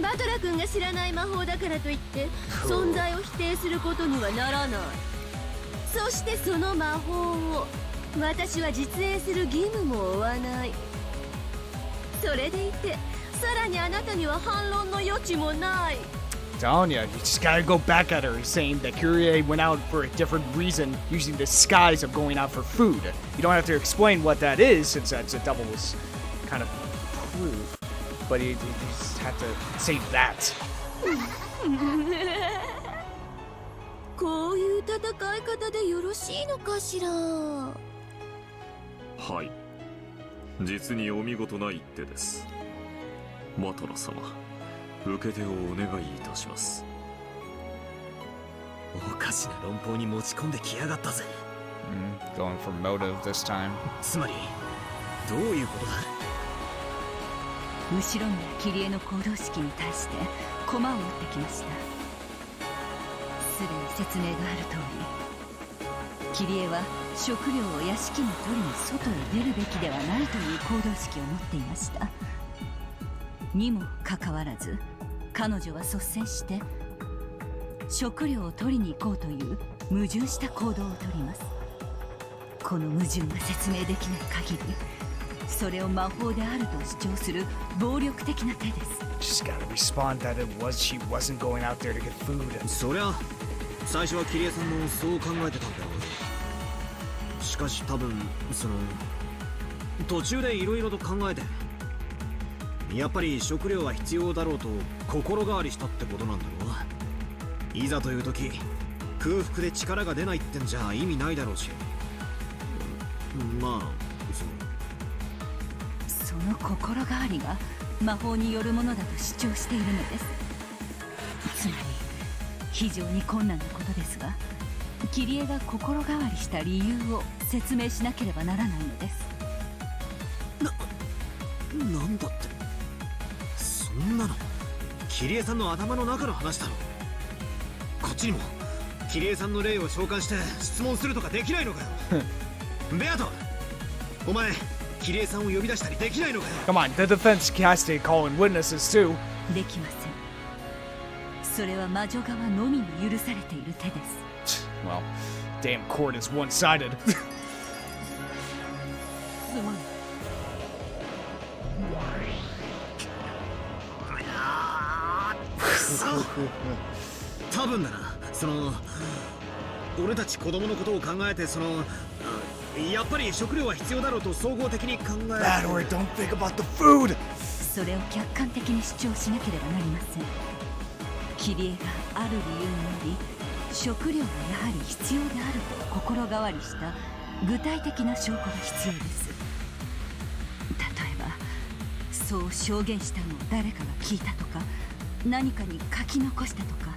バトラ君が知らない魔法だからといって存在を否定することにはならない。そしてその魔法を私は実演する義務も負わない。それでいてさらにあなたには反論の余地もない。Telling you, you just gotta go back at her, saying that Kyrie went out for a different reason, using the disguise of going out for food. You don't have to explain what that is, since that's a devil's kind of proof. But you just have to say that. こういう戦い方でよろしいのかしら。はい、実にお見事な一手です。マトラ様、受け手をお願いいたします。おかしな論法に持ち込んできやがったぜ。Going for motive this time. つまりどういうことだ。後ろにキリエの行動式に対して駒を打ってきました。すでに説明がある通り、キリエは食料を屋敷に取りに外へ出るべきではないという行動式を持っていました。にもかかわらず彼女は率先して食料を取りに行こうという矛盾した行動をとります。この矛盾が説明できない限り、それを魔法であると主張する暴力的な手です。 Just gotta respond that she wasn't going out there to get food. そりゃ最初はキリエさんもそう考えてたんだろう。しかし多分その途中でいろいろと考えて、やっぱり食料は必要だろうと心変わりしたってことなんだろう。いざという時空腹で力が出ないってんじゃ意味ないだろうし、まあその心変わりが魔法によるものだと主張しているのです。つまり非常に困難なことですが、キリエが心変わりした理由を説明しなければならないのです。なんだって、そんなのキリエさんの頭の中の話だろ。こっちにもキリエさんの霊を召喚して質問するとかできないのかよ。ベアト、お前キリエさんを呼び出したりできないのかよ。 Come on, the defense has to call in witnesses too. できません。それは魔女側のみに許されている手です。Well, damn court is one-sided. 多分だな、その俺たち子供のことを考えて、そのやっぱり食料は必要だろうと総合的に考え。 Bad or don't think about the food. それを客観的に主張しなければなりません。キリエがある理由により食料がやはり必要であると心変わりした具体的な証拠が必要です。例えばそう証言したのを誰かが聞いたとか、何かに書き残したとか。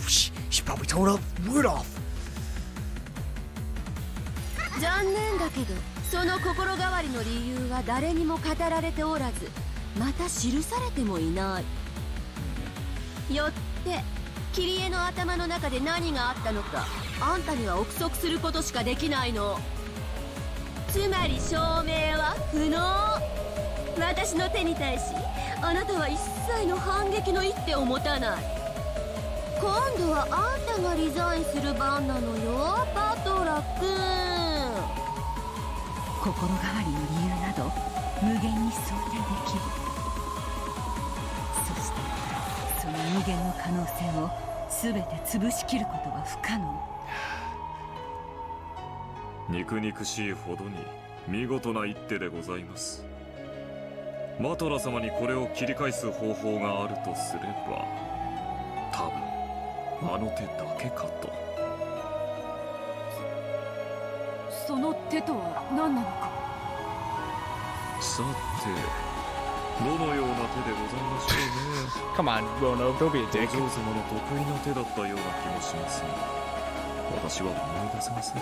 She probably told Rudolph. 残念だけどその心変わりの理由は誰にも語られておらず、また記されてもいない。よってキリエの頭の中で何があったのかあんたには憶測することしかできないの。つまり証明は不能。私の手に対しあなたは一切の反撃の一手を持たない。今度はあんたがリザインする番なのよ、バトラ君。心変わりの理由など無限に想定できる。そしてその無限の可能性を全て潰しきることは不可能。肉々しいほどに見事な一手でございます。マトラ様にこれを切り返す方法があるとすれば、多分あの手だけかと。その手とは何なのか。さて、どのような手でございましょうね。 Come on, Rono, don't be a お dick. 嬢様の得意な手だったような気もしますが、私は思い出せません。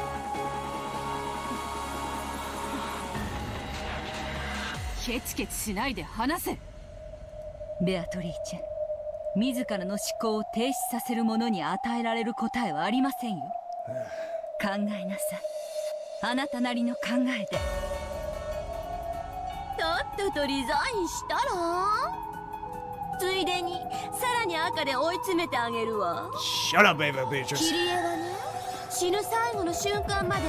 ケチケチしないで話せ。ベアトリーチェ、自らの思考を停止させる者に与えられる答えはありませんよ。考えなさい。あなたなりの考えで。とっととリザインしたら、ついでにさらに赤で追い詰めてあげるわ。 Shut up, baby, キ Beatrice. リエはね、死ぬ最後の瞬間まで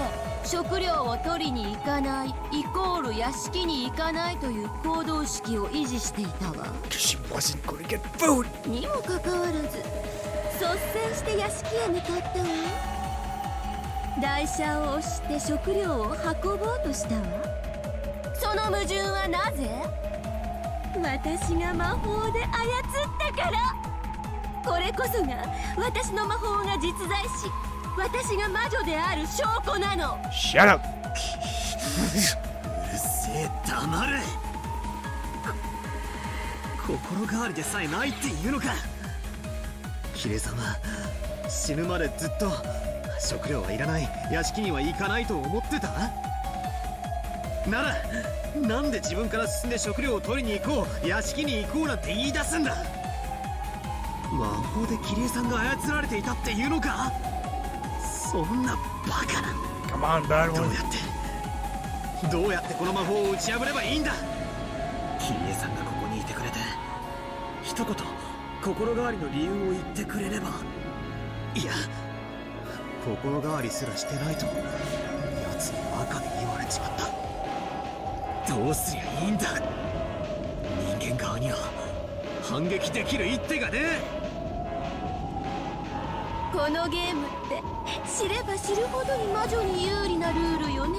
食料を取りに行かないイコール屋敷に行かないという行動式を維持していたわ。 She wasn't gonna get food. にもかかわらず率先して屋敷へ向かったわ。台車を押して食料を運ぼうとしたわ。その矛盾はなぜ？私が魔法で操ったから。これこそが私の魔法が実在し、私が魔女である証拠なの。 Shut up. うるせえ、黙れ。心変わりでさえないって言うのか。キレ様、死ぬまでずっと食料はいらない、屋敷には行かないと思ってたなら、なんで自分から進んで食料を取りに行こう、屋敷に行こうなんて言い出すんだ。魔法でキリエさんが操られていたっていうのか。そんなバカな。 Come on, bad ど one. うやってこの魔法を打ち破ればいいんだ。キリエさんがここにいてくれて、一言心変わりの理由を言ってくれれば。いや、心変わりすらしてないと奴にバカで言われちまった。どうすりゃいいんだ。人間側には反撃できる一手がね。このゲームって知れば知るほどに魔女に有利なルールよね。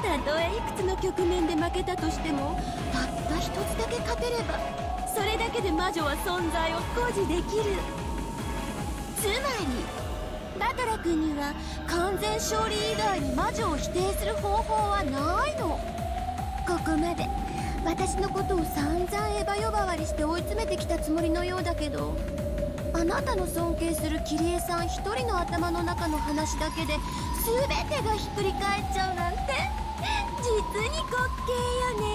たとえいくつの局面で負けたとしても、たった一つだけ勝てれば、それだけで魔女は存在を誇示できる。つまりバトラ君には完全勝利以外に魔女を否定する方法はないの。ここまで私のことを散々エヴァ呼ばわりして追い詰めてきたつもりのようだけど、あなたの尊敬するキリエさん一人の頭の中の話だけで全てがひっくり返っちゃうなんて、実に滑稽よね。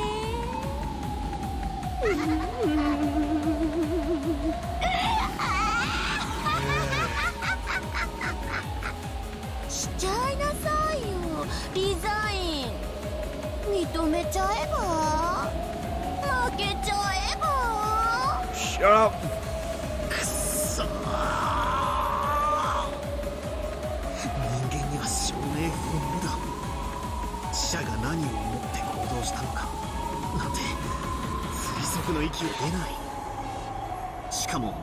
しちゃいなさいよ、リザイン。認めちゃえば、負けちゃえば。 Shut up. くそー。人間には証明不能だ。死者が何を思って行動したのかなんて推測の域を出ない。しかも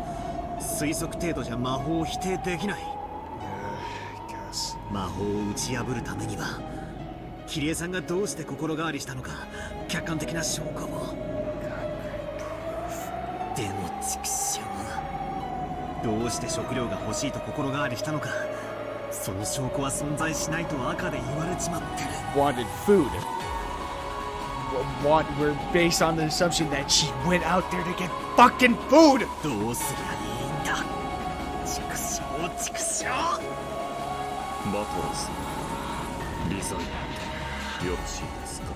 推測程度じゃ魔法を否定できない。 Guess. 魔法を打ち破るためにはキリエさんがどうして心変わりしたのか客観的な証拠を。でも畜生、どうして食料が欲しいと心変わりしたのか、その証拠は存在しないと赤で言われちまってる。 Wanted food. We're based on the assumption that she went out there to get fucking food. どうすりゃいいんだ。畜生畜生。バトラス、リザインよろしいですか。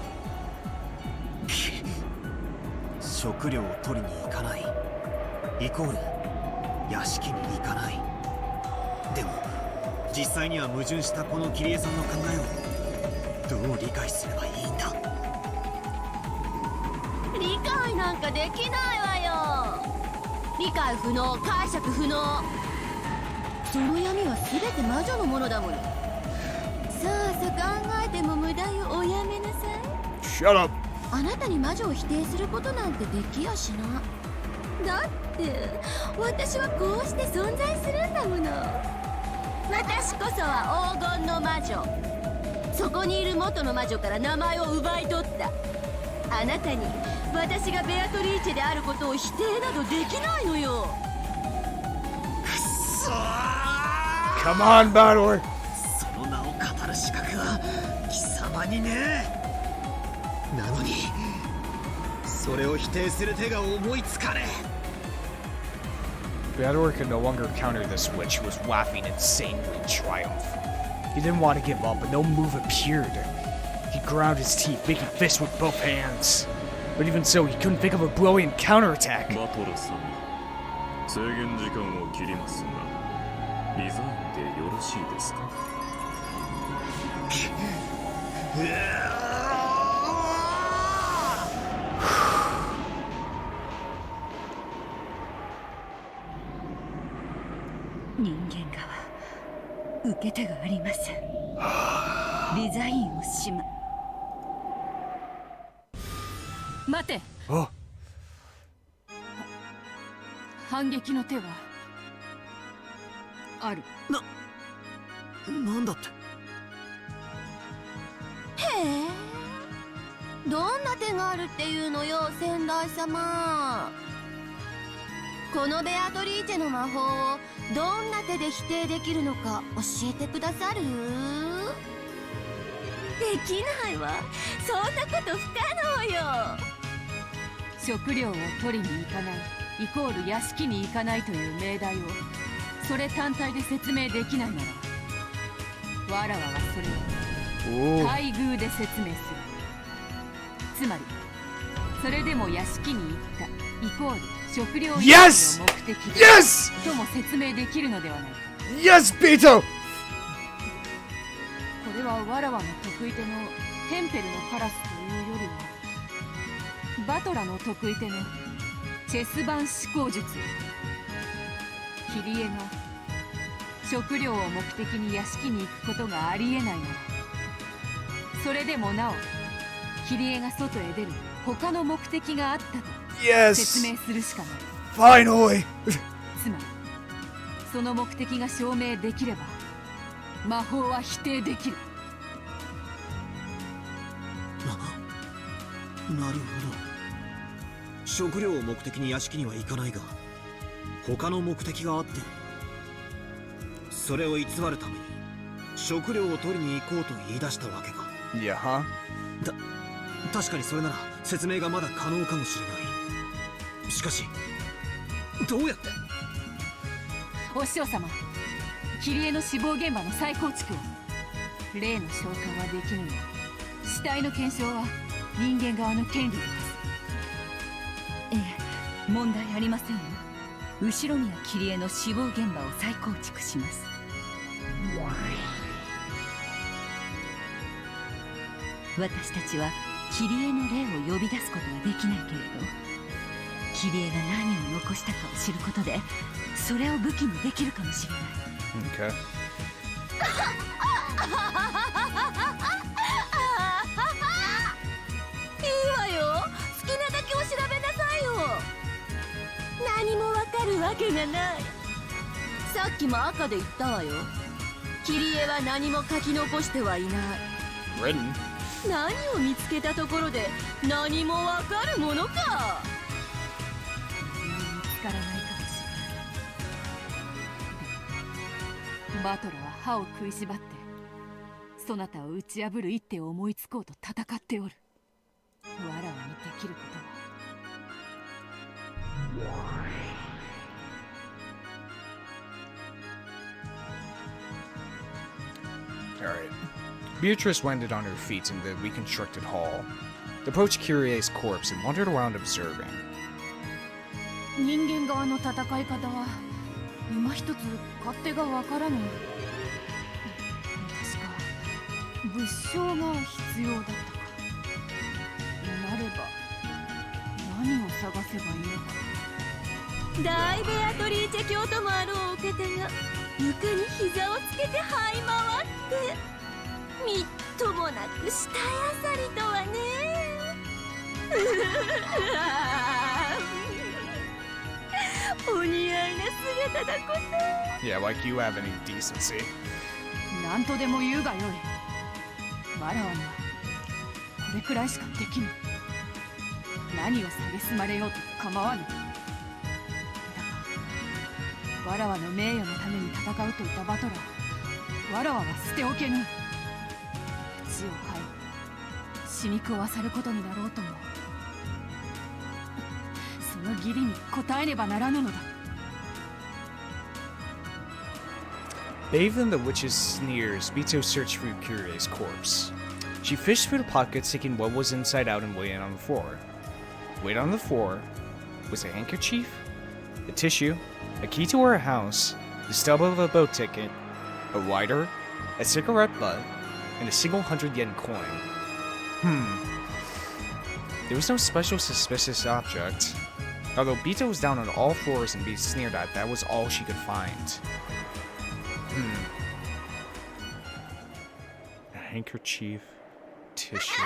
食料を取りに行かないイコール屋敷に行かない。でも実際には矛盾したこのキリエさんの考えをどう理解すればいいんだ。理解なんかできないわよ。理解不能、解釈不能。その闇は全て魔女のものだもの。さあさ考えても無駄よ。おやめなさい。 Shut up. あなたに魔女を否定することなんてできやしない。だって私はこうして存在するんだもの。私こそは黄金の魔女。そこにいる元の魔女から名前を奪い取った。あなたに私がベアトリーチェであることを否定などできないのよ。くそー。 Come on, Battler. その名を語る資格は貴様にねえ。なのにそれを否定する手が思いつかねえ。 Beatrice could no longer counter the switch. He was laughing insanely in triumph. He didn't want to give up, but no move appeared. He ground his teeth, making fists with both hands. But even so, he couldn't think of a brilliant counterattack. バトル様、制限時間を切りますが、リザインでよろしいですか？人間側、受け手がありません。リザインをしま。待て。Oh. 反撃の手はある。なんだって。へえ、どんな手があるっていうのよ、先代様。このベアトリーチェの魔法をどんな手で否定できるのか教えてくださる？できないわ、そんなこと不可能よ。食料を取りに行かないイコール屋敷に行かないという命題をそれ単体で説明できないなら、わらわはそれを待遇で説明する。つまりそれでも屋敷に行ったイコール食料以外の目的とも説明できるのではないか。 Yes, Beto! これはわらわの得意手のテンペルのカラスというよりはバトラの得意手のチェス盤思考術。キリエが食料を目的に屋敷に行くことがありえないなら、それでもなおキリエが外へ出る他の目的があったと説明するしかない。 Finally! つまりその目的が証明できれば魔法は否定できる。なるほど。食料を目的に屋敷には行かないが、他の目的があって、それを偽るために食料を取りに行こうと言い出したわけか。Yeah, huh? 確かにそれなら説明がまだ可能かもしれない。しかしどうやって？お師匠様、キリエの死亡現場の再構築を。例の召喚はできぬが、死体の検証は人間側の権利です。ええ、問題ありませんよ。後ろにはキリエの死亡現場を再構築します。私たちはキリエの霊を呼び出すことはできないけれど、キリエが何を残したかを知ることでそれを武器にできるかもしれない。 Okay. いいわよ、好きなだけを調べなさいよ。何もわかるわけがない。さっきも赤で言ったわよ。キリエは何も書き残してはいない。 Written? 何を見つけたところで何もわかるものか。見つからないかもしれない。バトラは歯を食いしばってそなたを打ち破る一手を思いつこうと戦っておる。わらわにできることはAlright. Beatrice landed on her feet in the reconstructed hall. They approached Kyrie's corpse and wandered around observing. 人間側の戦い方は今一つ勝手がわからぬ。確か物証が必要だったか。なれば何を探せばいいのか。大ベアトリーチェ教ともあろうお方が床に膝をつけて這い回ってみっともなく死体あさりとはね。お似合いな姿だこと。 Yeah, like you have any decency. 何とでも言うがよい。わらわにはこれくらいしかできぬ。何を蔑まれようと構わぬ。だがわらわの名誉のために戦うと言ったバトラー、わらわは捨ておけぬ。地を這い死肉を漁ることになろうともの義理に応えねばならぬのだ。Bathed in the witch's sneers, Bito searched for Kyrie's corpse. She fished through the pockets, taking what was inside out and weighing it on the floor. Weighted on the floor was a handkerchief, a tissue, a key to her house, the stub of a boat ticket, a lighter, a cigarette butt, and a single 100-yen coin. There was no special suspicious object. Although Bito was down on all fours and being sneered at, that was all she could find. A handkerchief, tissue.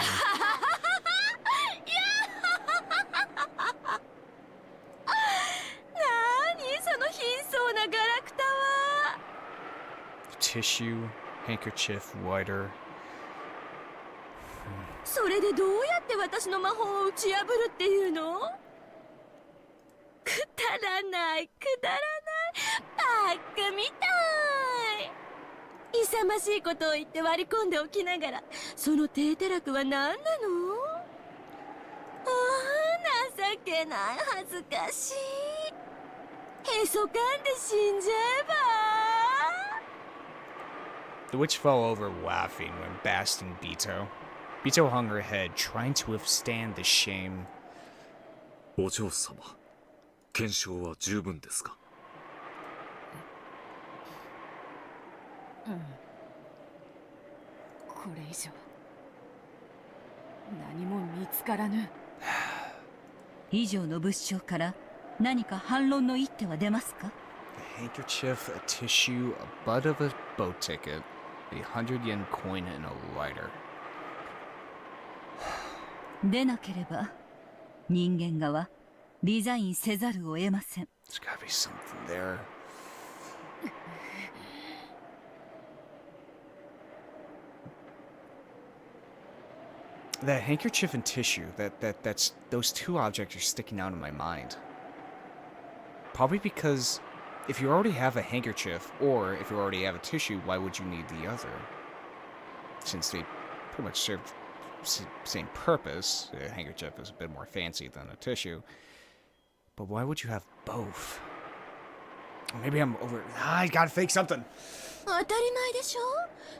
その貧相なガラクタは。 Tissue, handkerchief, lighter. それでどうやって私の魔法を打ち破るっていうの？くだらないくだらないバッカみたい。勇ましいことを言って割り込んでおきながら、その低たらくは何なの？ああ、情けない、恥ずかしい。へそかんで死んじゃえば。 The witch fell over laughing when basting Bito. Bito hung her head, trying to withstand the shame. お嬢様、検証は十分ですか？これ以上何も見つからぬ。以上の物証から何か反論の一手は出ますか？ A handkerchief, a tissue, a butt of a boat ticket, a 100-yen coin, and a lighter. でなければ人間側リザインせざるを得ません。 There's gotta be something there. That handkerchief and tissue, that's those two objects are sticking out in my mind. Probably because if you already have a handkerchief, or if you already have a tissue, why would you need the other? Since they pretty much serve the same purpose. A handkerchief is a bit more fancy than a tissue. But why would you have both? Maybe I'm over... I gotta fake something! 当たり前でしょ。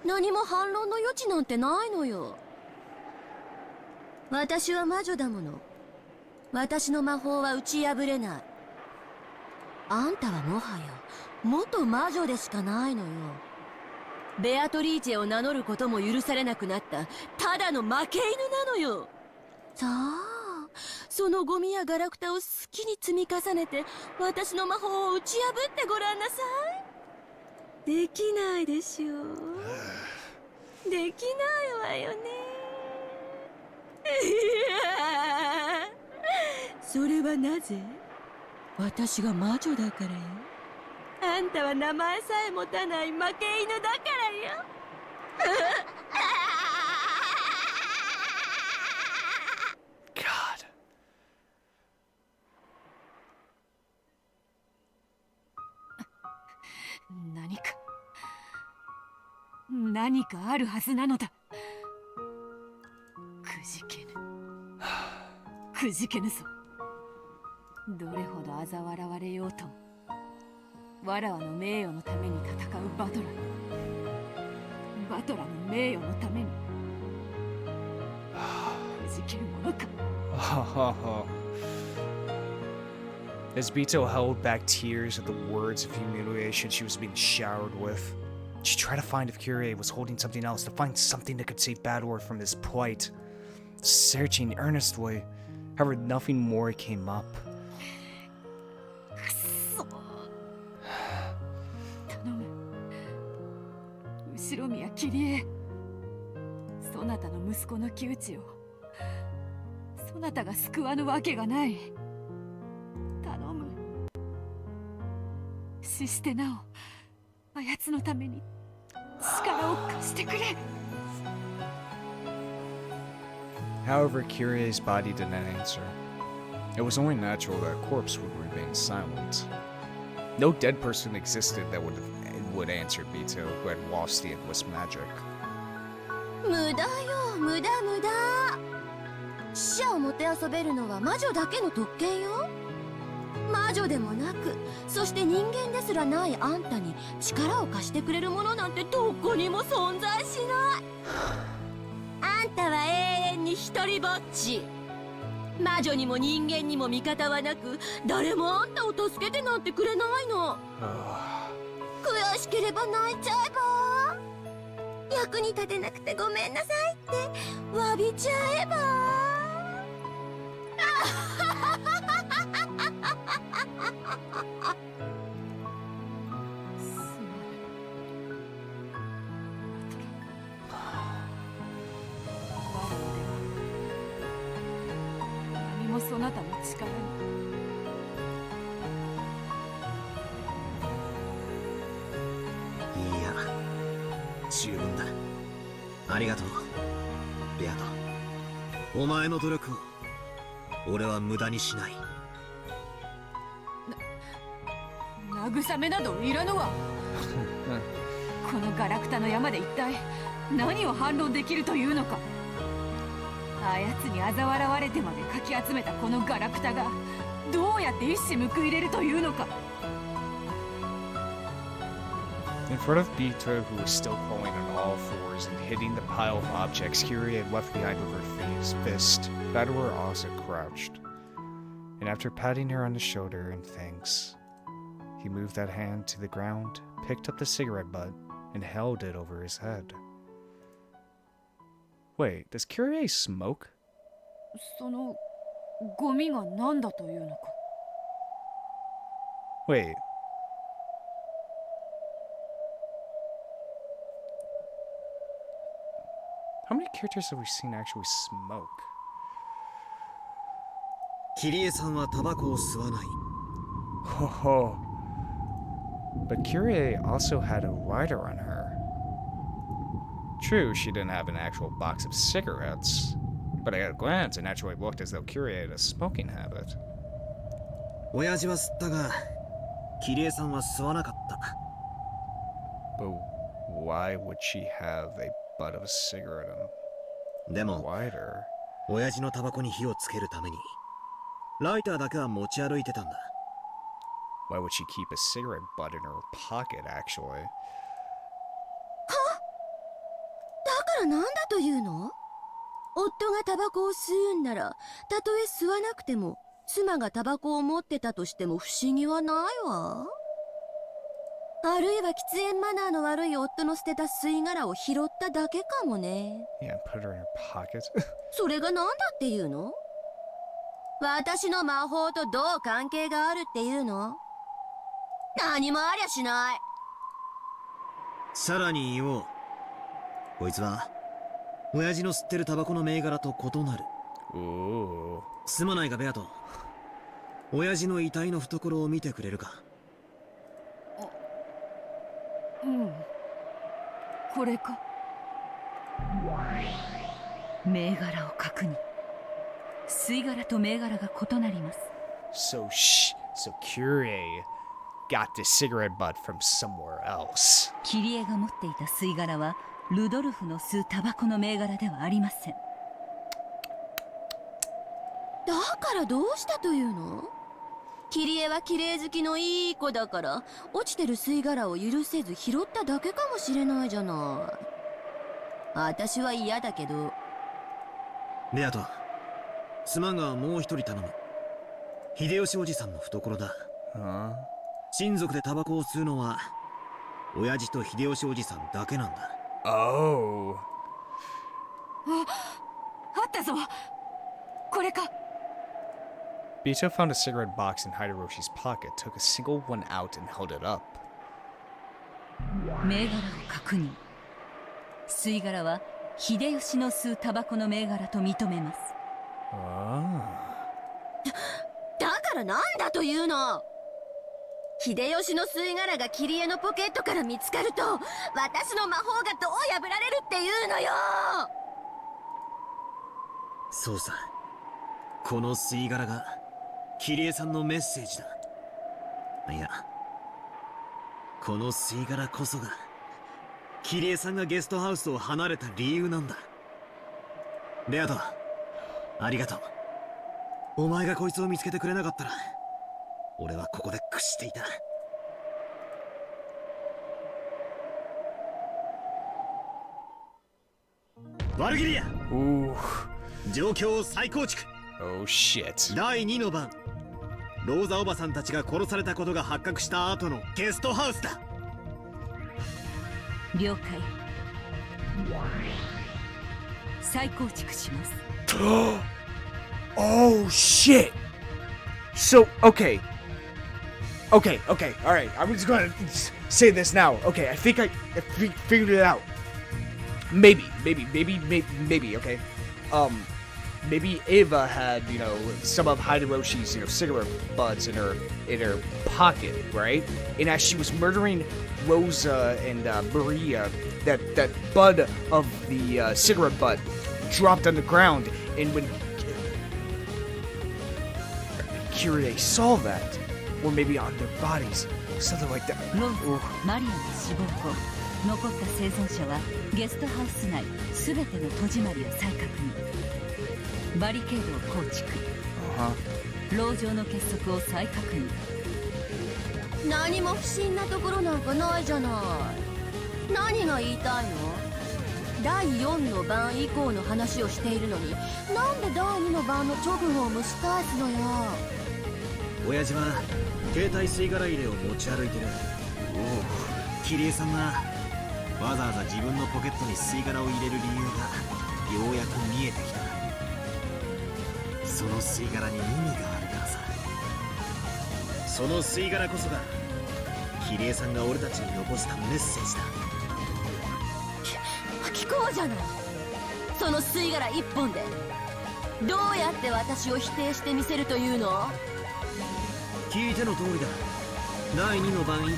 何も反論の余地なんてないのよ。私は魔女だもの。私の魔法は打ち破れない。あんたはもはや元魔女でしかないのよ。ベアトリーチェを名乗ることも許されなくなったただの負け犬なのよ。さあ、そのゴミやガラクタを好きに積み重ねて私の魔法を打ち破ってごらんなさい。できないでしょう。できないわよね。それはなぜ？私が魔女だからよ。あんたは名前さえ持たない負け犬だからよ。God. 何かあるはずなのだ。くじけぬ。くじけぬぞ。どれほど嘲笑われようとも、わらわの名誉のために戦うバトラー。バトラーの名誉のためにくじけるものか。As Bito held back tears at the words of humiliation she was being showered with, she tried to find if Kyrie was holding something else, to find something that could save Bador from his plight. Searching earnestly, however, nothing more came up. くそ。頼む。後ろ宮桐江。そなたの息子の窮地をそなたが救わぬわけがない。頼む。死してなおあやつのために力を貸してくれ。However, Kyrie's body did not answer. It was only natural that a corpse would remain silent. No dead person existed that would answer Bito, who had lost the endless magic. 無駄よ、無駄無駄。死者をもてあそべるのは魔女だけの特権よ。女でもなく、そして人間ですらないあんたに力を貸してくれるものなんてどこにも存在しない。あんたは永遠に一人ぼっち。魔女にも人間にも味方はなく、誰もあんたを助けてなんてくれないの。悔しければ泣いちゃえば、役に立てなくてごめんなさいって詫びちゃえば。何もそなたの力に。いや、十分だ。ありがとう、ベアト。お前の努力を俺は無駄にしない。慰めなどいらぬわ。このガラクタの山で一体何を反論できるというのか。あやつに嘲笑われてまでかき集めたこのガラクタがどうやって一矢報いれるというのか。In front of Bita, who was still crawling on all fours and hitting the pile of objects Kyrie had left behind with her fist, Bador also crouched. And after patting her on the shoulder and thanks, he moved that hand to the ground, picked up the cigarette butt, and held it over his head. Wait, does Kyrie smoke? そのゴミが何だというのか。Wait. How many characters have we seen actually smoke? キリエさんはタバコを吸わない。Oh. But Kyrie also had a lighter on her. True, she didn't have an actual box of cigarettes, but at a glance, it naturally looked as though Kyrie had a smoking habit. 親父は吸ったが、キリエさんは吸わなかった。But why would she have a butt of a cigarette and でも、 lighter? 親父のタバコに火をつけるために、ライターだけは持ち歩いてたんだ。Why would she keep a cigarette butt in her pocket, actually? だからなんだというの？夫がタバコを吸うんなら、たとえ吸わなくても、妻がタバコを持ってたとしても不思議はないわ。あるいは喫煙マナーの悪い夫の捨てた吸い殻を拾っただけかもね。Yeah, put her in her pocket. それがなんだっていうの？私の魔法とどう関係があるっていうの？何もありゃしない。さらに言おう。こいつは、親父の吸ってるタバコの銘柄と異なる。Ooh. すまないがベアト、親父の遺体の懐を見てくれるか。うん。これか。銘柄を確認。吸い殻と銘柄が異なります。So Kyrie got the cigarette butt from somewhere else. キリエが持っていた吸い殻はルドルフの吸うタバコの銘柄ではありません。だからどうしたというの？キリエは綺麗好きのいい子だから、落ちてる吸い殻を許せず拾っただけかもしれないじゃない。私は嫌だけど。ベアト、すまんがもう一人頼む。秀吉おじさんの懐だ。Huh? 親族でタバコを吸うのは親父と秀吉おじさんだけなんだ。Oh. あったぞ。これか。Bito found a cigarette box in Hideroshi's pocket, took a single one out, and held it up. 銘柄を確認。吸い殻は秀吉の吸うタバコの銘柄と認めます。Ah. だからなんだというの？秀吉の吸い殻がキリエのポケットから見つかると、私の魔法がどう破られるっていうのよ。そうさ、この吸い殻がキリエさんのメッセージだ。いや、この吸い殻こそがキリエさんがゲストハウスを離れた理由なんだ。ベアト、ありがとう。お前がこいつを見つけてくれなかったら俺はここで屈していた。ワルギリア Ooh. 状況を再構築。 Oh shit. 第2の番、ローザおばさんたちが殺されたことが発覚した後のゲストハウスだ。了解。再構築します。Oh shit. So okay. Okay. All right. I'm just gonna say this now. Okay. I think I figured it out. Maybe. Okay. Maybe Ava had, some of Hideroshi's, cigarette butts in her pocket, right? And as she was murdering Rosa and Maria, that bud of the cigarette butt dropped on the ground, and when Kyrie saw that, or maybe on their bodies, something like that. ローズ、マリアの死亡後、残った生存者はゲストハウス内すべての戸締まりを再確認。バリケードを構築。籠城の結束を再確認。何も不審なところなんかないじゃない。何が言いたいの？第4の番以降の話をしているのに、なんで第2の番の直後を蒸し返すのよ。親父は携帯吸い殻入れを持ち歩いてる。キリエさんがわざわざ自分のポケットに吸い殻を入れる理由がようやく見えてきた。その吸い殻に意味があるからさ。その吸い殻こそがキリエさんが俺たちに残したメッセージだ。聞こうじゃない。その吸い殻一本でどうやって私を否定してみせるというの？聞いての通りだ。第2の番以降、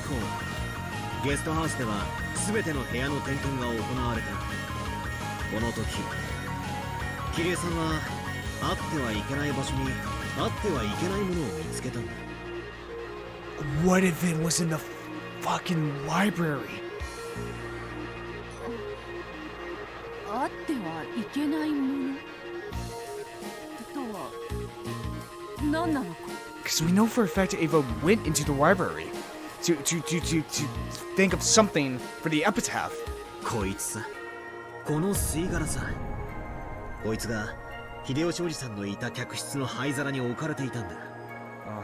ゲストハウスでは全ての部屋の点検が行われた。この時キリエさんはあってはいけない場所にあってはいけないものを見つけたんだ。 What if it was in the fucking library? あってはいけないものとは何なのか。 Because we know for a fact Ava went into the library to think of something for the epitaph. こいつさ、この吸い殻さ、こいつが秀吉おじさんのいた客室の灰皿に置かれていたんだ。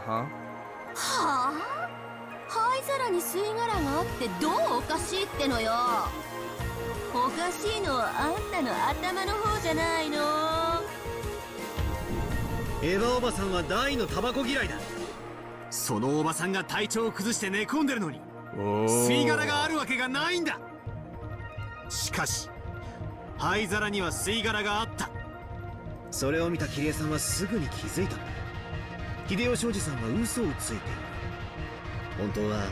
はあ？灰皿に吸い殻があってどうおかしいってのよ。おかしいのはあんたの頭の方じゃないの。エヴァおばさんは大のタバコ嫌いだ。そのおばさんが体調を崩して寝込んでるのに吸い殻があるわけがないんだ。しかし灰皿には吸い殻があった。それを見たキリエさんはすぐに気づいたんだ。秀吉おじさんは嘘をついている。本当は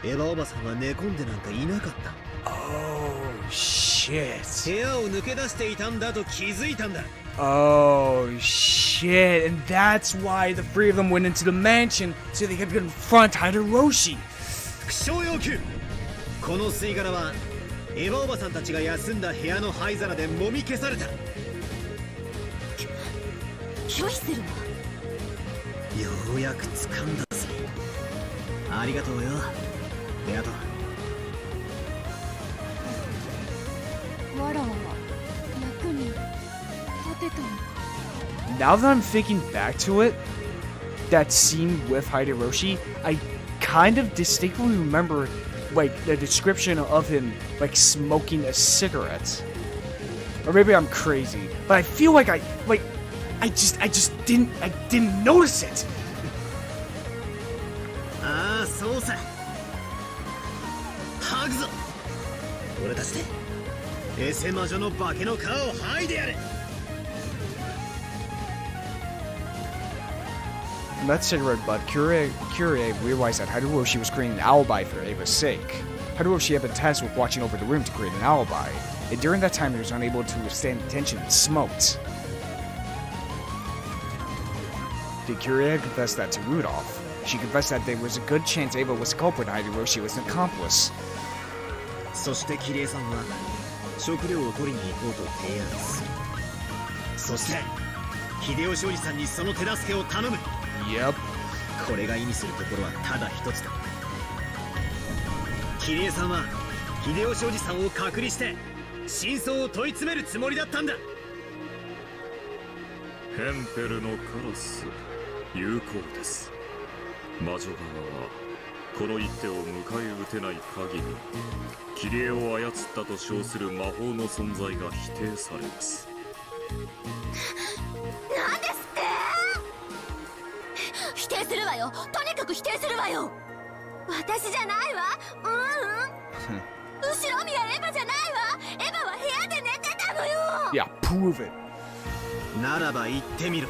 エヴァおばさんは寝込んでなんかいなかった。 Oh shit. 部屋を抜け出していたんだと気づいたんだ。 Oh shit. And that's why the three of them went into the mansion so they could confront Hideroshi. 副将要求。この吸い殻はエヴァおばさんたちが休んだ部屋の灰皿でもみ消された。拒否するわ。ようやく掴んだぜ。ありがとうよベアト。わらわは役に立てたのか。 Now that I'm thinking back to it, that scene with Hideroshi, I kind of distinctly remember like the description of him like smoking a cigarette. Or maybe I'm crazy, but I feel like I just didn't notice it. ああそうさ。吐くぞ。俺たちでエセ魔女の化けの皮を剥いでやれ。 From that cigarette butt, Kyrie realized that Hideroshi was creating an alibi for Ava's sake. Hideroshi had been tasked with watching over the room to create an alibi, and during that time he was unable to withstand the tension and smoked. Did Kyrie confess that to Rudolph? She confessed that there was a good chance Ava was the culprit and Hideroshi was an accomplice. そしてキリエさんは食料を取りに行こうと提案する。そして秀吉おじさんにその手助けを頼む。 Yep. これが意味するところはただ一つだ。キリエさんは秀吉おじさんを隔離して真相を問い詰めるつもりだったんだ。ヘンペルのカラス、有効です。魔女側はこの一手を迎え撃てない限り、キリエを操ったと称する魔法の存在が否定されます。なんですって？否定するわよ。とにかく否定するわよ。私じゃないわ。後ろ宮エヴァじゃないわ。エヴァは部屋で寝てたのよ。Yeah, prove it. ならば言ってみろ。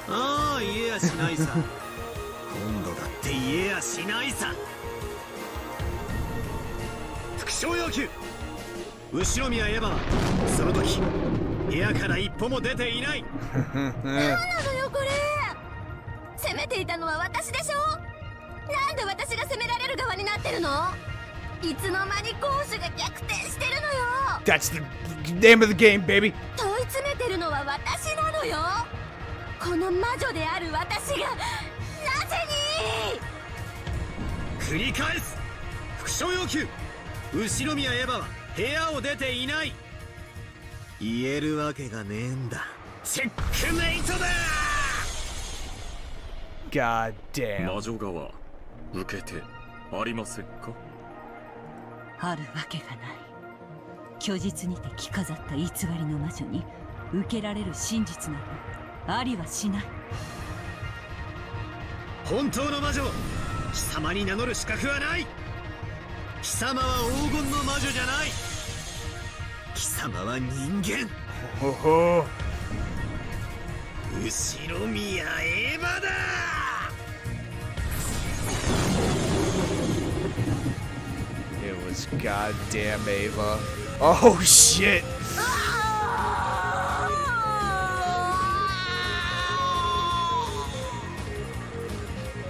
ああ、言えやしないさ。今度だって言えやしないさ。副将要求。後ろ宮エヴァはその時部屋から一歩も出ていない。何なのよこれ。攻めていたのは私でしょ。なんで私が攻められる側になってるの？いつの間に攻守が逆転してるのよ。 That's the name of the game, baby. 問い詰めてるのは私なのよ。この魔女である私がなぜに。繰り返す。副将要求。後ろ宮エヴァは部屋を出ていない。言えるわけがねえんだ。チェックメイトだ。 God damn. 魔女側、受けてありませんか？あるわけがない。虚実にて着飾った偽りの魔女に受けられる真実などありはしない。本当の魔女、貴様に名乗る資格はない。貴様は黄金の魔女じゃない。貴様は人間。後ろ宮エヴァだ。It was goddamn Ava. Oh shit!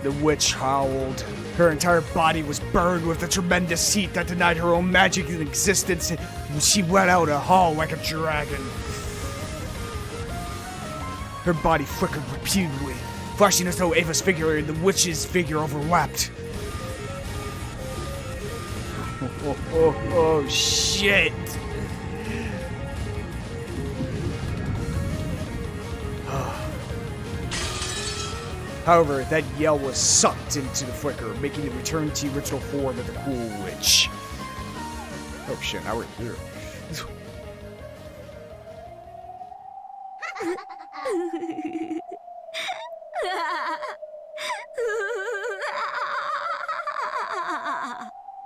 The witch howled. Her entire body was burned with a tremendous heat that denied her own magic and existence. She went out a hall like a dragon. Her body flickered repeatedly, flashing as though Ava's figure and the witch's figure overlapped. Oh, shit! However, that yell was sucked into the flicker, making it return to the original form of the cool witch. Oh shit, now we're here.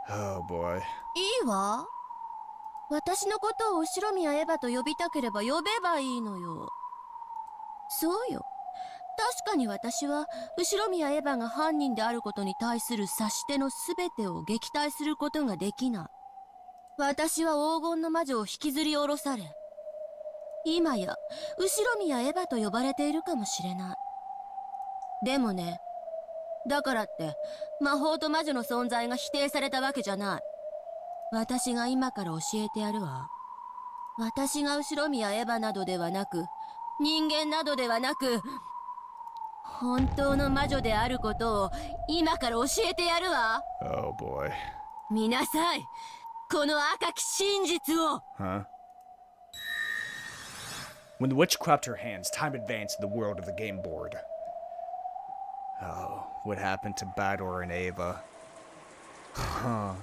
Oh boy. いいわ。私のことを後ろ宮エヴァと呼びたければ呼べばいいのよ。そうよ。確かに私は後ろ宮エヴァが犯人であることに対する指し手の全てを撃退することができない。私は黄金の魔女を引きずり下ろされ、今や後ろ宮エヴァと呼ばれているかもしれない。でもね、だからって魔法と魔女の存在が否定されたわけじゃない。私が今から教えてやるわ。私が後ろ宮エヴァなどではなく、人間などではなく、本当の魔女であることを今から教えてやるわ。Oh boy. 見なさい、この赤き真実を。Huh? When the witch clapped her hands, time advanced in the world of the game board. Oh, what happened to Bador and Ava? Huh.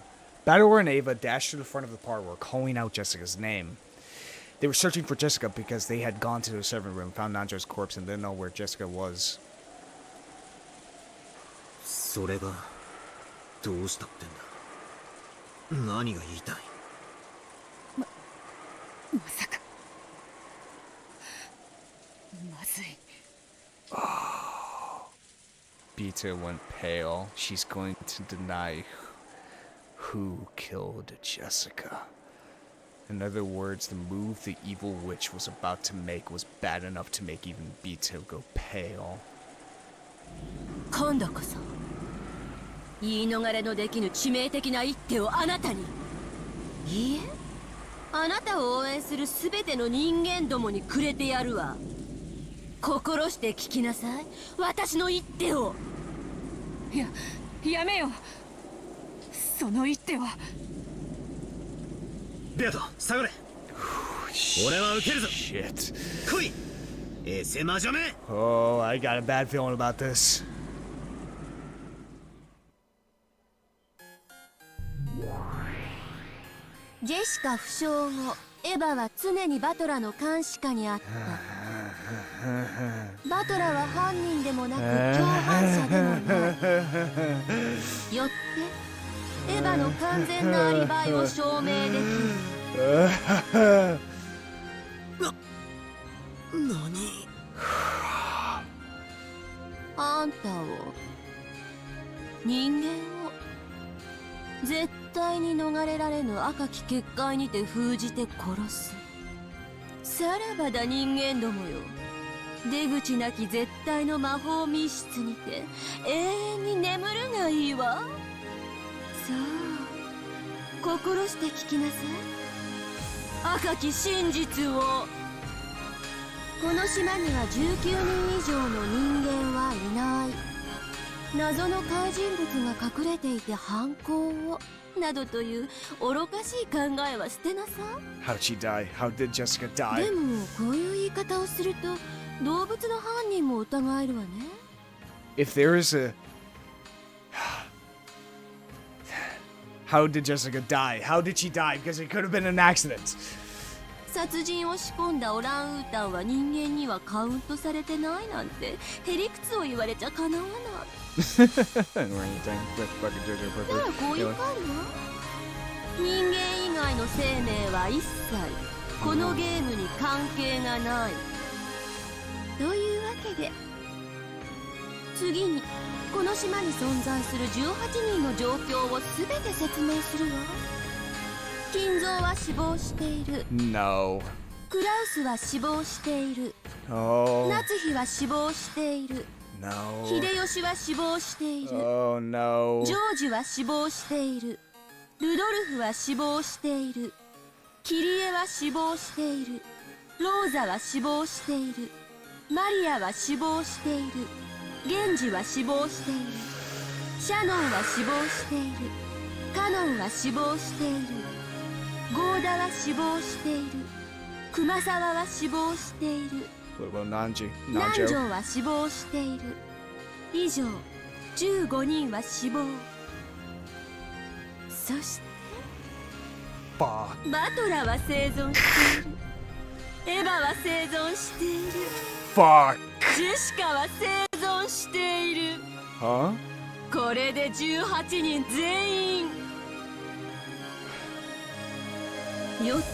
Bador and Ava dashed to the front of the parlor, calling out Jessica's name. They were searching for Jessica because they had gone to the servant room, found Nanjo's corpse, and didn't know where Jessica was. それがどうしたってんだ。何が言いたい。まさかまずい。Beta went pale. She's going to deny who killed Jessica. In other words, the move the evil witch was about to make was bad enough to make even Beta go pale. 今度こそ言い逃れのできぬ致命的な一手をあなたに。いいえ、あなたを応援する全ての人間どもにくれてやるわ。心して聞きなさい、私の一手を。やめよ。その一手は。ベアト、下がれ。俺は受けるぞ。 Shit. 来い、エセ魔女め。 Oh, I got a bad feeling about this. ジェシカ負傷後、エヴァは常にバトラの監視下にあった。バトラは犯人でもなく共犯者でもない。よってエヴァの完全なアリバイを証明できる。何？あんたを、人間を絶対に逃れられぬ赤き結界にて封じて殺す。さらばだ人間どもよ、出口なき絶対の魔法密室にて永遠に眠るがいいわ。さあ、心して聞きなさい、赤き真実を。この島には19人以上の人間はいない。謎の怪人物が隠れていて犯行をなどという愚かしい考えは捨てなさい。 How did she die? How did Jessica で die? もこういう言い方をすると動物の犯人も疑えるわね。 If there is a... How did Jessica die? How did she die? Because it could have been an accident. 殺人を仕込んだオランウータンは人間にはカウントされてないなんてへりくつを言われちゃかなわない。だからこういうかるわ。人間以外の生命は一切このゲームに関係がない。というわけで次にこの島に存在する18人の状況を全て説明するわ。金蔵は死亡している。 No. クラウスは死亡している。 Oh. 夏日は死亡している。 No. 秀吉は死亡している。 Oh no. ジョージは死亡している。ルドルフは死亡している。キリエは死亡している。ローザは死亡している。マリアは死亡している。ゲンジは死亡している。シャノンは死亡している。カノンは死亡している。ゴーダは死亡している。クマサワは死亡している。 What about Nanjo? 南條 Nanjo? は死亡している。以上15人は死亡。そして Fuck. バトラは生存している。エヴァは生存している。 Fuck. ジェシカは生存している。 Huh? これで18人全員。よって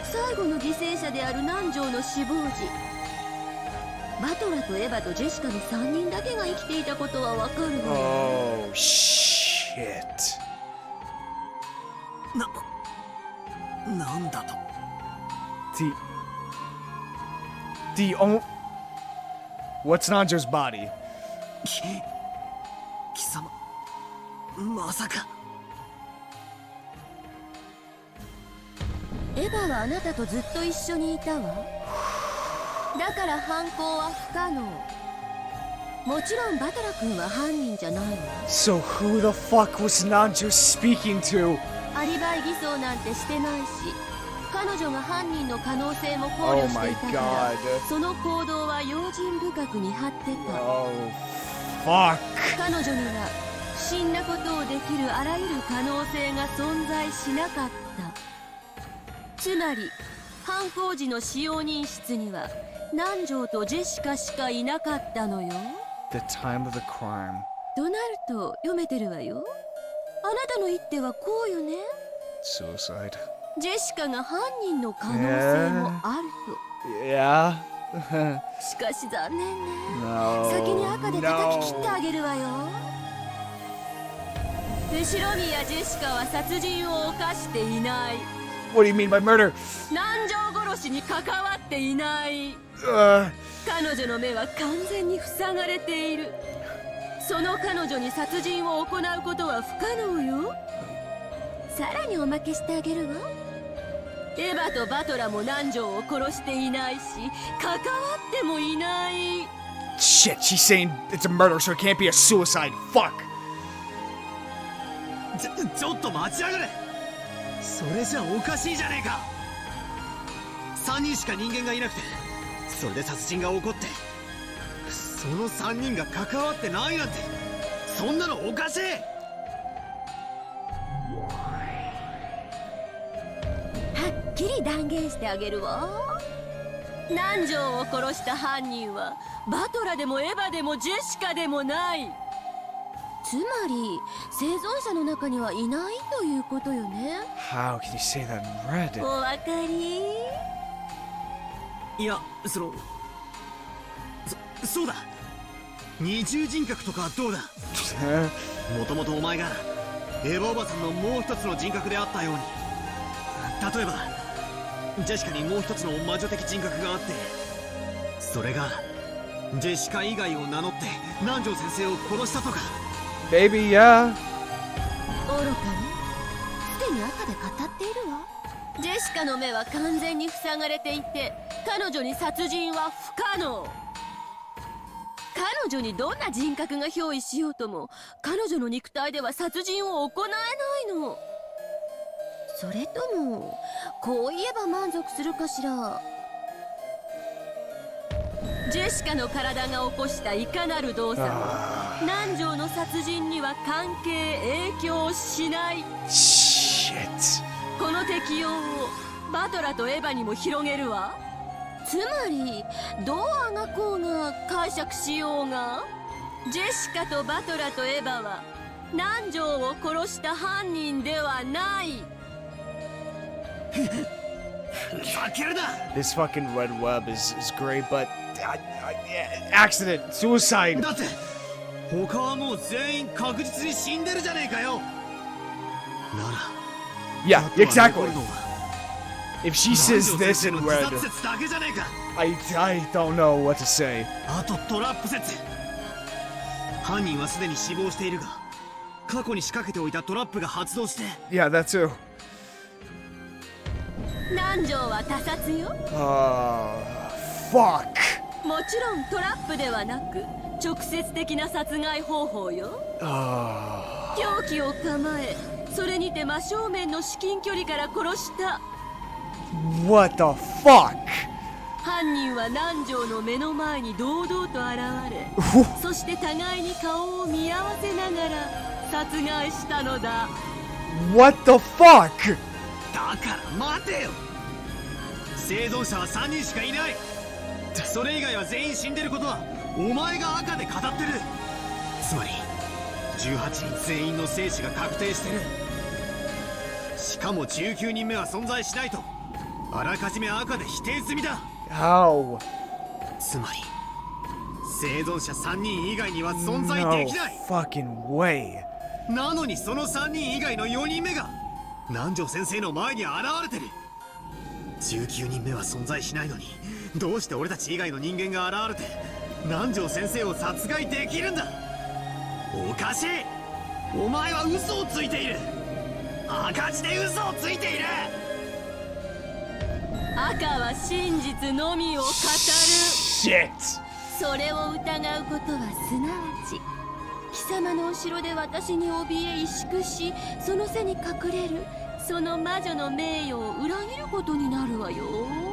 最後の犠牲者である南條の死亡時、バトラとエヴァとジェシカの3人だけが生きていたことはわかるわ。 Oh shit. なんだと。 What's Nanjo's body? 貴様、まさか。エヴァはあなたとずっと一緒にいたわ。だから犯行は不可能。もちろんバトラ君は犯人じゃないわ。 So who the fuck was Nanjo speaking to? アリバイ偽装なんてしてないし、彼女が犯人の可能性も考慮していたから、 Oh my God. その行動は用心深く見張ってた。 Oh fuck. 彼女には不審なことをできるあらゆる可能性が存在しなかった。つまり犯行時の使用人室には南條とジェシカしかいなかったのよ。 The time of the crime. となると読めてるわよ。あなたの一手はこうよね。 Suicide. ジェシカが犯人の可能性もあると。 Yeah. しかし残念ね。 No. 先に赤で叩き切ってあげるわよ。後ろ宮ジェシカは殺人を犯していない。 What do you mean by murder? 南條殺しに関わっていない。 彼女の目は完全に塞がれている。その彼女に殺人を行うことは不可能よ。さらにおまけしてあげるわ。エヴァとバトラも南條を殺していないし、関わってもいない。Shit, she's saying it's a murder, so it can't be a suicide. Fuck. ちょっと待ちやがれ。それじゃおかしいじゃねえか。3人しか人間がいなくて、それで殺人が起こって、その3人が関わってないなんて、そんなのおかしい。はっきり断言してあげるわ。南條を殺した犯人はバトラでもエヴァでもジェシカでもない。つまり生存者の中にはいないということよね。 How can you say that in red? お分かり？いや、そうだ。二重人格とかどうだ。もともとお前がエヴァおばさんのもう一つの人格であったように、例えばジェシカにもう一つの魔女的人格があって、それがジェシカ以外を名乗って南條先生を殺したとか。 Maybe, yeah. 愚かね。すでに赤で語っているわ。ジェシカの目は完全に塞がれていて、彼女に殺人は不可能。彼女にどんな人格が憑依しようとも、彼女の肉体では殺人を行えないの。それともこう言えば満足するかしら。ジェシカの体が起こしたいかなる動作も南條の殺人には関係影響しない。 Shit. この適用をバトラとエヴァにも広げるわ。つまりどうあがこうが解釈しようが、ジェシカとバトラとエヴァは南條を殺した犯人ではない。This fucking red web is great, but accident, suicide. だって他はもう全員確実に死んでるじゃねえかよ。なら Yeah, あとは exactly. 残るのは If she says this in 南條 red, 先生の自殺説だけじゃねえか。 I don't know what to say. あとトラップ説。犯人はすでに死亡しているが、過去に仕掛けておいたトラップが発動して。 Yeah, that too. 南條は他殺よ。 Fuck. もちろんトラップではなく直接的な殺害方法よ。凶器を構え、それにて真正面の至近距離から殺した。 What the fuck? 犯人は南條の目の前に堂々と現れ、そして互いに顔を見合わせながら殺害したのだ。 What the fuck? だから待てよ。生存者は3人しかいない。それ以外は全員死んでることはお前が赤で語ってる。つまり18人全員の生死が確定してる。しかも19人目は存在しないとあらかじめ赤で否定済みだ。 How? つまり生存者3人以外には存在 No できない。 fucking way. なのにその3人以外の4人目が南條先生の前に現れてる。19人目は存在しないのに、どうして俺たち以外の人間が現れて南條先生を殺害できるんだ。おかしい。お前は嘘をついている。赤字で嘘をついている。赤は真実のみを語る。 Shit. それを疑うことはすなわち貴様の後ろで私に怯え萎縮し、その背に隠れるその魔女の名誉を裏切ることになるわよ。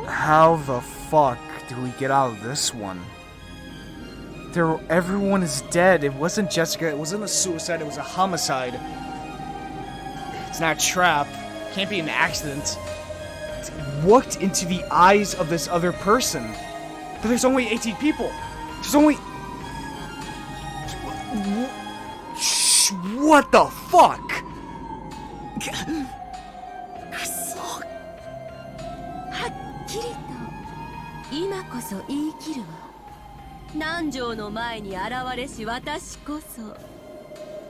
How the fuck do we get out of this one? Everyone is dead. It wasn't Jessica. It wasn't a suicide. It was a homicide. It's not a trap. Can't be an accident. It looked into the eyes of this other person. But there's only 18 people. There's only... What the fuck? はっきりと今こそ言い切るわ。南條の前に現れし私こそ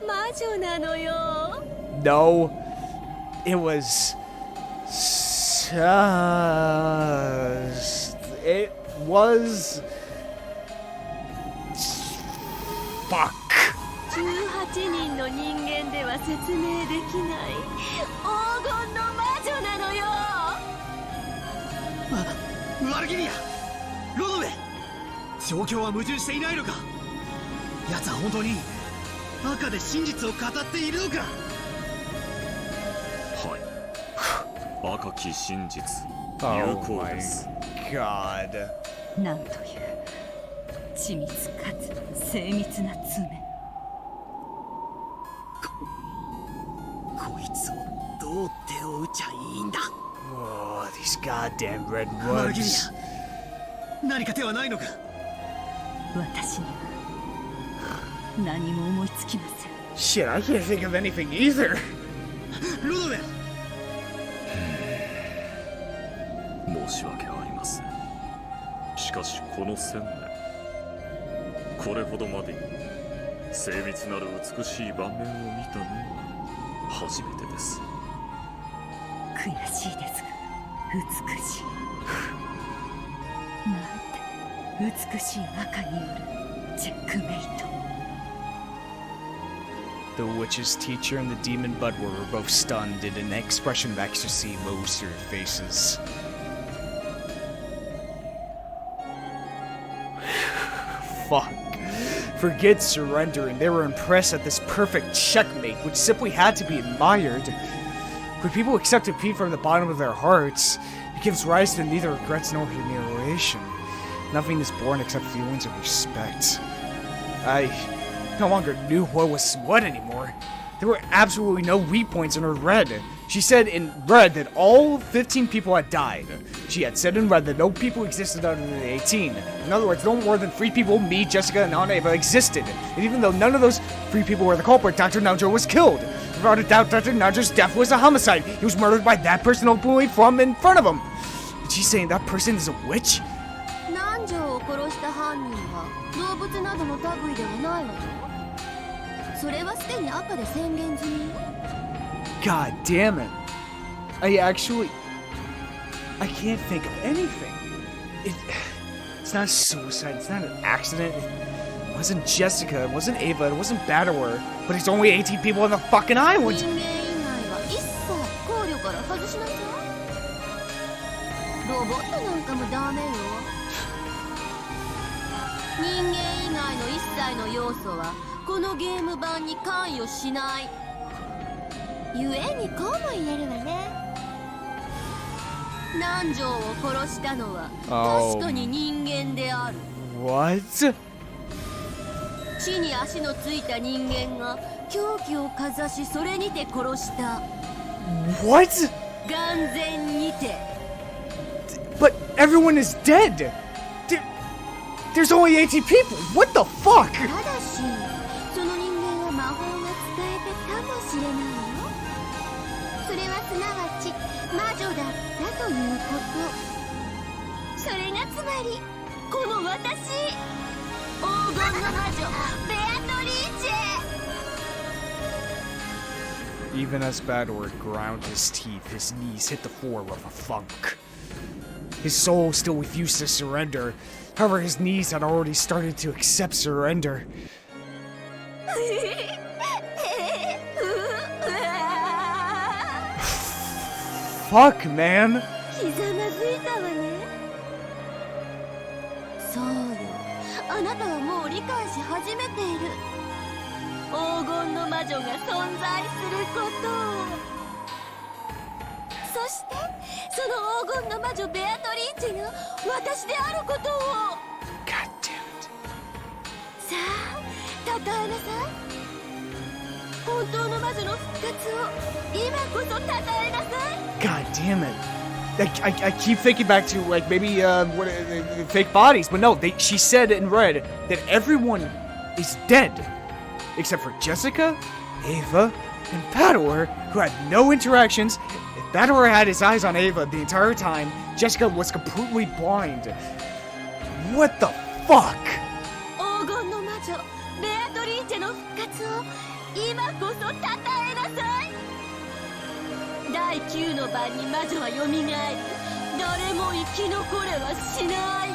魔女なのよ。 No. It was... It was... Fuck. 18人の人間では説明できない黄金の魔女なのよ。ワルギリア、ロドウェ、状況は矛盾していないのか。奴は本当に赤で真実を語っているのか。はい赤き真実 Oh 有効 my です god. なんという緻密かつ精密な爪。こいつをどう手を打ちゃいいんだ。 Oh, these goddamn red マルギニ woods. ア、何か手はないのか。私には何も思いつきません。 Shit, I can't think of anything either. ロドウェル。申し訳ありません。しかしこの1000年これほどまでに精密なる美しい盤面を見たのは初めてです。悔しいですが美しい。なんて美しい赤によるチェックメイト。 The witch's teacher and the demon Budwer were both stunned, and an expression of ecstasy rose to their faces. Fuck. Forget surrendering. They were impressed at this perfect checkmate, which simply had to be admired. When people accept defeat from the bottom of their hearts, it gives rise to neither regrets nor humiliation. Nothing is born except feelings of respect. I no longer knew what was what anymore. There were absolutely no weak points in her red. She said in red that all 15 people had died. She had said in red that no people existed other than the 18. In other words, no more than 3 people, me, Jessica, and Anna Eva, existed. And even though none of those 3 people were the culprit, Dr. Nanjo was killed. Without a doubt, Dr. Nanjo's death was a homicide. He was murdered by that person openly from in front of him. And she's saying that person is a witch? 南條を殺した犯人は動物などの類ではないわよ。それはすでに赤で宣言済みよ。 God damn it. I can't think of anything. It's not suicide, it's not an accident. It wasn't Jessica, it wasn't Ava, it wasn't Badower, but it's only 18 people on the fucking island. 人間以外は一切考慮から外しなさい。ロボットなんかもダメよ。人間以外の一切の要素はこのゲーム版に関与しない。ゆえにこうも言えるわね。南條を殺したのは確かに人間である。What? 地に足のついた人間が凶器をかざしそれにて殺した。 What? 眼前にて。 But everyone is dead. There's only 18 people. What the fuck? ただしその人間は魔法が使えたかもしれないよ。それはすなわち魔女だったということ。それがつまりこの私、黄金の魔女ベアトリーチェ。 Even as Badower ground his teeth, his knees hit the floor with a thunk. His soul still refused to surrender. However, his knees had already started to accept surrender. Fuck, man. ひざまずいたわね。そうよ、あなたはもう理解し始めている。黄金の魔女が存在することを。そしてその黄金の魔女ベアトリーチェが私であることを。 God damn it. さあ、たたえなさい。本当の魔女の復活を今こそたたえなさい。 God damn it. I keep thinking back to, like, maybe, fake bodies, but no, she said in red that everyone is dead. Except for Jessica, Ava, and Badower, who had no interactions. If Badower had his eyes on Ava the entire time, Jessica was completely blind. What the fuck? 黄金の魔女ベアトリーチェの復活を今こそたたえなさい。第9の晩に魔女はよみがえり、誰も生き残れはしない。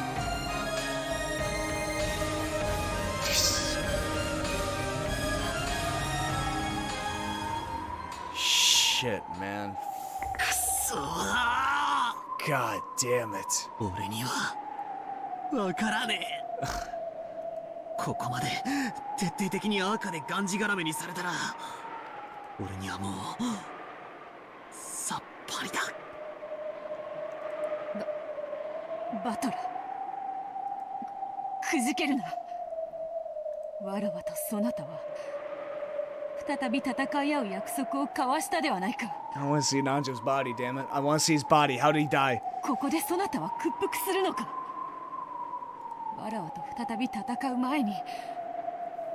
Shit, man. くそー。 God damn it. 俺にはわからねえ。ここまで徹底的に赤でがんじがらめにされたら俺にはもうさっぱりだ。バトラくじけるな。わらわとそなたは再び戦い合う約束を交わしたではないか。 I want to see Nanjo's body, damn it. I want to see his body. How did he die? ここでそなたは屈服するのか。わらわと再び戦う前に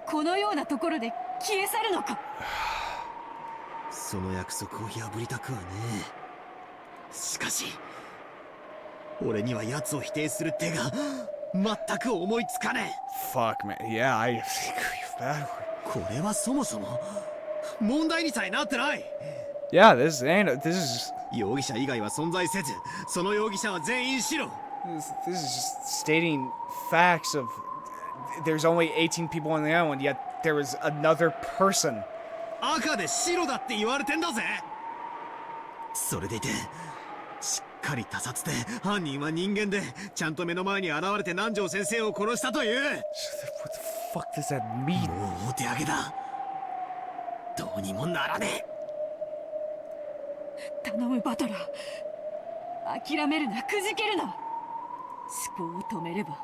このようなところで消え去るのか。その約束を破りたくはねえ。しかし俺には奴を否定する手が全く思いつかねえ。 Fuck, man. Yeah, I agree with that. これはそもそも問題にさえなってない。 Yeah, this is 容疑者以外は存在せず、その容疑者は全員白。 this is just stating facts of there's only 18 people on the island, yet there was another person. 赤で白だって言われてんだぜ。それでいてしっかり他殺で犯人は人間でちゃんと目の前に現れて南條先生を殺したという。 What the fuck does that mean? もうお手上げだ。どうにもならねえ。頼むバトラー、諦めるな、くじけるな。思考を止めれば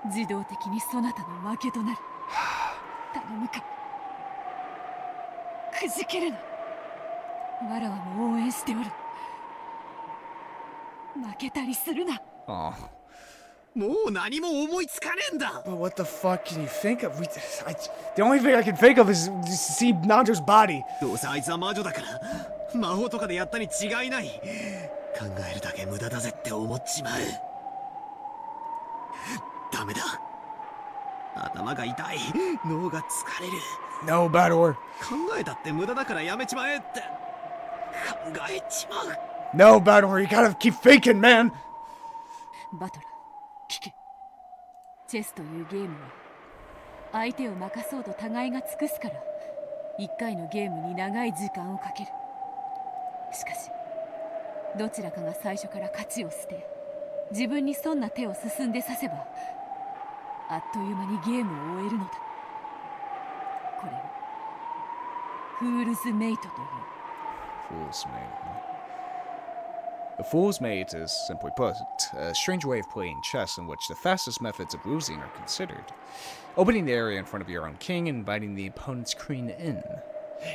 自動的にそなたの負けとなる。頼むか、くじけるな。わらわも応援しておる。負けたりするな。 Oh. もう何も思いつかねえんだ。 But what the fuck can you think of? The only thing I can think of is to see Nanjo's body. どうせあいつは魔女だから魔法とかでやったに違いない。考えるだけ無駄だぜって思っちまう。ダメだ。頭が痛い。脳が疲れる。 No, Bador. 考えたって無駄だからやめちまえって考えちまう。 No, Bador, you gotta keep thinking, man. バトラー、聞け。チェスというゲームは相手を負かそうと互いが尽くすから一回のゲームに長い時間をかける。しかしどちらかが最初から勝ちを捨て自分に損な手を進んでさせばあっという間にゲームを終えるのだ。これをフールズメイトという。 Fool's Mate. A fool's mate is, simply put, a strange way of playing chess in which the fastest methods of losing are considered. Opening the area in front of your own king and inviting the opponent's queen in.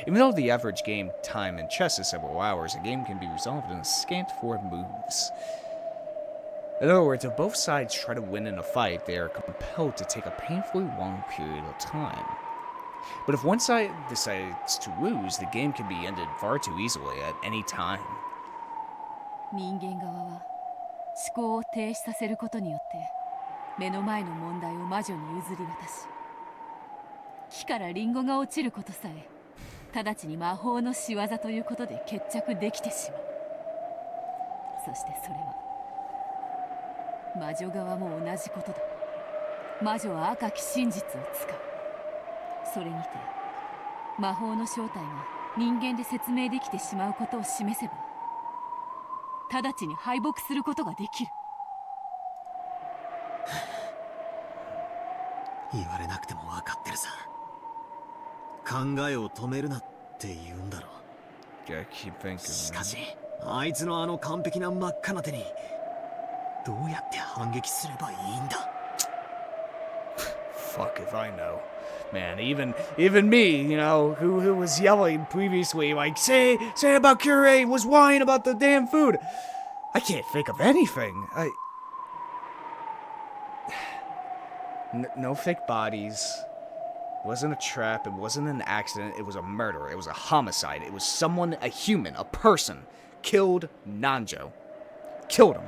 Even though the average game time in chess is several hours, a game can be resolved in a scant 4 moves. In other words, if both sides try to win in a fight, they are compelled to take a painfully long period of time. But if one side decides to lose, the game can be ended far too easily at any time. 人間側は思考を停止させることによって目の前の問題を魔女に譲り渡し木からリンゴが落ちることさえ直ちに魔法の仕業ということで決着できてしまう。そしてそれは魔女側も同じことだ。魔女は赤き真実を使う。それにて魔法の正体が人間で説明できてしまうことを示せば直ちに敗北することができる。言われなくても分かってるさ。考えを止めるなって言うんだろう。 Gotta keep thinking. しかしあいつのあの完璧な真っ赤な手にどうやって反撃すればいいんだ。 Fuck if I know. Man, even me, you know, who was yelling previously, like, say about Curé was whining about the damn food. I can't think of anything. No fake bodies. It wasn't a trap. It wasn't an accident. It was a murder. It was a homicide. It was someone, a human, a person, killed Nanjo. Killed him.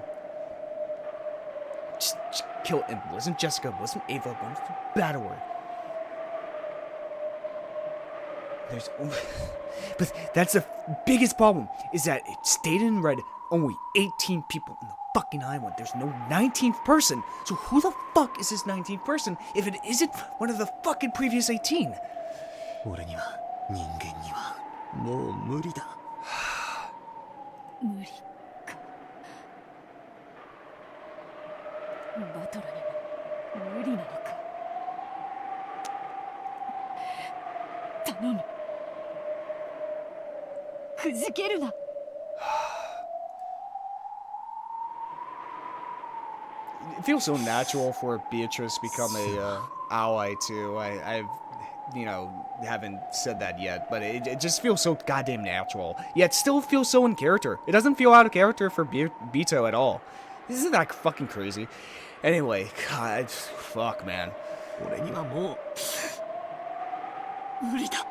Just killed him. It wasn't Jessica. It wasn't Ava. It wasn't Battleward. But that's the biggest problem, is that it stated in red only 18 people on the fucking island. There's no 19th person. So who the fuck is this 19th person if it isn't one of the fucking previous 18? 俺には人間にはもう無理だ。無理か。バトラにも頼む。くじけるな。It feels so natural for Beatrice to become a ally too. I've haven't said that yet, but it just feels so goddamn natural. Yet still feels so in character. It doesn't feel out of character for Beto at all. Isn't that fucking crazy? Anyway, God, fuck, man. 俺にはもう無理だ。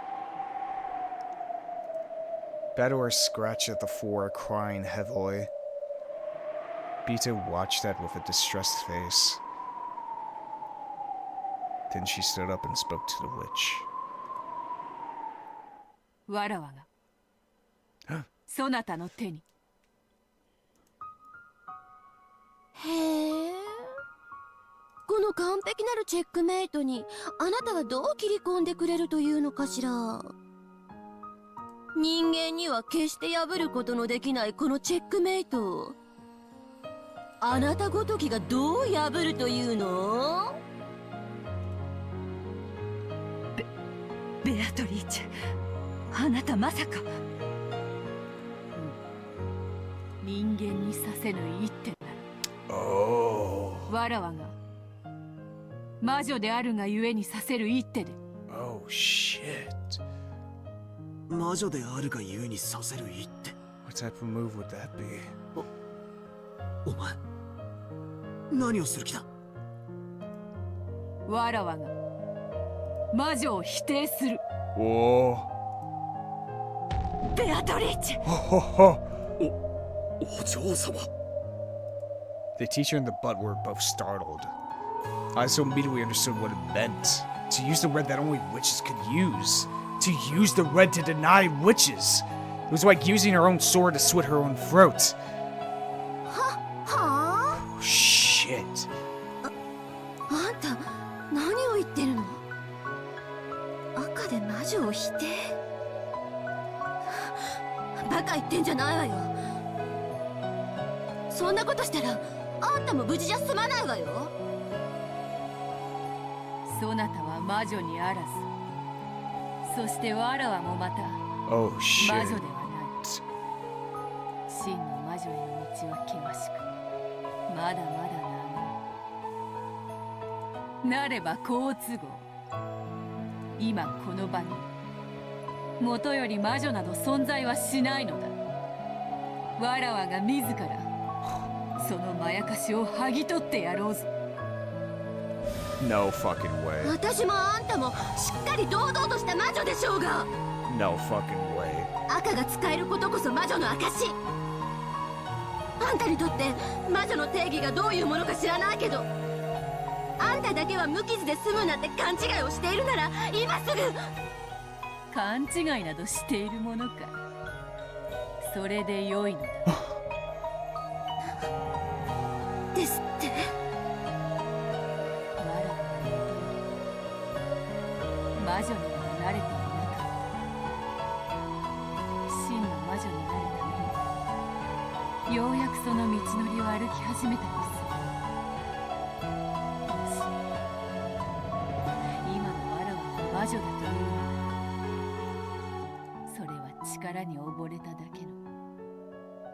Bedouin scratched at the floor, crying heavily. Beto watched that with a distressed face. Then she stood up and spoke to the witch. わらわがそなたの手に。へえ。この完璧なるチェックメイトにあなたはどう切り込んでくれるというのかしら。人間には決して破ることのできないこのチェックメイトをあなたごときがどう破るというの？ベアトリーチェ、あなたまさか。人間にさせぬ一手なら。わらわが魔女であるがゆえにさせる一手で。Oh shit. 魔女であるがゆえにさせる一手。 What type of move would that be? お前何をする気だ？わらわが魔女を否定する。Whoa. ベアトリーチェ。お嬢様。 The teacher and the butt were both startled. I so immediately understood what it meant. To use the red that only witches could use. To use the red to deny witches. It was like using her own sword to slit her own throat. は Oh, shit. あんた何を言ってるの？赤で魔女を否定？バカ言ってんじゃないわよ。そんなことしたらあんたも無事じゃ済まないわよ。そなたは魔女にあらず、そしてわらわもまた Oh, 魔 shit. 女ではない。真の魔女への道は険しく、まだまだ長い。なれば好都合。今この場に元より魔女など存在はしないのだ。わらわが自らそのまやかしを剥ぎ取ってやろうぞ。 No fucking way. 私もあんたもしっかり堂々とした魔女でしょうが。 No fucking way. 赤が使えることこそ魔女の証。あんたにとって魔女の定義がどういうものか知らないけど、あんただけは無傷で済むなんて勘違いをしているなら今すぐ。勘違いなどしているものか。それで良いのだ。ですって。わらわの魔女には慣れていなかった。真の魔女になるためにようやくその道のりを歩き始めたのです。もし今のわらわが魔女だというのなら、それは力に溺れただけの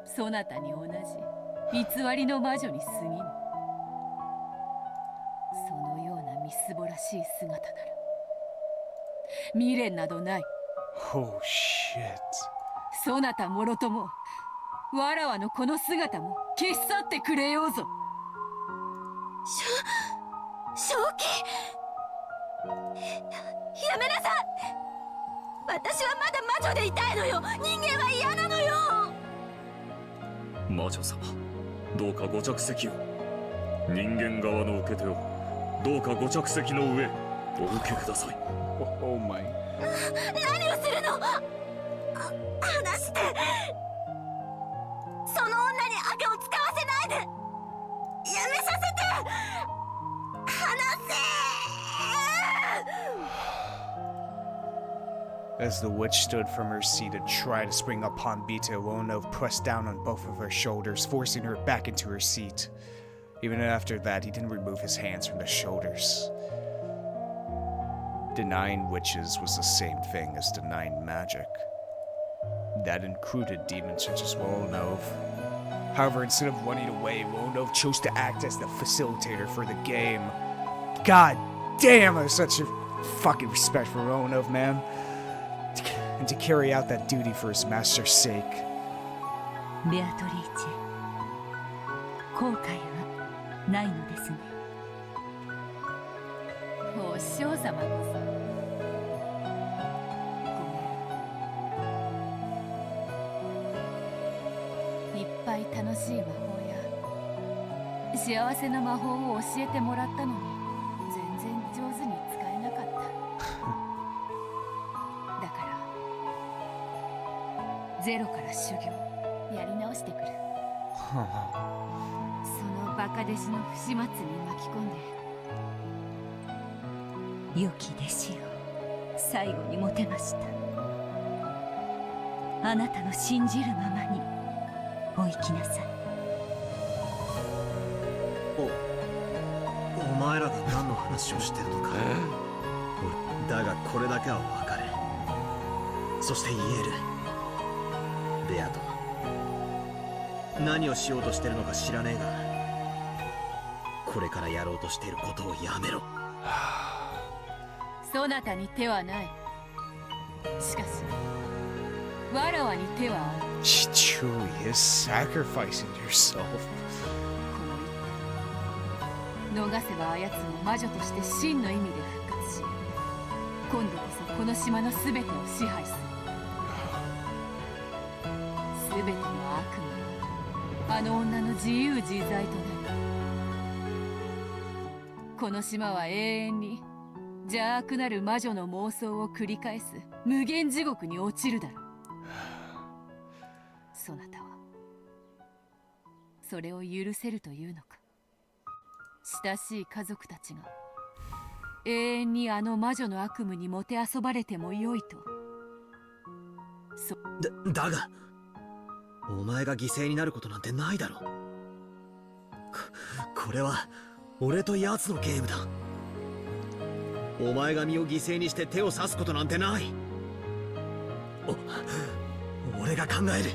そなたに同じ偽りの魔女に過ぎぬ。そのようなみすぼらしい姿なら未練などない。 Oh, shit. そなたもろともわらわのこの姿も消し去ってくれようぞ。正気。やめなさい。私はまだ魔女でいたいのよ。人間は嫌なのよ。魔女様、どうかご着席を。人間側の受け手をどうかご着席の上お受けください。 Oh my. 何をするの？話して。その女に赤を使わせないで。やめさせて。話せ。 As the witch stood from her seat and tried to spring upon Bito, Ono pressed down on both of her shoulders, forcing her back into her seat. Even after that, he didn't remove his hands from the shoulders. denying witches was the same thing as denying magic. That included demons such as Rollenov. However, instead of running away, Rollenov chose to act as the facilitator for the game. God damn, I have such a fucking respect for Rollenov, man. And to carry out that duty for his master's sake. Beatrice, 後悔はないのですね。お師匠様こそ。ごめん。いっぱい楽しい魔法や幸せな魔法を教えてもらったのに全然上手に使えなかった。だからゼロから修行やり直してくる。そのバカ弟子の不始末に巻き込んで。良き弟子を最後にもてました。あなたの信じるままにお生きなさい。お前らが何の話をしてるのか俺だがこれだけは分かる。そして言える。ベアト、何をしようとしてるのか知らねえが、これからやろうとしていることをやめろ。そなたに手はない。しかしわらわに手はある。 She truly is sacrificing herself. 逃せばあやつも魔女として真の意味で復活し、今度こそこの島の全てを支配する。全ての悪魔はあの女の自由自在となる。この島は永遠に邪悪なる魔女の妄想を繰り返す無限地獄に落ちるだろう。そなたはそれを許せるというのか。親しい家族たちが永遠にあの魔女の悪夢にもてあそばれてもよいと。だがお前が犠牲になることなんてないだろ。これは俺と奴のゲームだ。お前が身を犠牲にして手を刺すことなんてない。俺が考える。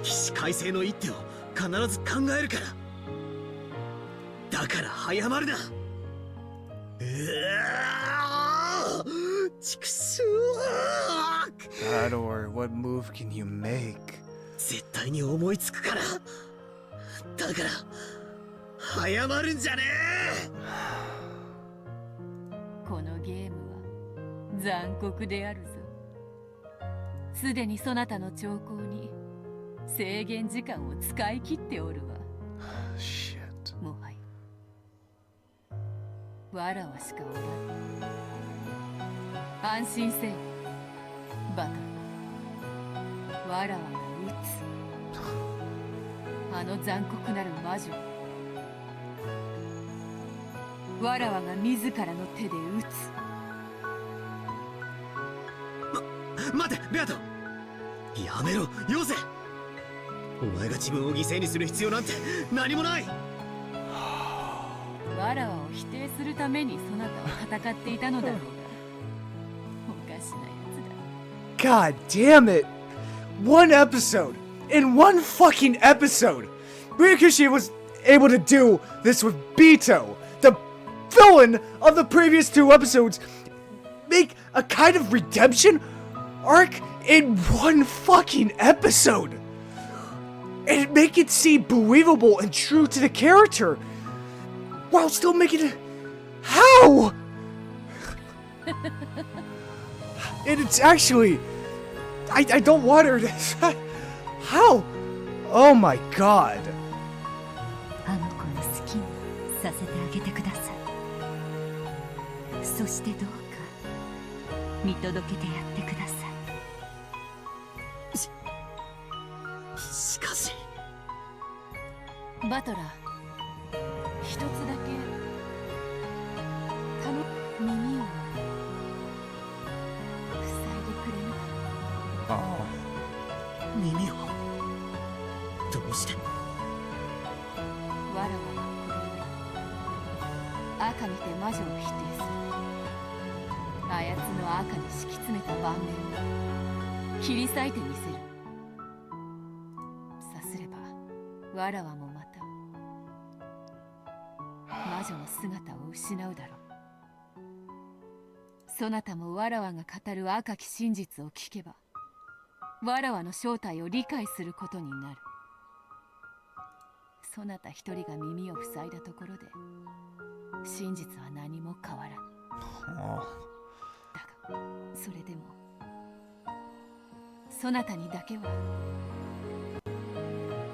起死回生の一手を必ず考えるから。だから早まるな。畜生。Ador, what move can you make? 絶対に思いつくから。だから早まるんじゃねえ。このゲームは残酷であるぞ。すでにそなたの兆候に制限時間を使い切っておるわ。もはやわらわしかおらん。安心せよバトル。わらわが撃つ。あの残酷なる魔女。わらわが自らの手で撃つ。待てベアト。やめろよせ。お前が自分を犠牲にする必要なんて何もない。わらわを否定するためにそなたは戦っていたのだろうが。おかしなやつだ。 God damn it! One episode! In one fucking episode! Rikushi was able to do this with Bito, the villain of the previous two episodes, make a kind of redemption arc in one fucking episode! And make it seem believable and true to the character! While still making it... How?! And it's actually... I don't want her to... How? Oh my god. あの子の好きにさせてあげてください。そしてどうか見届けてやってください。しかしバトラー、一つだけ耳を塞いでくれぬか。耳をどうして。わらわはこれより赤にて魔女を否定する。あやつの赤に敷き詰めた盤面を切り裂いてみせる。さすればわらわもまた魔女の姿を失うだろう。そなたもわらわが語る赤き真実を聞けば、わらわの正体を理解することになる。そなた一人が耳を塞いだところで真実は何も変わらぬ。だがそれでもそなたにだけは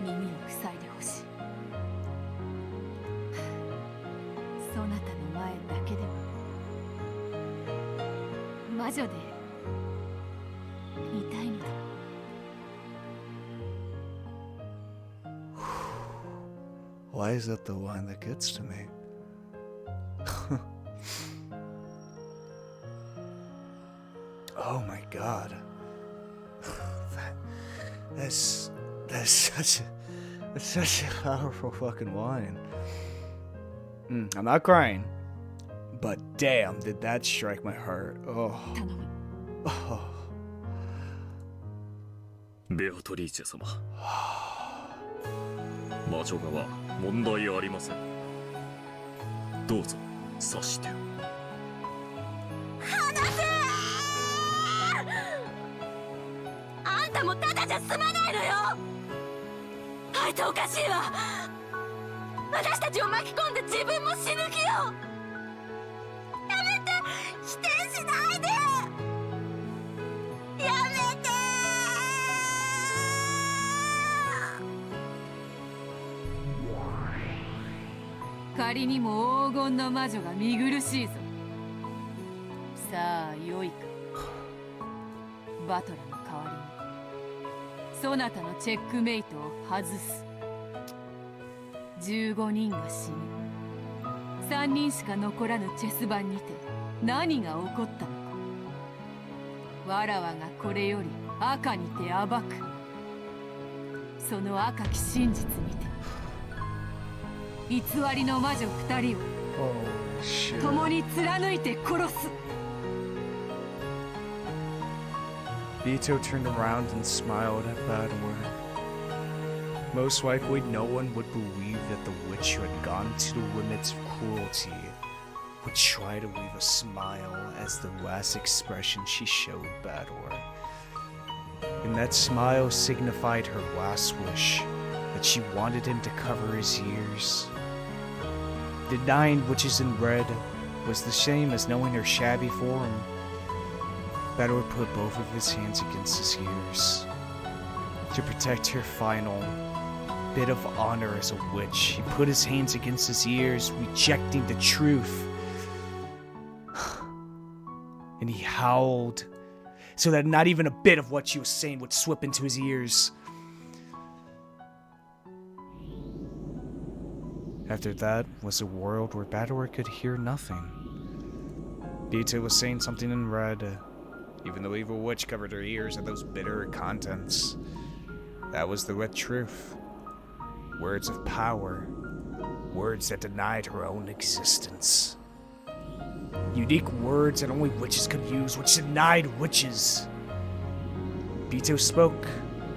耳を塞いでほしい。そなたの前だけでも魔女でいたいのだ。Why is that the line that gets to me? Oh my god. That's such a powerful fucking line. I'm not crying, but damn, did that strike my heart. Oh. ベアトリーチェ様、魔女側問題ありません。どうぞ察してよ。あんたもただじゃ済まないのよ。あいつおかしいわ。私たちを巻き込んで自分も死ぬ気よ。やめて、否定しないで。やめて。仮にも黄金の魔女が見苦しいぞ。さあよいか。バトラの代わりにそなたのチェックメイトを外す。15人が死ぬ。3人しか残らぬチェス盤にて何が起こったのか。わらわがこれより赤にて暴く。その赤き真実にて偽りの魔女2人を共に貫いて殺す。Beto turned around and smiled at Bador. Most likely, no one would believe that the witch who had gone to the limits of cruelty would try to weave a smile as the last expression she showed Bador. And that smile signified her last wish, that she wanted him to cover his ears. The 9 witches in red was the same as knowing her shabby form. Bador put both of his hands against his ears. To protect her final bit of honor as a witch, he put his hands against his ears, rejecting the truth. And he howled, so that not even a bit of what she was saying would slip into his ears. After that was a world where Bador could hear nothing. Beatrice was saying something in red, even the evil witch covered her ears with those bitter contents. That was the red truth. Words of power. Words that denied her own existence. Unique words that only witches could use, which denied witches. Beto spoke.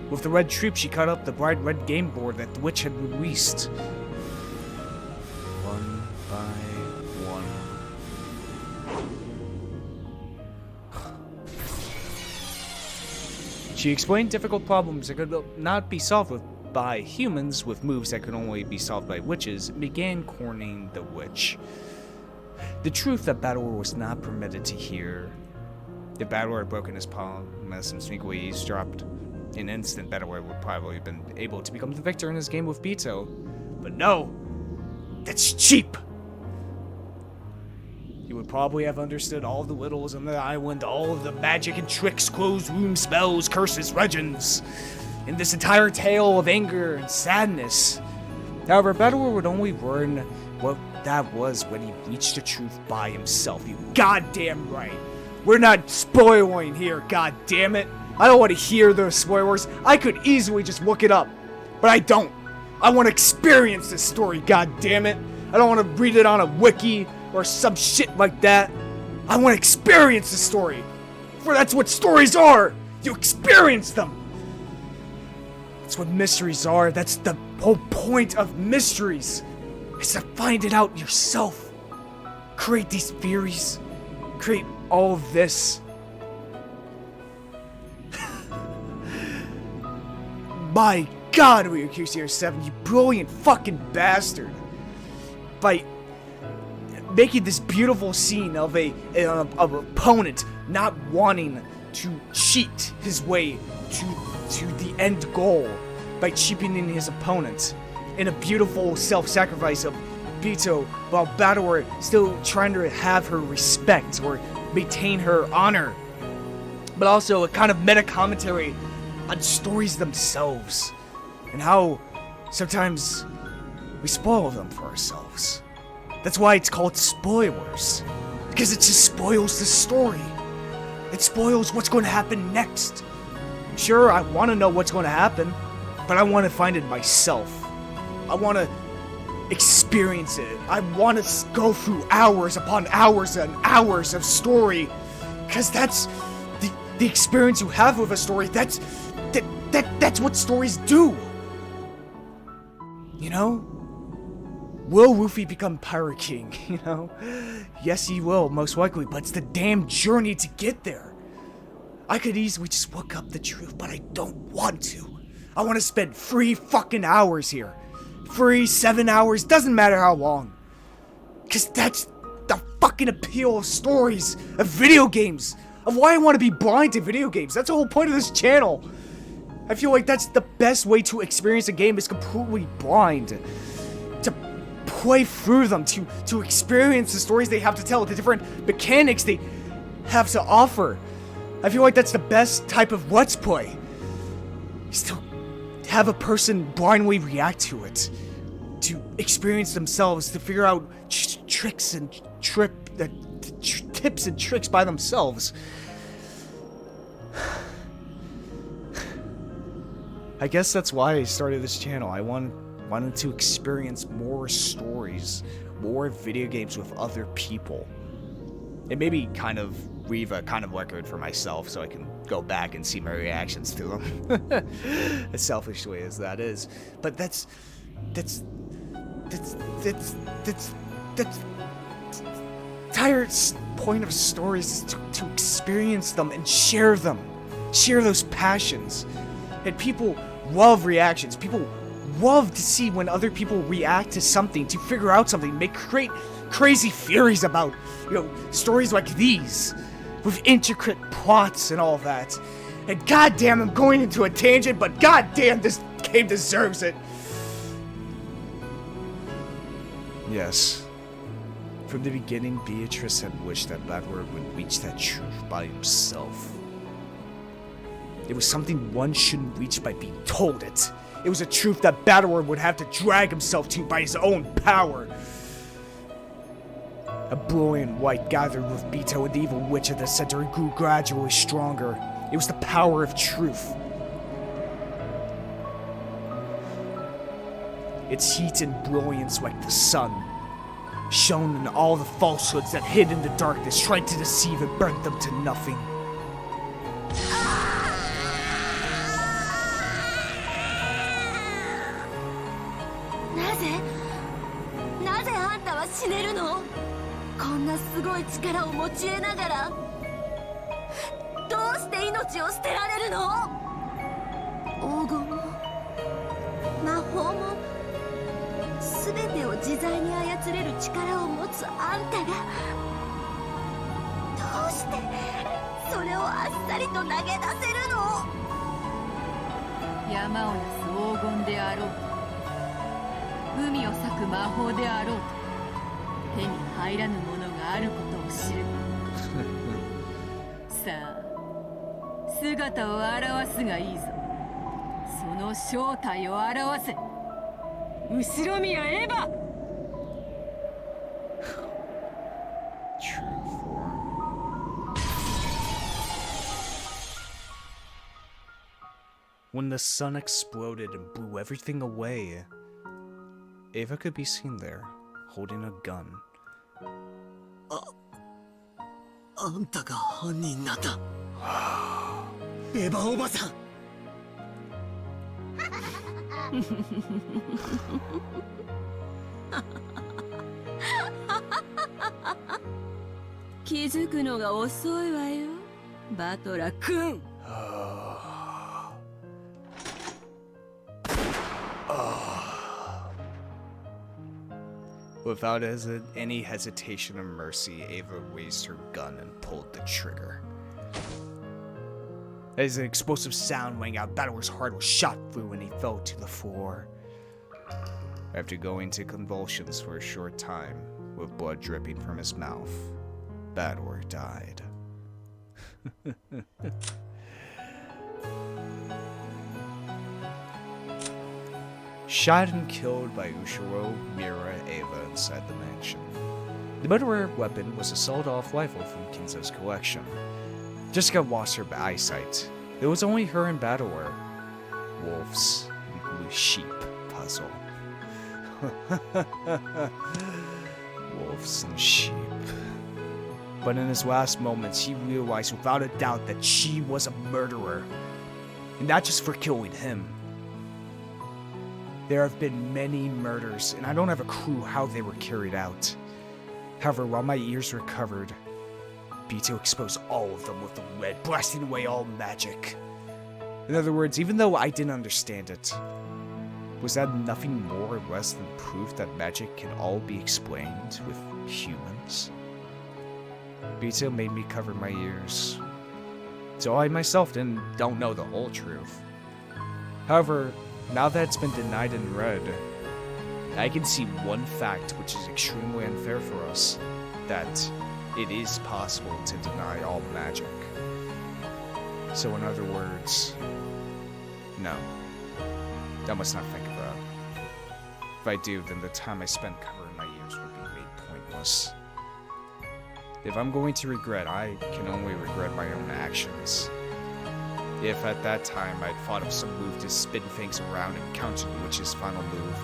With the red troop, she cut up the bright red game board that the witch had released. One by one. She explained difficult problems that could not be solved by humans with moves that could only be solved by witches, and began cornering the witch. The truth that Bador was not permitted to hear. If Bador had broken his promise and sneakily eavesdropped, in an instant Bador would probably have been able to become the victor in his game with Beto. But no! That's cheap! He would probably have understood all the riddles on the island, all of the magic and tricks, closed room spells, curses, legends, in this entire tale of anger and sadness. However, Bador would only learn what that was when he reached the truth by himself. You goddamn right. We're not spoiling here, goddammit. I don't want to hear those spoilers. I could easily just look it up, but I don't. I want to experience this story, goddammit. I don't want to read it on a wiki or some shit like that. I want to experience the story. For that's what stories are. You experience them. That's what mysteries are. That's the whole point of mysteries. Is to find it out yourself. Create these theories. Create all of this. My God, Ryukyu's 7, you brilliant fucking bastard. By making this beautiful scene of an opponent not wanting to cheat his way to the end goal by cheapening his opponent in a beautiful self-sacrifice of Bito, while Battleward still trying to have her respect or maintain her honor, but also a kind of meta commentary on stories themselves and how sometimes we spoil them for ourselves. That's why it's called spoilers, because it just spoils the story. It spoils what's going to happen next. Sure, I want to know what's going to happen, but I want to find it myself. I want to experience it. I want to go through hours upon hours and hours of story, because that's the experience you have with a story. That's what stories do. You know? Will Rufy become Pirate King? You know? Yes, he will, most likely, but it's the damn journey to get there. I could easily just look up the truth, but I don't want to. I want to spend 3 fucking hours here. 3, 7 hours, doesn't matter how long. Because that's the fucking appeal of stories, of video games, of why I want to be blind to video games. That's the whole point of this channel. I feel like that's the best way to experience a game, is completely blind. To play through them, to experience the stories they have to tell, the different mechanics they have to offer. I feel like that's the best type of Let's Play. Is to have a person blindly react to it. To experience themselves, to figure out tricks and tips and tricks by themselves. I guess that's why I started this channel. I wanted to experience more stories, more video games with other people. And maybe kind of leave a kind of record for myself so I can go back and see my reactions to them. As selfishly as that is. But that's entire point of stories is to experience them and share them. Share those passions. And people love reactions. People love to see when other people react to something, to figure out something, make crazy theories about, stories like these, with intricate plots and all that. And goddamn, I'm going into a tangent, but goddamn, this game deserves it. Yes. From the beginning, Beatrice had wished that Battleward would reach that truth by himself. It was something one shouldn't reach by being told it. It was a truth that Battleward would have to drag himself to by his own power. A brilliant light gathered with Bito, and the evil witch at the center grew gradually stronger. It was the power of truth. Its heat and brilliance like the sun, shone in all the falsehoods that hid in the darkness, tried to deceive and burnt them to nothing. When the sun exploded and blew everything away, Ava could be seen there, holding a gun. あんたが犯人なんだ。エヴァおばさん。気づくのが遅いわよ、バトラ君。Without any hesitation or mercy, Ava raised her gun and pulled the trigger. As an explosive sound rang out, Battler's heart was shot through and he fell to the floor. After going into convulsions for a short time, with blood dripping from his mouth, Battler died. Shot and killed by Ushiro, Mira, Ava inside the mansion. The murderer weapon was a sawed-off rifle from Kinzo's collection. Jessica lost her eyesight. It was only her and Battler. Wolves and blue sheep puzzle. Wolves and sheep. But in his last moments, he realized without a doubt that she was a murderer. And not just for killing him. There have been many murders, and I don't have a clue how they were carried out. However, while my ears were covered, Bito exposed all of them with the lead, blasting away all magic. In other words, even though I didn't understand it, was that nothing more or less than proof that magic can all be explained with humans? Bito made me cover my ears, so I myself don't know the whole truth. However, now that it's been denied and read, I can see one fact which is extremely unfair for us, that it is possible to deny all magic. So in other words, no. I must not think of that. If I do, then the time I spent covering my ears would be made pointless. If I'm going to regret, I can only regret my own actions. If at that time I'd thought of some move to spin things around and counter the witch's final move,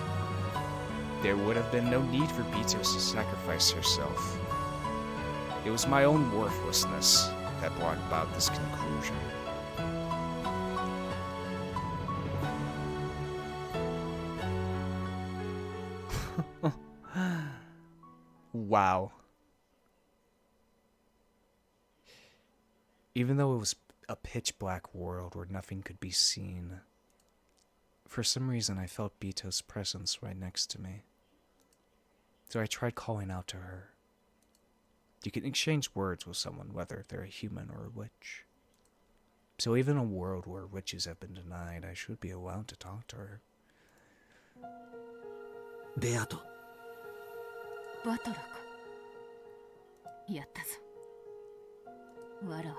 there would have been no need for Beatrice to sacrifice herself. It was my own worthlessness that brought about this conclusion. Wow. Even though it was a pitch-black world where nothing could be seen, for some reason I felt Bito's presence right next to me. So I tried calling out to her. You can exchange words with someone whether they're a human or a witch. So even in a world where witches have been denied, I should be allowed to talk to her. Beato. バトラか。やったぞ。わらわ。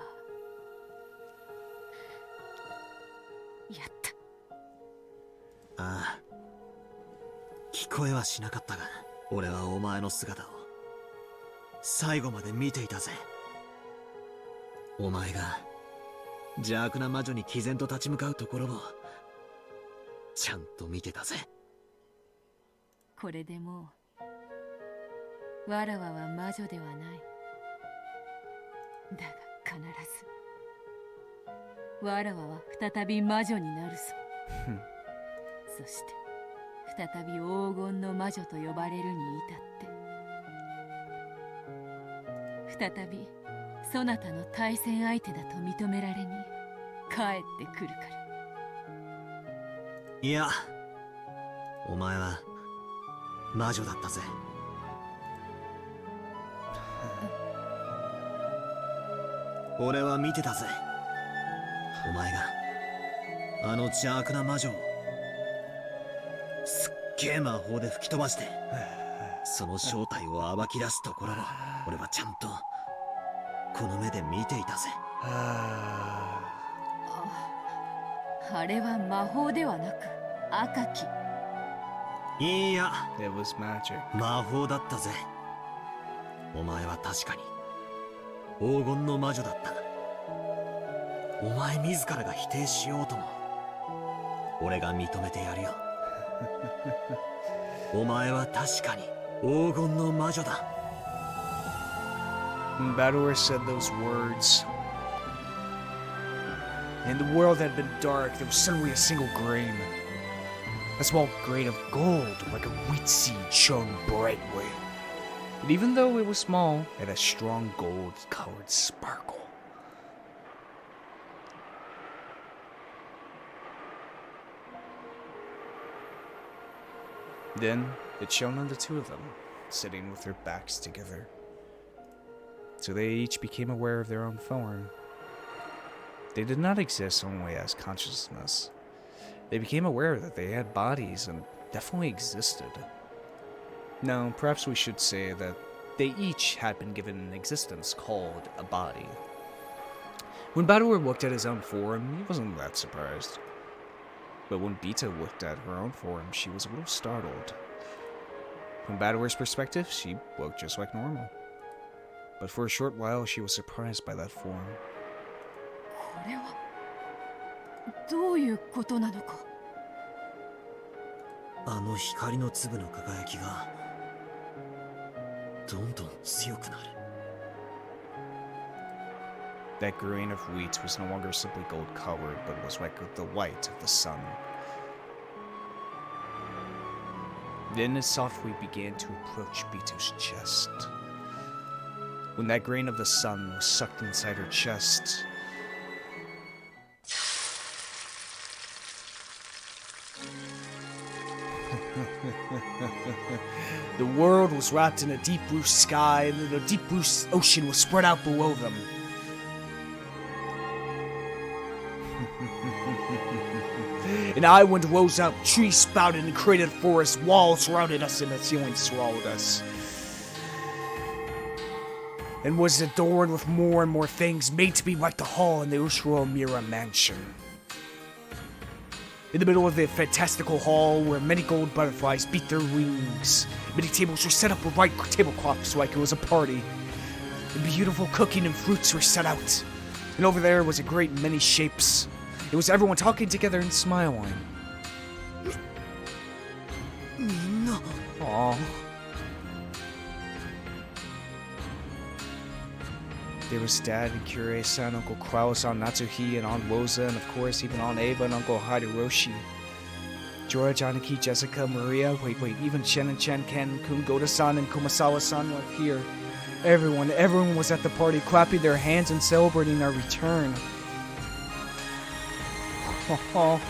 やった。ああ。聞こえはしなかったが、俺はお前の姿を最後まで見ていたぜ。お前が邪悪な魔女に毅然と立ち向かうところをちゃんと見てたぜ。これでもうわらわは魔女ではない。だが必ずわらわは再び魔女になるぞ。そして再び黄金の魔女と呼ばれるに至って再びそなたの対戦相手だと認められに帰ってくるから。いや、お前は魔女だったぜ。俺は見てたぜ。お前があの邪悪な魔女をすっげえ魔法で吹き飛ばしてその正体を暴き出すところを俺はちゃんとこの目で見ていたぜ。あれは魔法ではなく赤き。いや、It was magic. 魔法だったぜ。お前は確かに黄金の魔女だった。お前自らが否定しようとも俺が認めてやるよ。お前は確かに黄金の魔女だ。When Bador said those words, and the world had been dark, there was suddenly a single grain. A small grain of gold, like a wheat seed, shone brightly. And even though it was small, it had a strong gold-colored sparkle. Then, it shone on the two of them, sitting with their backs together. So they each became aware of their own form. They did not exist only as consciousness. They became aware that they had bodies and definitely existed. No, perhaps we should say that they each had been given an existence called a body. When Bador looked at his own form, he wasn't that surprised. But when Beta looked at her own form, she was a little startled. From Bador's perspective, she looked just like normal. But for a short while, she was surprised by that form. これはどういうことなのか。あの光の粒の輝きがどんどん強くなる。That grain of wheat was no longer simply gold-colored, but was like the light of the sun. Then it softly began to approach Bito's chest. When that grain of the sun was sucked inside her chest, the world was wrapped in a deep blue sky, and the deep blue ocean was spread out below them. An island rose up, trees sprouted and created a forest, walls surrounded us, and the ceiling swallowed us. And was adorned with more and more things made to be like the hall in the Ushiro Mira mansion. In the middle of the fantastical hall, where many gold butterflies beat their wings, many tables were set up with white tablecloths like it was a party. And beautiful cooking and fruits were set out. And over there was a great many shapes. It was everyone talking together and smiling. Aww. There was Dad and Kirei-san, Uncle Kraus, Aunt Natsuhi, and Aunt Woza, and of course even Aunt Ava and Uncle Hideroshi. George, Aniki, Jessica, Maria, wait, even Chen and Chen, Ken, Kungoda-san, and Kumasawa-san were here. Everyone was at the party, clapping their hands and celebrating our return. Oh.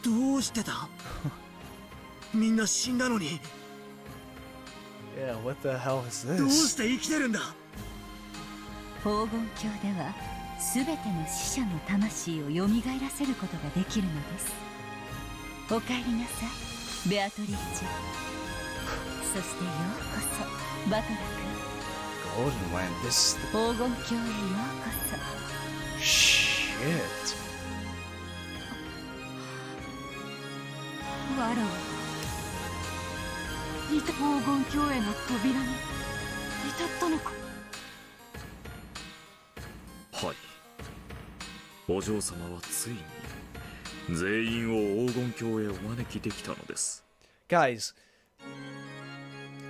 どうしてだみんな死んだのに Yeah, what the hell is どう this? して生きてるんだ黄金鏡では全ての死者の魂を蘇らせることができるのです。お帰りなさい、ベアトリーチェ。そしてようこそ、バトラ君。 Golden Land, this... 黄金鏡へようこそ。 Shit. わらわ黄金鏡への扉に至ったのか。はい、お嬢様はついに全員を黄金鏡へお招きできたのです。 Guys,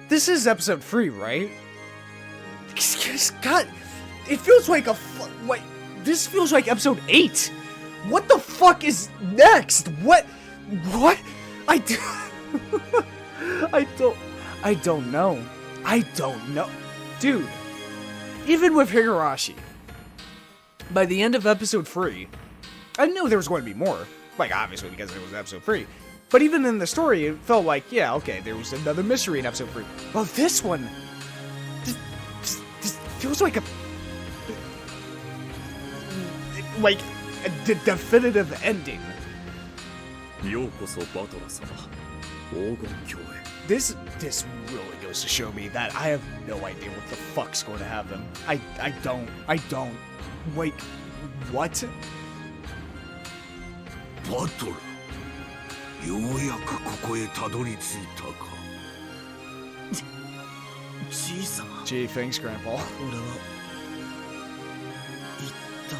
this is episode 3, right? God, it feels like wait, this feels like episode 8. What the fuck is next? What? I don't know. Dude, even with Higurashi, by the end of episode 3, I knew there was going to be more. Like, obviously, because it was episode 3. But even in the story, it felt like, yeah, okay, there was another mystery in episode 3. But this one, this feels like the definitive ending. ようこそバトラ様、黄金鏡へ。 This really goes to show me that I have no idea what the fuck's going to happen. I don't. Wait, what? バトラ、ようやくここへたどり着いたか。じいさま。 Gee, thanks, Grandpa. 俺は一体。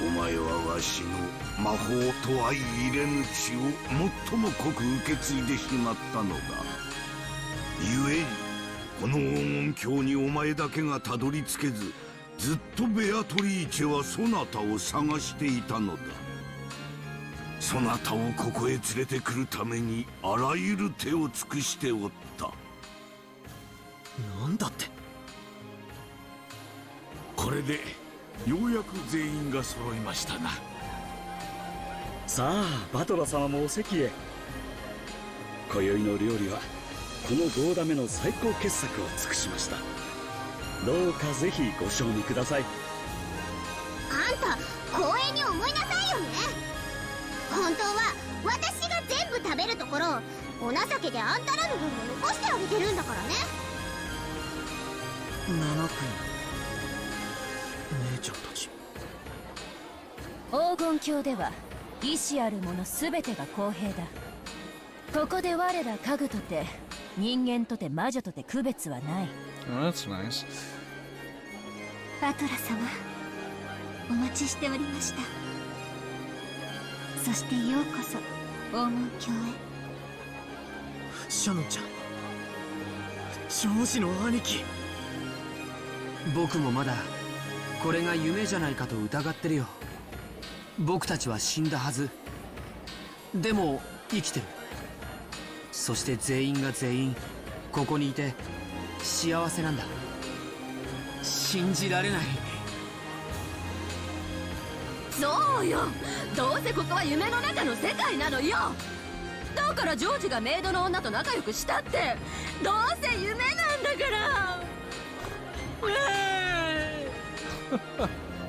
お前はわしの魔法と相入れぬ血を最も濃く受け継いでしまったのだ。故にこの黄金鏡にお前だけがたどり着けず、ずっとベアトリーチェはそなたを探していたのだ。そなたをここへ連れてくるためにあらゆる手を尽くしておった。なんだって。これでようやく全員が揃いましたな。さあバトラ様もお席へ。今宵の料理はこの5打目の最高傑作を尽くしました。どうかぜひご賞味ください。あんた光栄に思いなさいよね。本当は私が全部食べるところをお情けであんたらの分も残してあげてるんだからね。7君、姉ちゃんたち。黄金鏡では意志ある者すべてが公平だ。ここで我ら家具とて人間とて魔女とて区別はない。 Oh, that's nice. バトラ様、お待ちしておりました。そしてようこそ黄金鏡へ。シャノンちゃん、長子の兄貴。僕もまだこれが夢じゃないかと疑ってるよ。僕たちは死んだはず。でも生きてる。そして全員が全員ここにいて幸せなんだ。信じられない。そうよ、どうせここは夢の中の世界なのよ。だからジョージがメイドの女と仲良くしたってどうせ夢なんだから。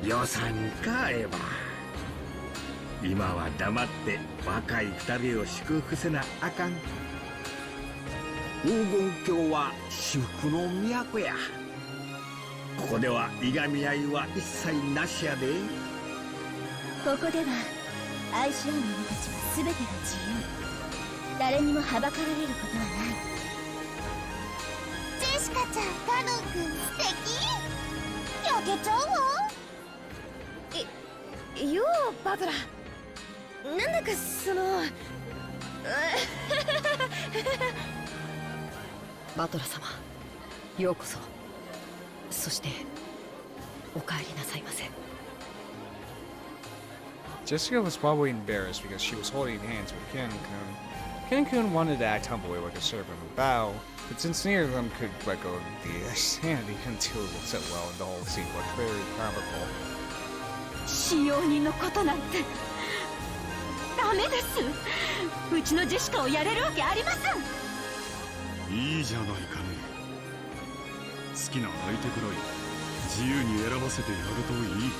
予算かエヴァ。今は黙って若い二人を祝福せなあかん。黄金鏡は至福の都や。ここではいがみ合いは一切なしやで。ここでは愛し合う者たちは全てが自由。誰にもはばかられることはない。ジェシカちゃん、カノン君素敵。焼けちゃうわ。ようバトラ、なんだかそのバトラ様、ようこそ。そしてお帰りなさいませ。 Jessica was probably embarrassed because she was holding hands with Kanon-kun. Kanon-kun wanted to act humbly like a servant and bow, but since neither of them could let go of the sanity until it set well, and the whole scene looked very comical. 使用人のことなんてダメです。うちのジェシカをやれるわけありません。いいじゃないかね。好きな相手くらい自由に選ばせてやるといい。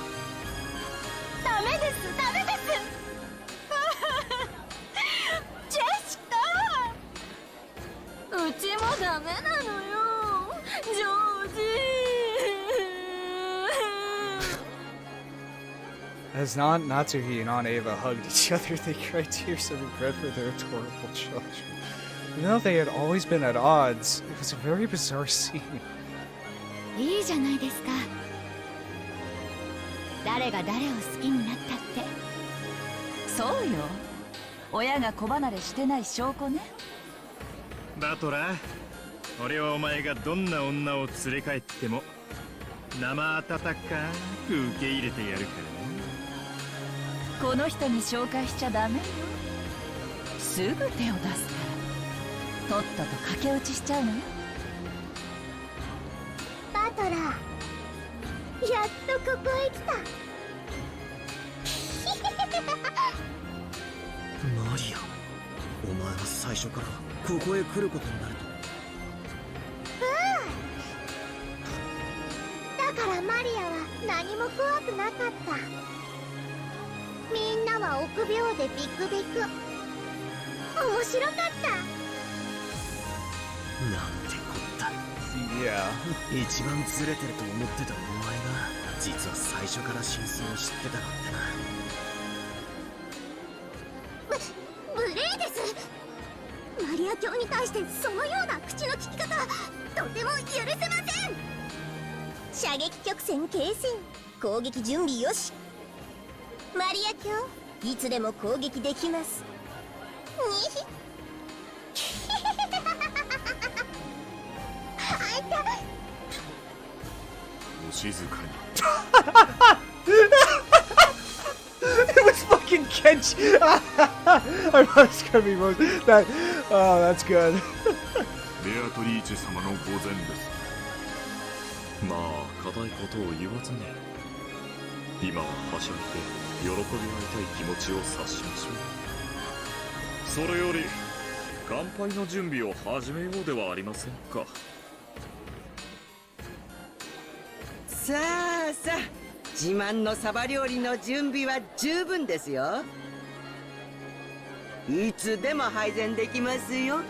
ダメです、ダメですジェシカ、うちもダメなのよ、ジョージ。As Natsuhi and Aunt Eva hugged each other, they cried tears of regret for their adorable children. Even though they had always been at odds, it was a very bizarre scene. いいじゃないですか。誰が誰を好きになったって。そうよ、親が子離れしてない証拠ね。バトラ、俺はお前がどんな女を連れ帰っても生温かく受け入れてやるからね。この人に紹介しちゃダメよ。すぐ手を出すから、とっとと駆け落ちしちゃうのよ。バトラー、やっとここへ来た。マリア、お前は最初からここへ来ることになると。だからマリアは何も怖くなかった。みんなは臆病でビクビク。面白かった。なんてこった。Yeah. 一番ずれてると思ってたお前が実は最初から真相を知ってたなんてな。無礼です。マリリア教に対してそのような口の利き方、とても許せません。射撃曲線形成、攻撃準備よし。マリア教、いつでも攻撃できます。にひあんたお静かに。It was fucking Kench. I thought it was gonna be Rose. That, oh, that's good. ベアトリーチェ様の御前です。まあ固いことを言わずに、今ははしゃいで喜び合いたい気持ちを察しましょう。それより乾杯の準備を始めようではありませんか。さあさあ、自慢のサバ料理の準備は十分ですよ。いつでも配膳できますよ。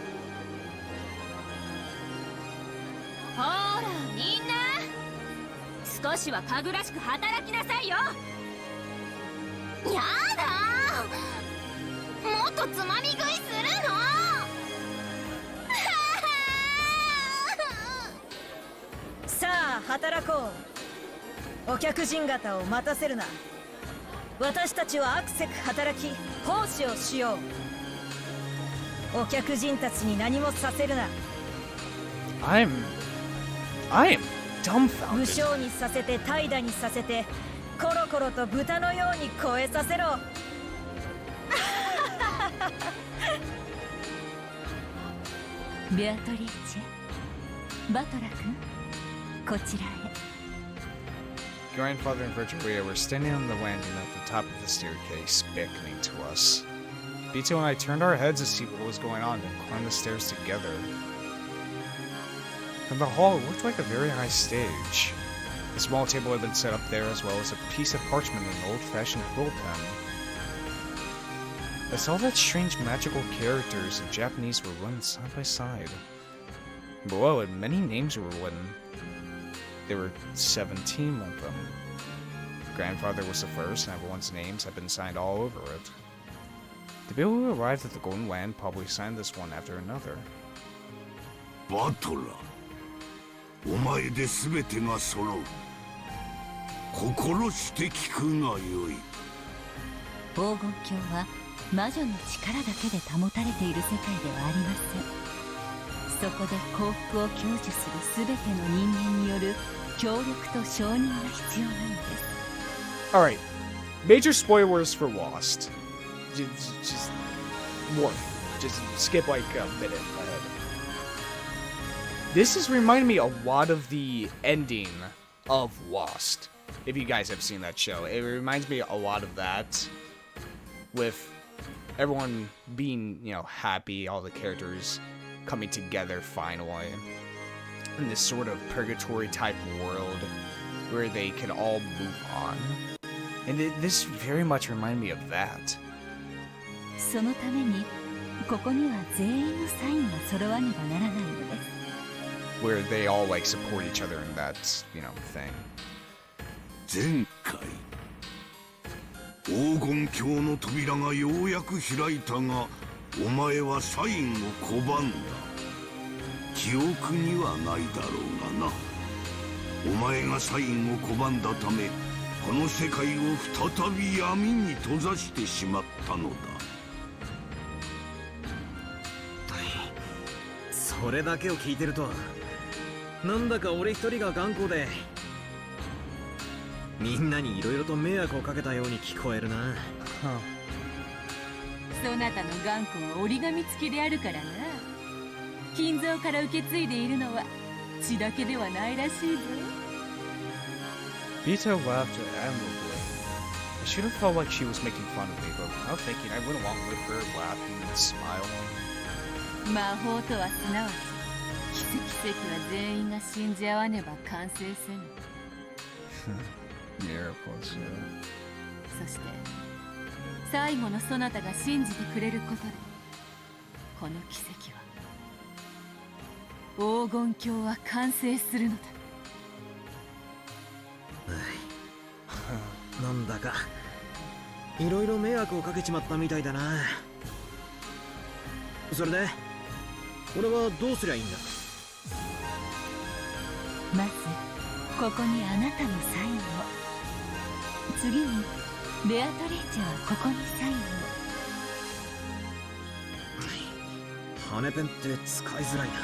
ほらみんな、少しはかぐらしく働きなさいよ。やだー、もっとつまみ食いするの。さあ働こう。お客人方を待たせるな。私たちはアクセク働き奉仕をしよう。お客人たちに何もさせるな。I am dumbfounded. 無償にさせて怠惰にさせて、コロコロと豚のように肥えさせろ。ベアトリーチェ、バトラ君、こちらへ。Grandfather and Virginia were standing on the landing at the top of the staircase, beckoning to us. Vito and I turned our heads to see what was going on and climbed the stairs together. From the hall, it looked like a very high stage. A small table had been set up there, as well as a piece of parchment and an old-fashioned quill pen. I saw that strange magical characters in Japanese were written side by side. Below it, many names were written. There were 17 of them. Grandfather was the first, and everyone's names had been signed all over it. The people who arrived at the Golden Land probably signed this one after another. バトラー、お前で全てが揃う。心して聞くがよい。黄金鏡は魔女の力だけで保たれている世界ではありません。そこで幸福を享受する全ての人間による協力と承認が必要なのです。Alright, major spoilers for Lost. Just warning. Just skip like a minute ahead. This is reminding me a lot of the ending of Lost. If you guys have seen that show, it reminds me a lot of that. With everyone being, you know, happy, all the characters coming together finally. In this sort of purgatory type world where they can all move on. And this very much reminded me of that. そのためにここには全員のサインが揃わねばならないのです。Where they all like support each other in that, you know, thing. 前回黄金鏡の扉がようやく開いたが、お前はサインを拒んだ。記憶にはないだろうがな。お前がサインを拒んだため、この世界を再び闇に閉ざしてしまったのだ。それだけを聞いてると、なんだか俺一人が頑固で、みんなにいろいろと迷惑をかけたように聞こえるな。そなたの頑固は折り紙付きであるからな。金蔵から受け継いでいるのは血だけではないらしいぞ。Vito laughed admirably. I should have felt like she was making fun of me, but without thinking, I went along with her, laughing and smiling. 魔法とはすなわち奇跡は全員が信じ合わねば完成せぬ。Miracles, yeah. そして最後のそなたが信じてくれることで、この奇跡は黄金鏡は完成するのだ。なんだかいろいろ迷惑をかけちまったみたいだな。それで俺はどうすりゃいいんだ。まずここにあなたのサインを、次にベアトリーチェはここにサインを。羽ペンって使いづらいな。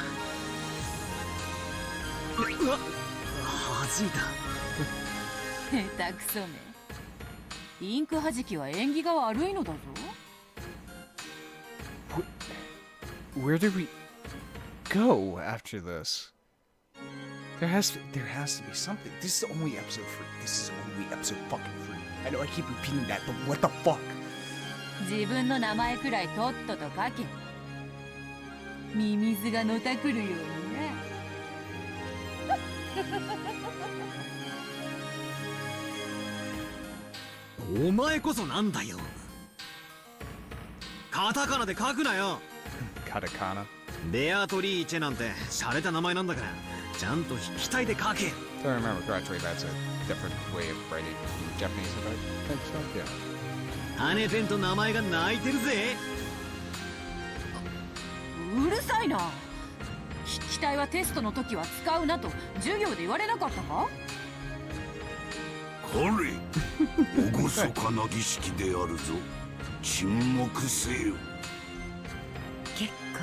うわっ、はじいた。下手くそめ。インクはじきは縁起が悪いのだぞ。Where do we go after this? There has to be something. This is the only episode free. This is the only episode fucking free. I know I keep repeating that, but what the fuck? 自分の名前くらいとっとと書け。ミミズがのたくるようにね。お前こそなんだよ。カタカナで書くなよ。カタカナ。ベアトリーチェなんて洒落た名前なんだから、ちゃんと筆記体で書け。If I remember correctly, that's a different way of writing Japanese. If I think so, yeah. 羽ペンと名前が泣いてるぜ。うるさいな。筆記体はテストの時は使うなと授業で言われなかったか。彼、厳かな儀式であるぞ。沈黙せよ。結構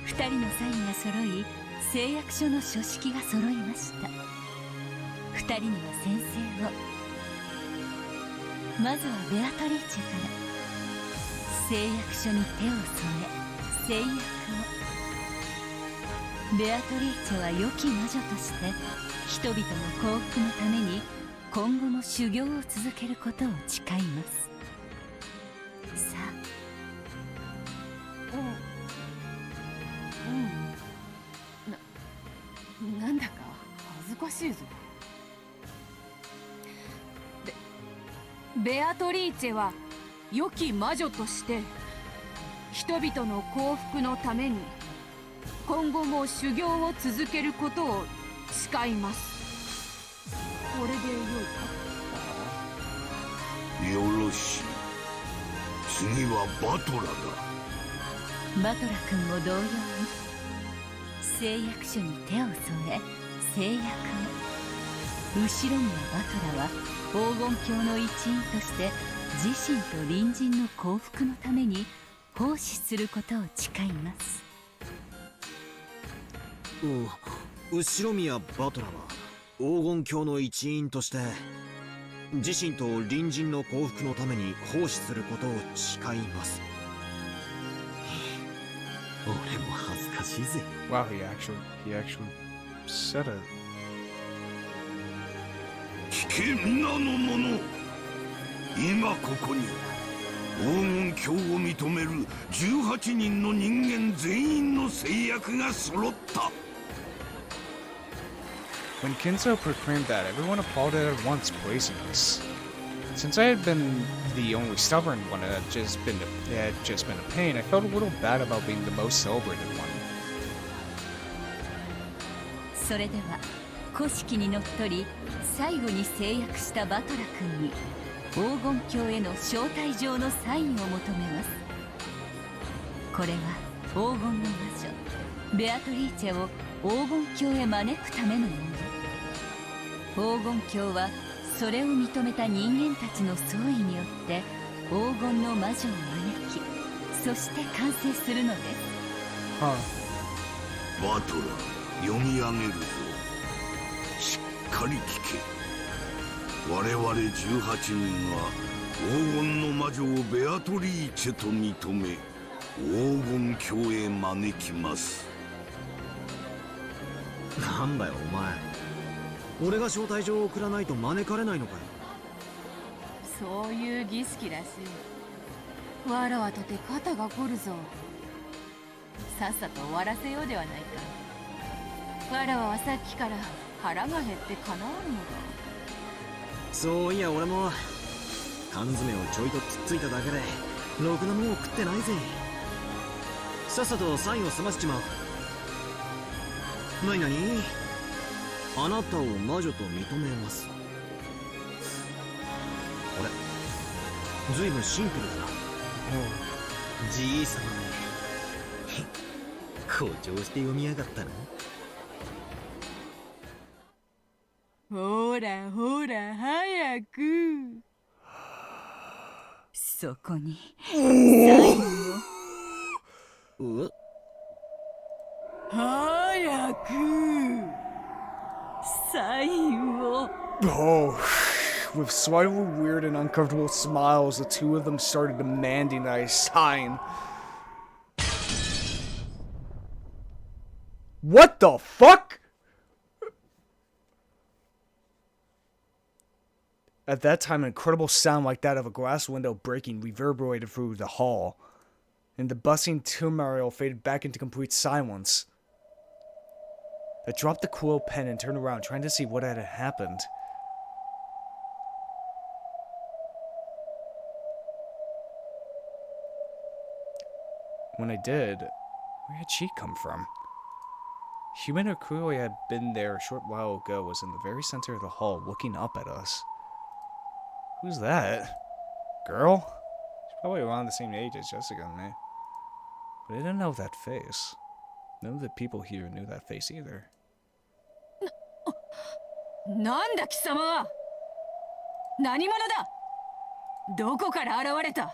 2人のサインが揃い、誓約書の書式が揃いました。2人には宣誓を。まずはベアトリーチェから。誓約書に手を添え誓約を。ベアトリーチェは良き魔女として人々の幸福のために今後も修行を続けることを誓います。さあ、なんだか恥ずかしいぞ。ベアトリーチェは良き魔女として人々の幸福のために今後も修行を続けることを誓います。これで良いか。よろしい。次はバトラだ。バトラ君も同様に誓約書に手を添え誓約を。後ろにはバトラは黄金鏡の一員として自身と隣人の幸福のために奉仕することを誓います。後宮バトラは黄金鏡の一員として自身と隣人の幸福のために奉仕することを誓います。俺も恥ずかしいぜ。Wow, he actually said it. 聞け皆の者、今ここに黄金鏡を認める18人の人間全員の誓約が揃った。When Kinzo proclaimed that, everyone applauded at once, praising us. Since I had been the only stubborn one and had just been a pain, I felt a little bad about being the most celebrated one. それでは古式にのっとり最後に誓約したバトラ君に黄金鏡への招待状のサインを求めます。これは黄金の魔女ベアトリーチェを黄金鏡へ招くためのもの。黄金鏡はそれを認めた人間たちの総意によって黄金の魔女を招き、そして完成するのです。バトラー、読み上げるぞ。しっかり聞け。我々18人は黄金の魔女をベアトリーチェと認め黄金鏡へ招きます。なんだよお前、俺が招待状を送らないと招かれないのかよ。そういう儀式らしい。わらわとて肩が凝るぞ。さっさと終わらせようではないか。わらわはさっきから腹が減ってかなわぬのだ。そういや俺も缶詰をちょいとつっついただけでろくなもんを食ってないぜ。さっさとサインを済ませちまう。なになに、あなたを魔女と認めます。あれ、ずいぶんシンプルだな。じいさまね。誇張して読みやがったな。ほらほら早く。そこにサインを。早くサインを。 Oh, with slightly weird and uncomfortable smiles, the two of them started demanding that I sign. What the fuck? At that time, an incredible sound like that of a glass window breaking reverberated through the hall, and the bustling turmoil faded back into complete silence. I dropped the quill pen and turned around, trying to see what had happened. When I did, where had she come from? Human who clearly had been there a short while ago was in the very center of the hall, looking up at us. Who's that? Girl? She's probably around the same age as Jessica and me. But I didn't know that face. None of the people here knew that face either. なんだ貴様は。何者だ。どこから現れた。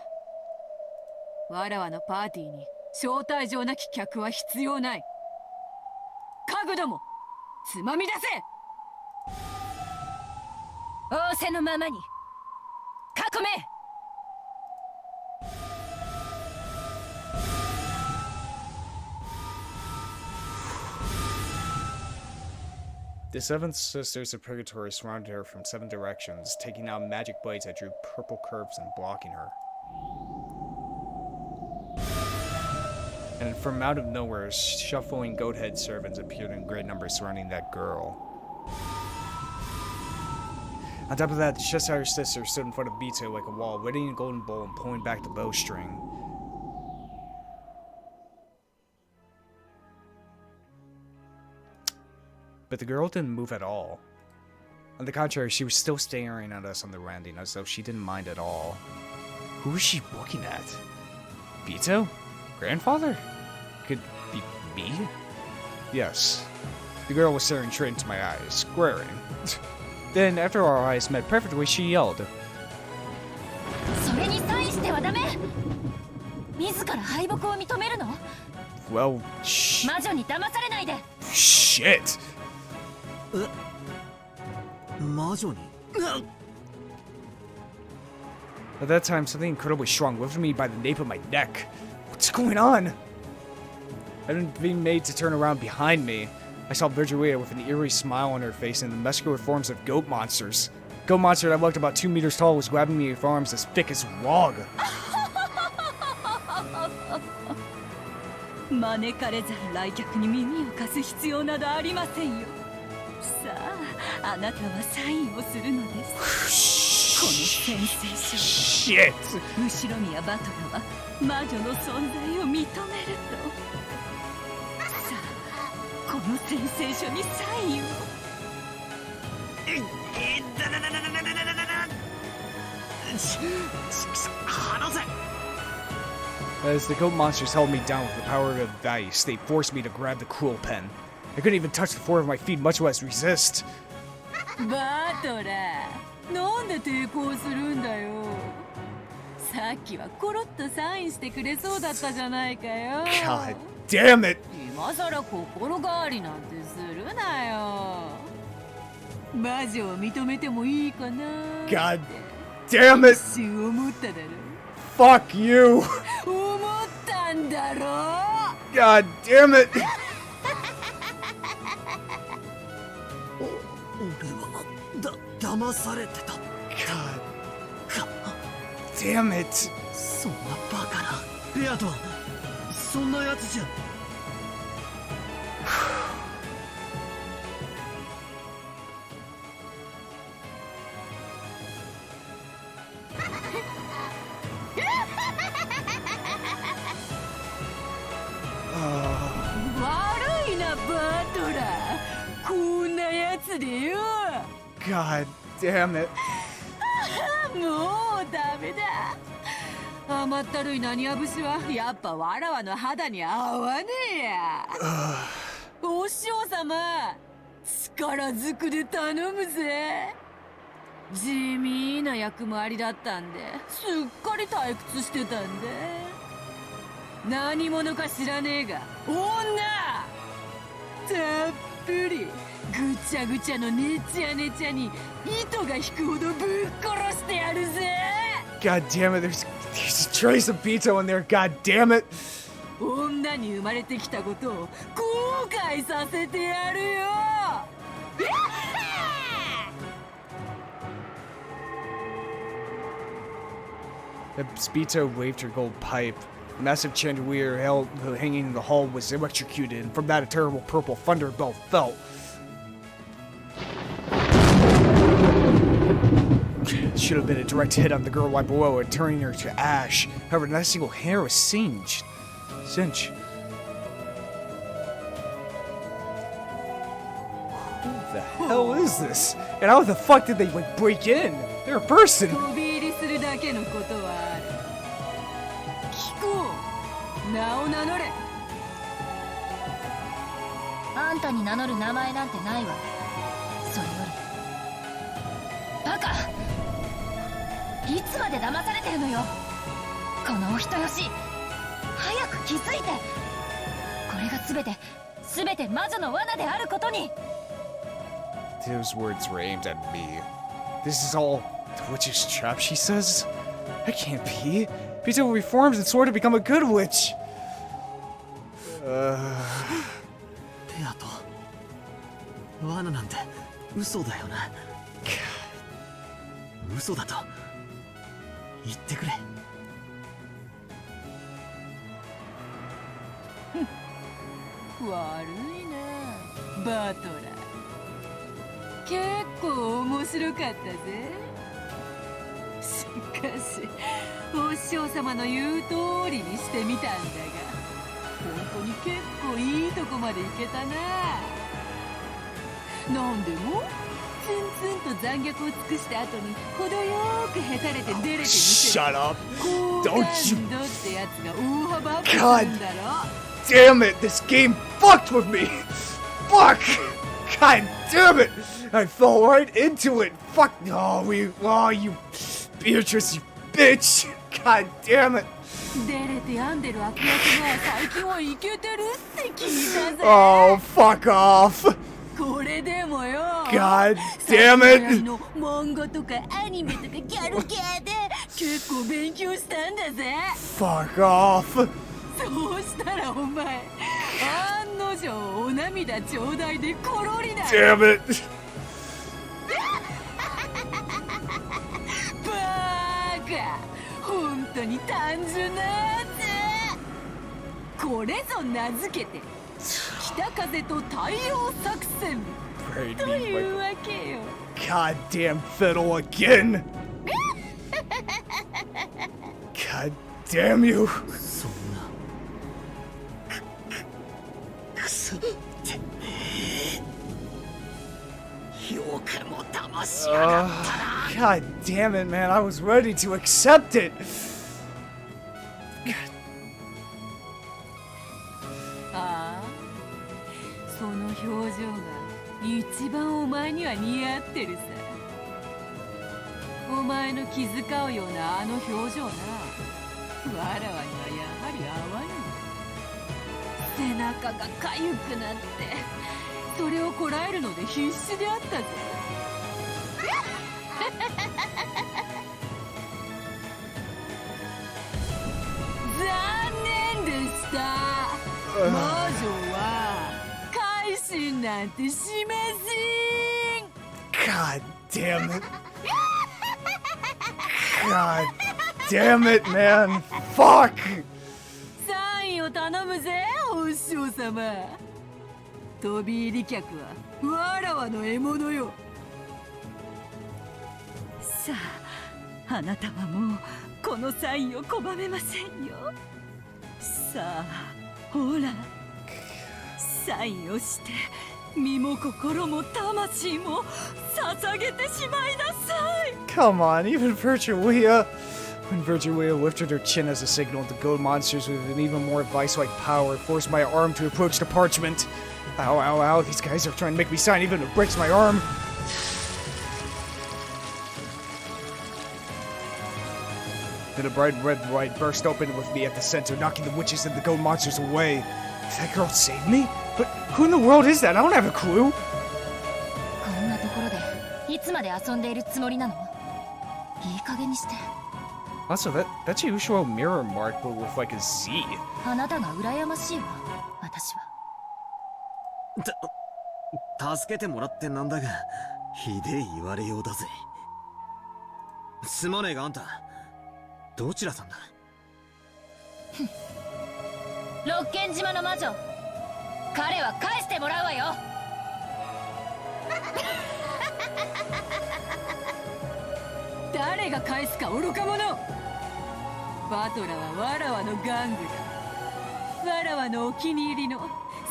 わらわのパーティーに招待状なき客は必要ない。家具ども、つまみ出せ。仰せのままに囲め。The seven sisters of Purgatory surrounded her from 7 directions, taking out magic blades that drew purple curves and blocking her. And from out of nowhere, shuffling goat-head servants appeared in great numbers surrounding that girl. On top of that, the Cheshire sister stood in front of Bito like a wall, waiting a golden bowl and pulling back the bowstring. But the girl didn't move at all. On the contrary, she was still staring at us on the landing, as though she didn't mind at all. Who was she looking at? Bito? Grandfather? Could be me? Yes. The girl was staring straight into my eyes, squaring. Then, after our eyes met perfectly, she yelled. それにサインしてはダメ。自ら敗北を認めるの？ Well, 魔女に騙されないで。 Shit! 魔女に At that time, something incredibly strong lifted me by the nape of my neck. What's going on? I hadn't been made to turn around behind me. I saw Virgilia with an eerie smile on her face and the muscular forms of goat monsters. Goat monster that looked about 2 meters tall was grabbing me with arms as thick as log. 招かれざる来客に耳を貸す必要などありませんよ。さあ、あなたはサインをするのです。この宣誓書。Shit! 後ろ宮バトルは魔女の存在を認めると。さあ、この宣誓書にサインを。離せ。 As the goat monsters held me down with the power of a vice, they forced me to grab the quill pen. I couldn't even touch the floor of my feet, much less resist. バトラー、なんで抵抗するんだよ。さっきはコロッとサインしてくれそうだったじゃないかよ。God damn it! 今さら心変わりなんてするなよ。魔女を認めてもいいかな。 God damn it! そう思っただろ。 Fuck you! 思ったんだろ。 God damn it! 騙されてた。 God damn it! そんなバカな。ベアトはそんなやつじゃ。悪いなバトラー、こんなやつでよ。 God damn it! もうダメだ。甘ったるい何や節はやっぱわらわの肌に合わねえや。お師匠様、力ずくで頼むぜ。地味な役回りだったんですっかり退屈してたんで。何者か知らねえが女たっぷりぐちゃぐちゃのねちゃねちゃに糸が引くほどぶっ殺してやるぜ。 God damn it, there's a trace of Beto in there, god damn it. 女に生まれてきたことを後悔させてやるよ。Beto waved her gold pipe. A massive chandelier hanging in the hall was electrocuted, and from that a terrible purple thunderbolt fell. Should have been a direct hit on the girl right below it, turning her to ash. However, not a single hair was singed. Cinch. Who the hell is this? And how the fuck did they like break in? They're a person. 飛び入りするだけのことはある。聞こう、名を名乗れ。あんたに名乗る名前なんてないわ。それよりバカ、いつまで騙されてるのよ。このお人よし、早く気づいて。これが全て魔女の罠であることに。 Those words were aimed at me. This is all the witch's trap, she says? That can't be. Beto reforms and swore to become a good witch. ペアと罠なんて嘘だよな。嘘だと言ってくれ。悪いな、バトラー。結構面白かったぜ。しかしお師匠様の言う通りにしてみたんだが、本当に結構いいとこまで行けたな。なんでもツンツンと残虐を尽くした後に程よくへたれて出れてみせる Shut up! 好 Don't 感 you... 度ってやつが大幅アップす God るんだろ。 damn it! This game fucked with me! Fuck! God damn it! I fell right into it! Fuck! Oh, you... Beatrice, you bitch! God damn it! 出れて病んでる悪役が最近はイケてるって聞いたぜ。 Oh, fuck off! これでもよ。 God damn it! の漫画とかアニメとかギャル系で結構勉強したんだぜ。 Fuck off! そうしたらお前案の定お涙ちょうだいでコロリだ。 Damn it! バカ、本当に単純なやつ。これぞ名付けて北風と太陽作戦というわけよ。 Goddamn fiddle again! God damn you! そんなくそってねえ。よくも騙しやがったな。 God damn it, man! I was ready to accept it. ああ、その表情が一番お前には似合ってるさ。お前の気遣うようなあの表情な、わらわにはやはり合わぬ。背中がかゆくなってそれをこらえるので必死であったぜ。残念でした。魔女は改心なんてしめせん。 God damn it! God damn it, man! Fuck! サインを頼むぜ、お師匠様。飛び入り客はわらわの獲物よ。さあ、あなたはもうこのサインを拒めませんよ。さあ、ほら、サインをして身も心も魂も捧げてしまいなさい。 Come on, even Virtuia. When Virgilia lifted her chin as a signal, the gold monsters with an even more vice-like power forced my arm to approach the parchment. Ow, ow, ow, these guys are trying to make me sign even if it breaks my arm. Then a bright red light burst open with me at the center, knocking the witches and the gold monsters away. Did that girl save me? But who in the world is that? I don't have a clue. こんなところでいつまで遊んでいるつもりなの？いい加減にして。 Also, that's your usual mirror mark, but with like a Z. あなたが羨ましいわ、私は。助けてもらってなんだが、ひでえ言われようだぜ。すまねえがあんた、どちらさんだ？六軒島の魔女、彼は返してもらうわよ。誰が返すか愚か者。バトラはわらわの玩具だ。わらわのお気に入りの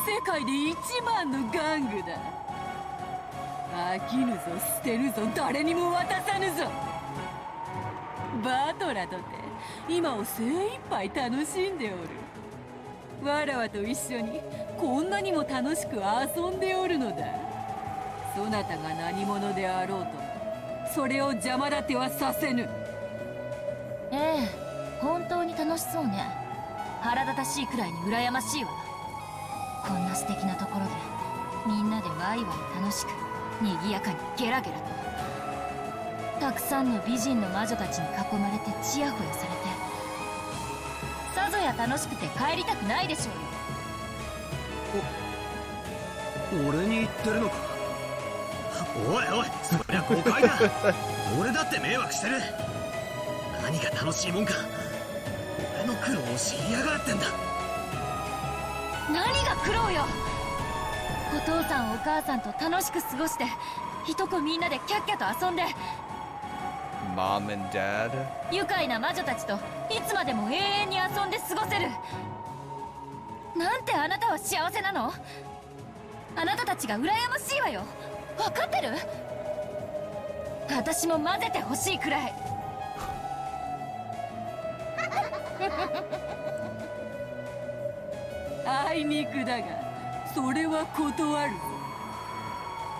世界で一番の玩具だ。飽きぬぞ、捨てるぞ、誰にも渡さぬぞ。バトラとて今を精一杯楽しんでおる。わらわと一緒にこんなにも楽しく遊んでおるのだ。そなたが何者であろうともそれを邪魔立てはさせぬ。ええ、本当に楽しそうね。腹立たしいくらいに羨ましいわ。こんな素敵なところでみんなでワイワイ楽しく賑やかにゲラゲラと、たくさんの美人の魔女たちに囲まれてチヤホヤされて、さぞや楽しくて帰りたくないでしょうよ。俺に言ってるのか？おいおい、そりゃ誤解だ。俺だって迷惑してる。何が楽しいもんか。俺の苦労を知りやがってんだ。何が苦労よ。お父さんお母さんと楽しく過ごして、いとこみんなでキャッキャと遊んで、 Mom and Dad? 愉快な魔女たちといつまでも永遠に遊んで過ごせる。なんてあなたは幸せなの？あなたたちが羨ましいわよ。分かってる？私も混ぜてほしいくらい。あいにくだがそれは断るぞ。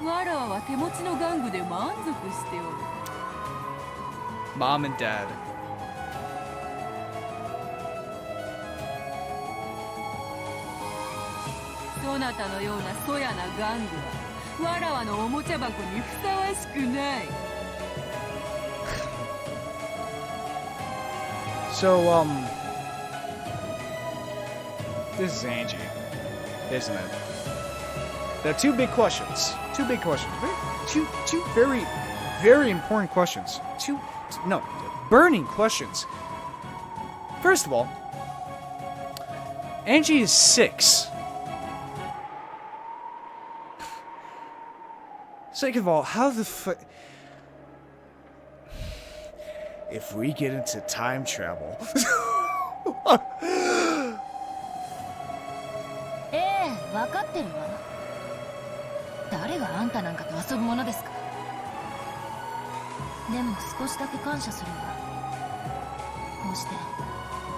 わらわは手持ちの玩具で満足しておる。 Mom and Dad. そなたのようなそやな玩具はわらわのおもちゃ箱にふさわしくない。 So, this is Angie, isn't it? There are two big questions. Two very, very important questions. Burning questions. First of all, Angie is 6. Second of all, how the fuck... If we get into time travel... ええ、分かってるわ。誰があんたなんかと遊ぶものですか。でも少しだけ感謝するわ。こうして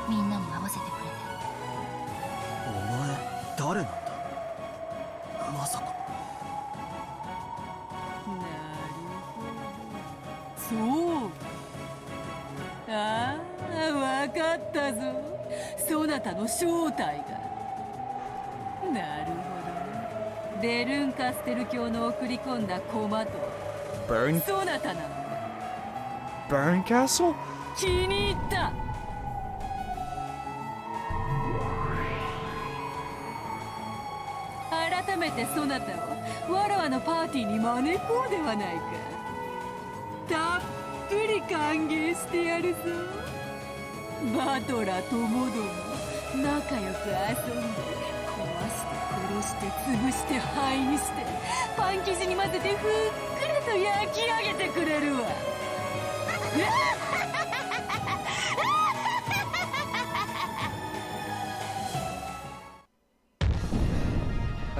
みんなに合わせてくれて。お前誰なんだ？まさか。そうああ、分かったぞ。そなたの正体が。なるほど。ベルンカステル教の送り込んだ駒とそなたなのだ。Burn Castle? 気に入った。改めてそなたをわらわのパーティーに招こうではないか。たっぷり歓迎してやるぞ。バトラともども仲良く遊んで、壊して殺して潰して灰にして、パン生地に混ぜてふっくらと焼き上げてくれるわ。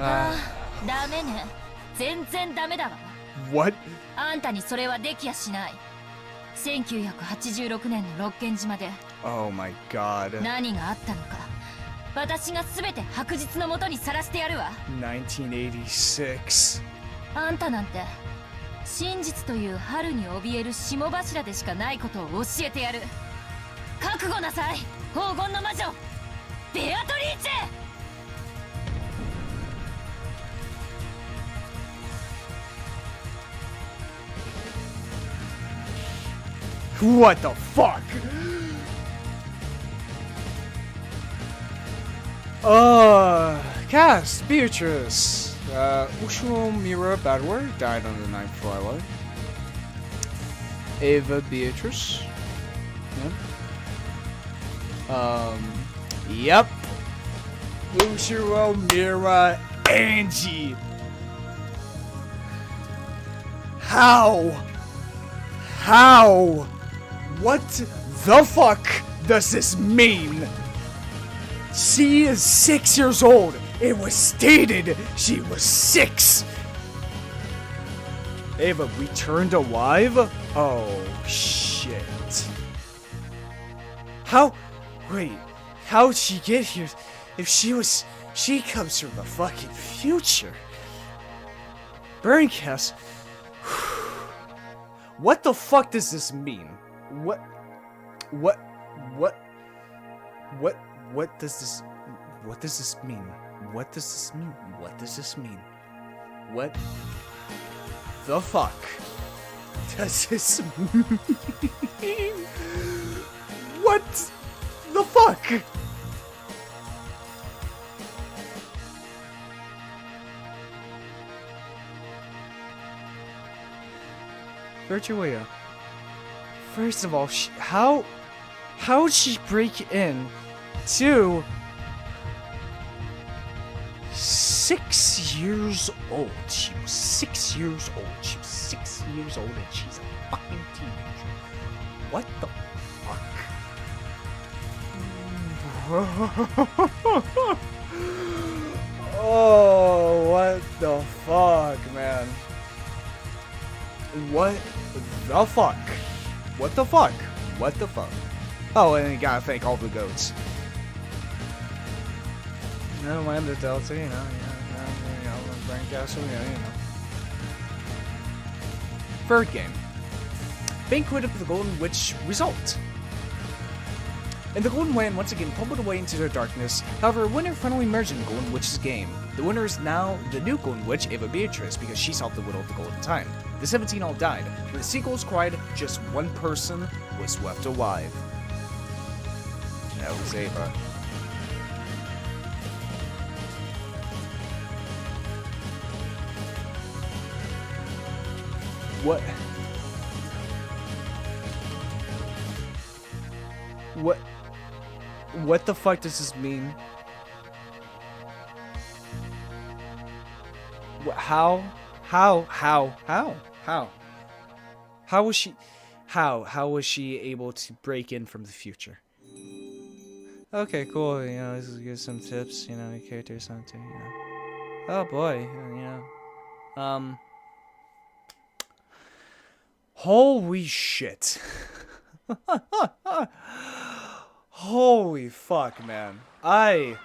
ああ、ダメね。全然ダメだわ。 What? あんたにそれはできやしない。1986年の六軒島で Oh my god. 何があったのか私が全て白日のもとにさらしてやるわ。1986. あんたなんて真実という春に怯える霜柱でしかないことを教えてやる。覚悟なさい黄金の魔女ベアトリーチェ。 What the fuck? Cast Beatrice. Ushio Mira Badwer died on the ninth Twilight. Ava Beatrice. Yep. Ushio Mira Angie. How? What the fuck does this mean? She is 6 years old. It was stated she was 6. Ava returned alive? Oh, shit. How'd she get here? If she comes from the fucking future. Burncast. What the fuck does this mean? What does this mean? What does this mean? What does this mean? What the fuck does this mean? What the fuck? Virtuia. First of all, how'd she break in to 6 years old? She was 6 years old. She was 6 years old and she's a fucking teenager. What the fuck? Oh, what the fuck, man? What the fuck? What the fuck? What the fuck? Oh, and you gotta thank all the goats. No, Lambda Delta, you know, Brain Castle, you know. Third game. Banquet of the Golden Witch result. And the Golden Land once again tumbled away into the darkness. However, a winner finally emerged in the Golden Witch's game. The winner is now the new Golden Witch, Ava Beatrice, because she solved the riddle of the Golden Time. The 17 all died. When the sequels cried, just one person was left alive. And that was Ava. What the fuck does this mean? How was she able to break in from the future? Okay, cool. You know, this is give some tips. You know, character something. You know. Oh boy, you know. Holy shit. Holy fuck, man. And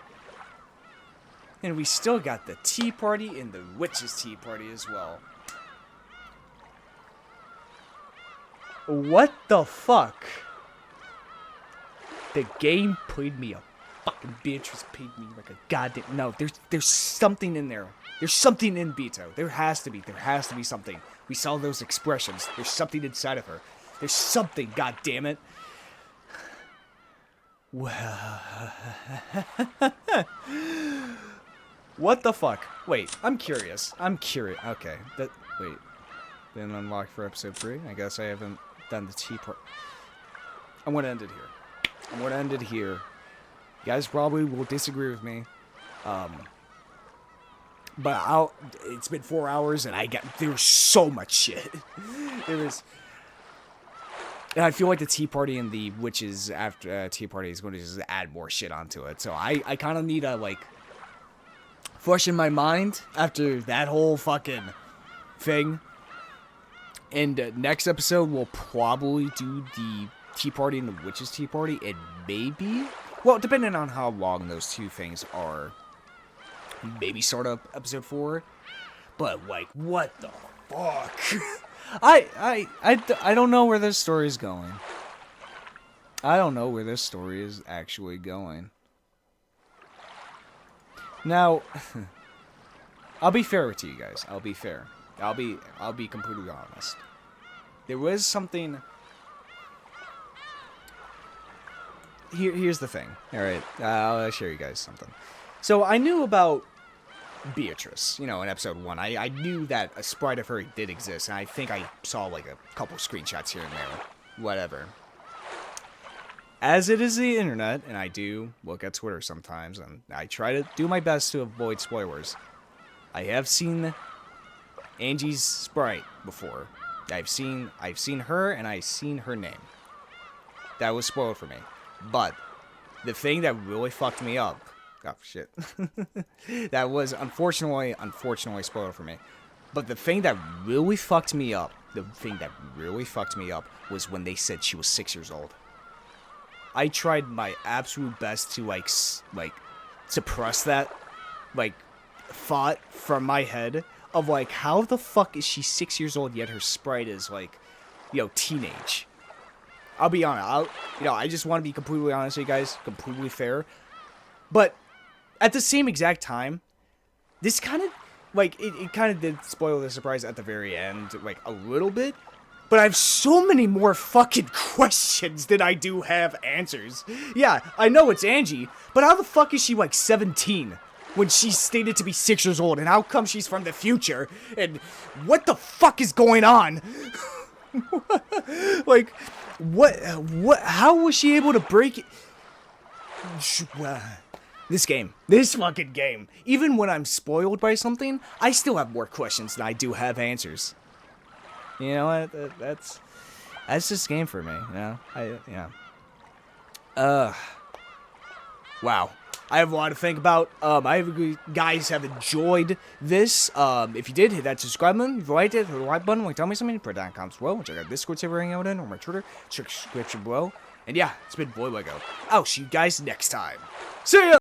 we still got the tea party and the witch's tea party as well. What the fuck? The game played me a fucking Beatrice played me like a goddamn... No, there's something in there. There's something in Beto. There has to be something. We saw those expressions. There's something inside of her. There's something, goddammit. Well... What the fuck? Wait, I'm curious. Okay, wait. Didn't unlock for episode 3? I guess I haven't done the T part. I'm gonna end it here. You guys probably will disagree with me. But it's been 4 hours and there's so much shit. And I feel like the tea party and the witches after tea party is going to just add more shit onto it. So I kind of need to, like, flush in my mind after that whole fucking thing. And next episode, we'll probably do the tea party and the witch's tea party. And maybe, well, depending on how long those two things are, maybe start up episode 4. But, like, what the fuck? I don't know where this story is going. I don't know where this story is actually going. Now, I'll be fair with you guys. I'll be fair. I'll be completely honest. There was something. Here's the thing. All right, I'll show you guys something. So I knew about Beatrice, you know, in episode 1. I knew that a sprite of her did exist, and I think I saw like a couple screenshots here and there. Whatever. As it is the internet, and I do look at Twitter sometimes, and I try to do my best to avoid spoilers, I have seen Angie's sprite before. I've seen her, and I've seen her name. That was spoiled for me. But the thing that really fucked me up, oh shit, that was unfortunately spoiled for me. But the thing that really fucked me up, was when they said she was 6 years old. I tried my absolute best to like suppress that thought from my head of like, how the fuck is she 6 years old yet her sprite is like, teenage. I'll be honest. I just want to be completely honest with you guys, completely fair. But at the same exact time, this kind of it kind of did spoil the surprise at the very end, like a little bit. But I have so many more fucking questions than I do have answers. Yeah, I know it's Angie, but how the fuck is she like 17 when she's stated to be 6 years old? And how come she's from the future? And what the fuck is going on? Like, what, how was she able to break it? This fucking game. Even when I'm spoiled by something, I still have more questions than I do have answers. You know what? That's this game for me. You know, wow. I have a lot to think about. I hope you guys have enjoyed this. If you did, hit that subscribe button. If you liked it, hit the like button. Tell me something. Put it down in the comments below. Check out Discord server hanging out in, or my Twitter. Check the description below. And yeah, it's been Voidlego. I'll see you guys next time. See ya!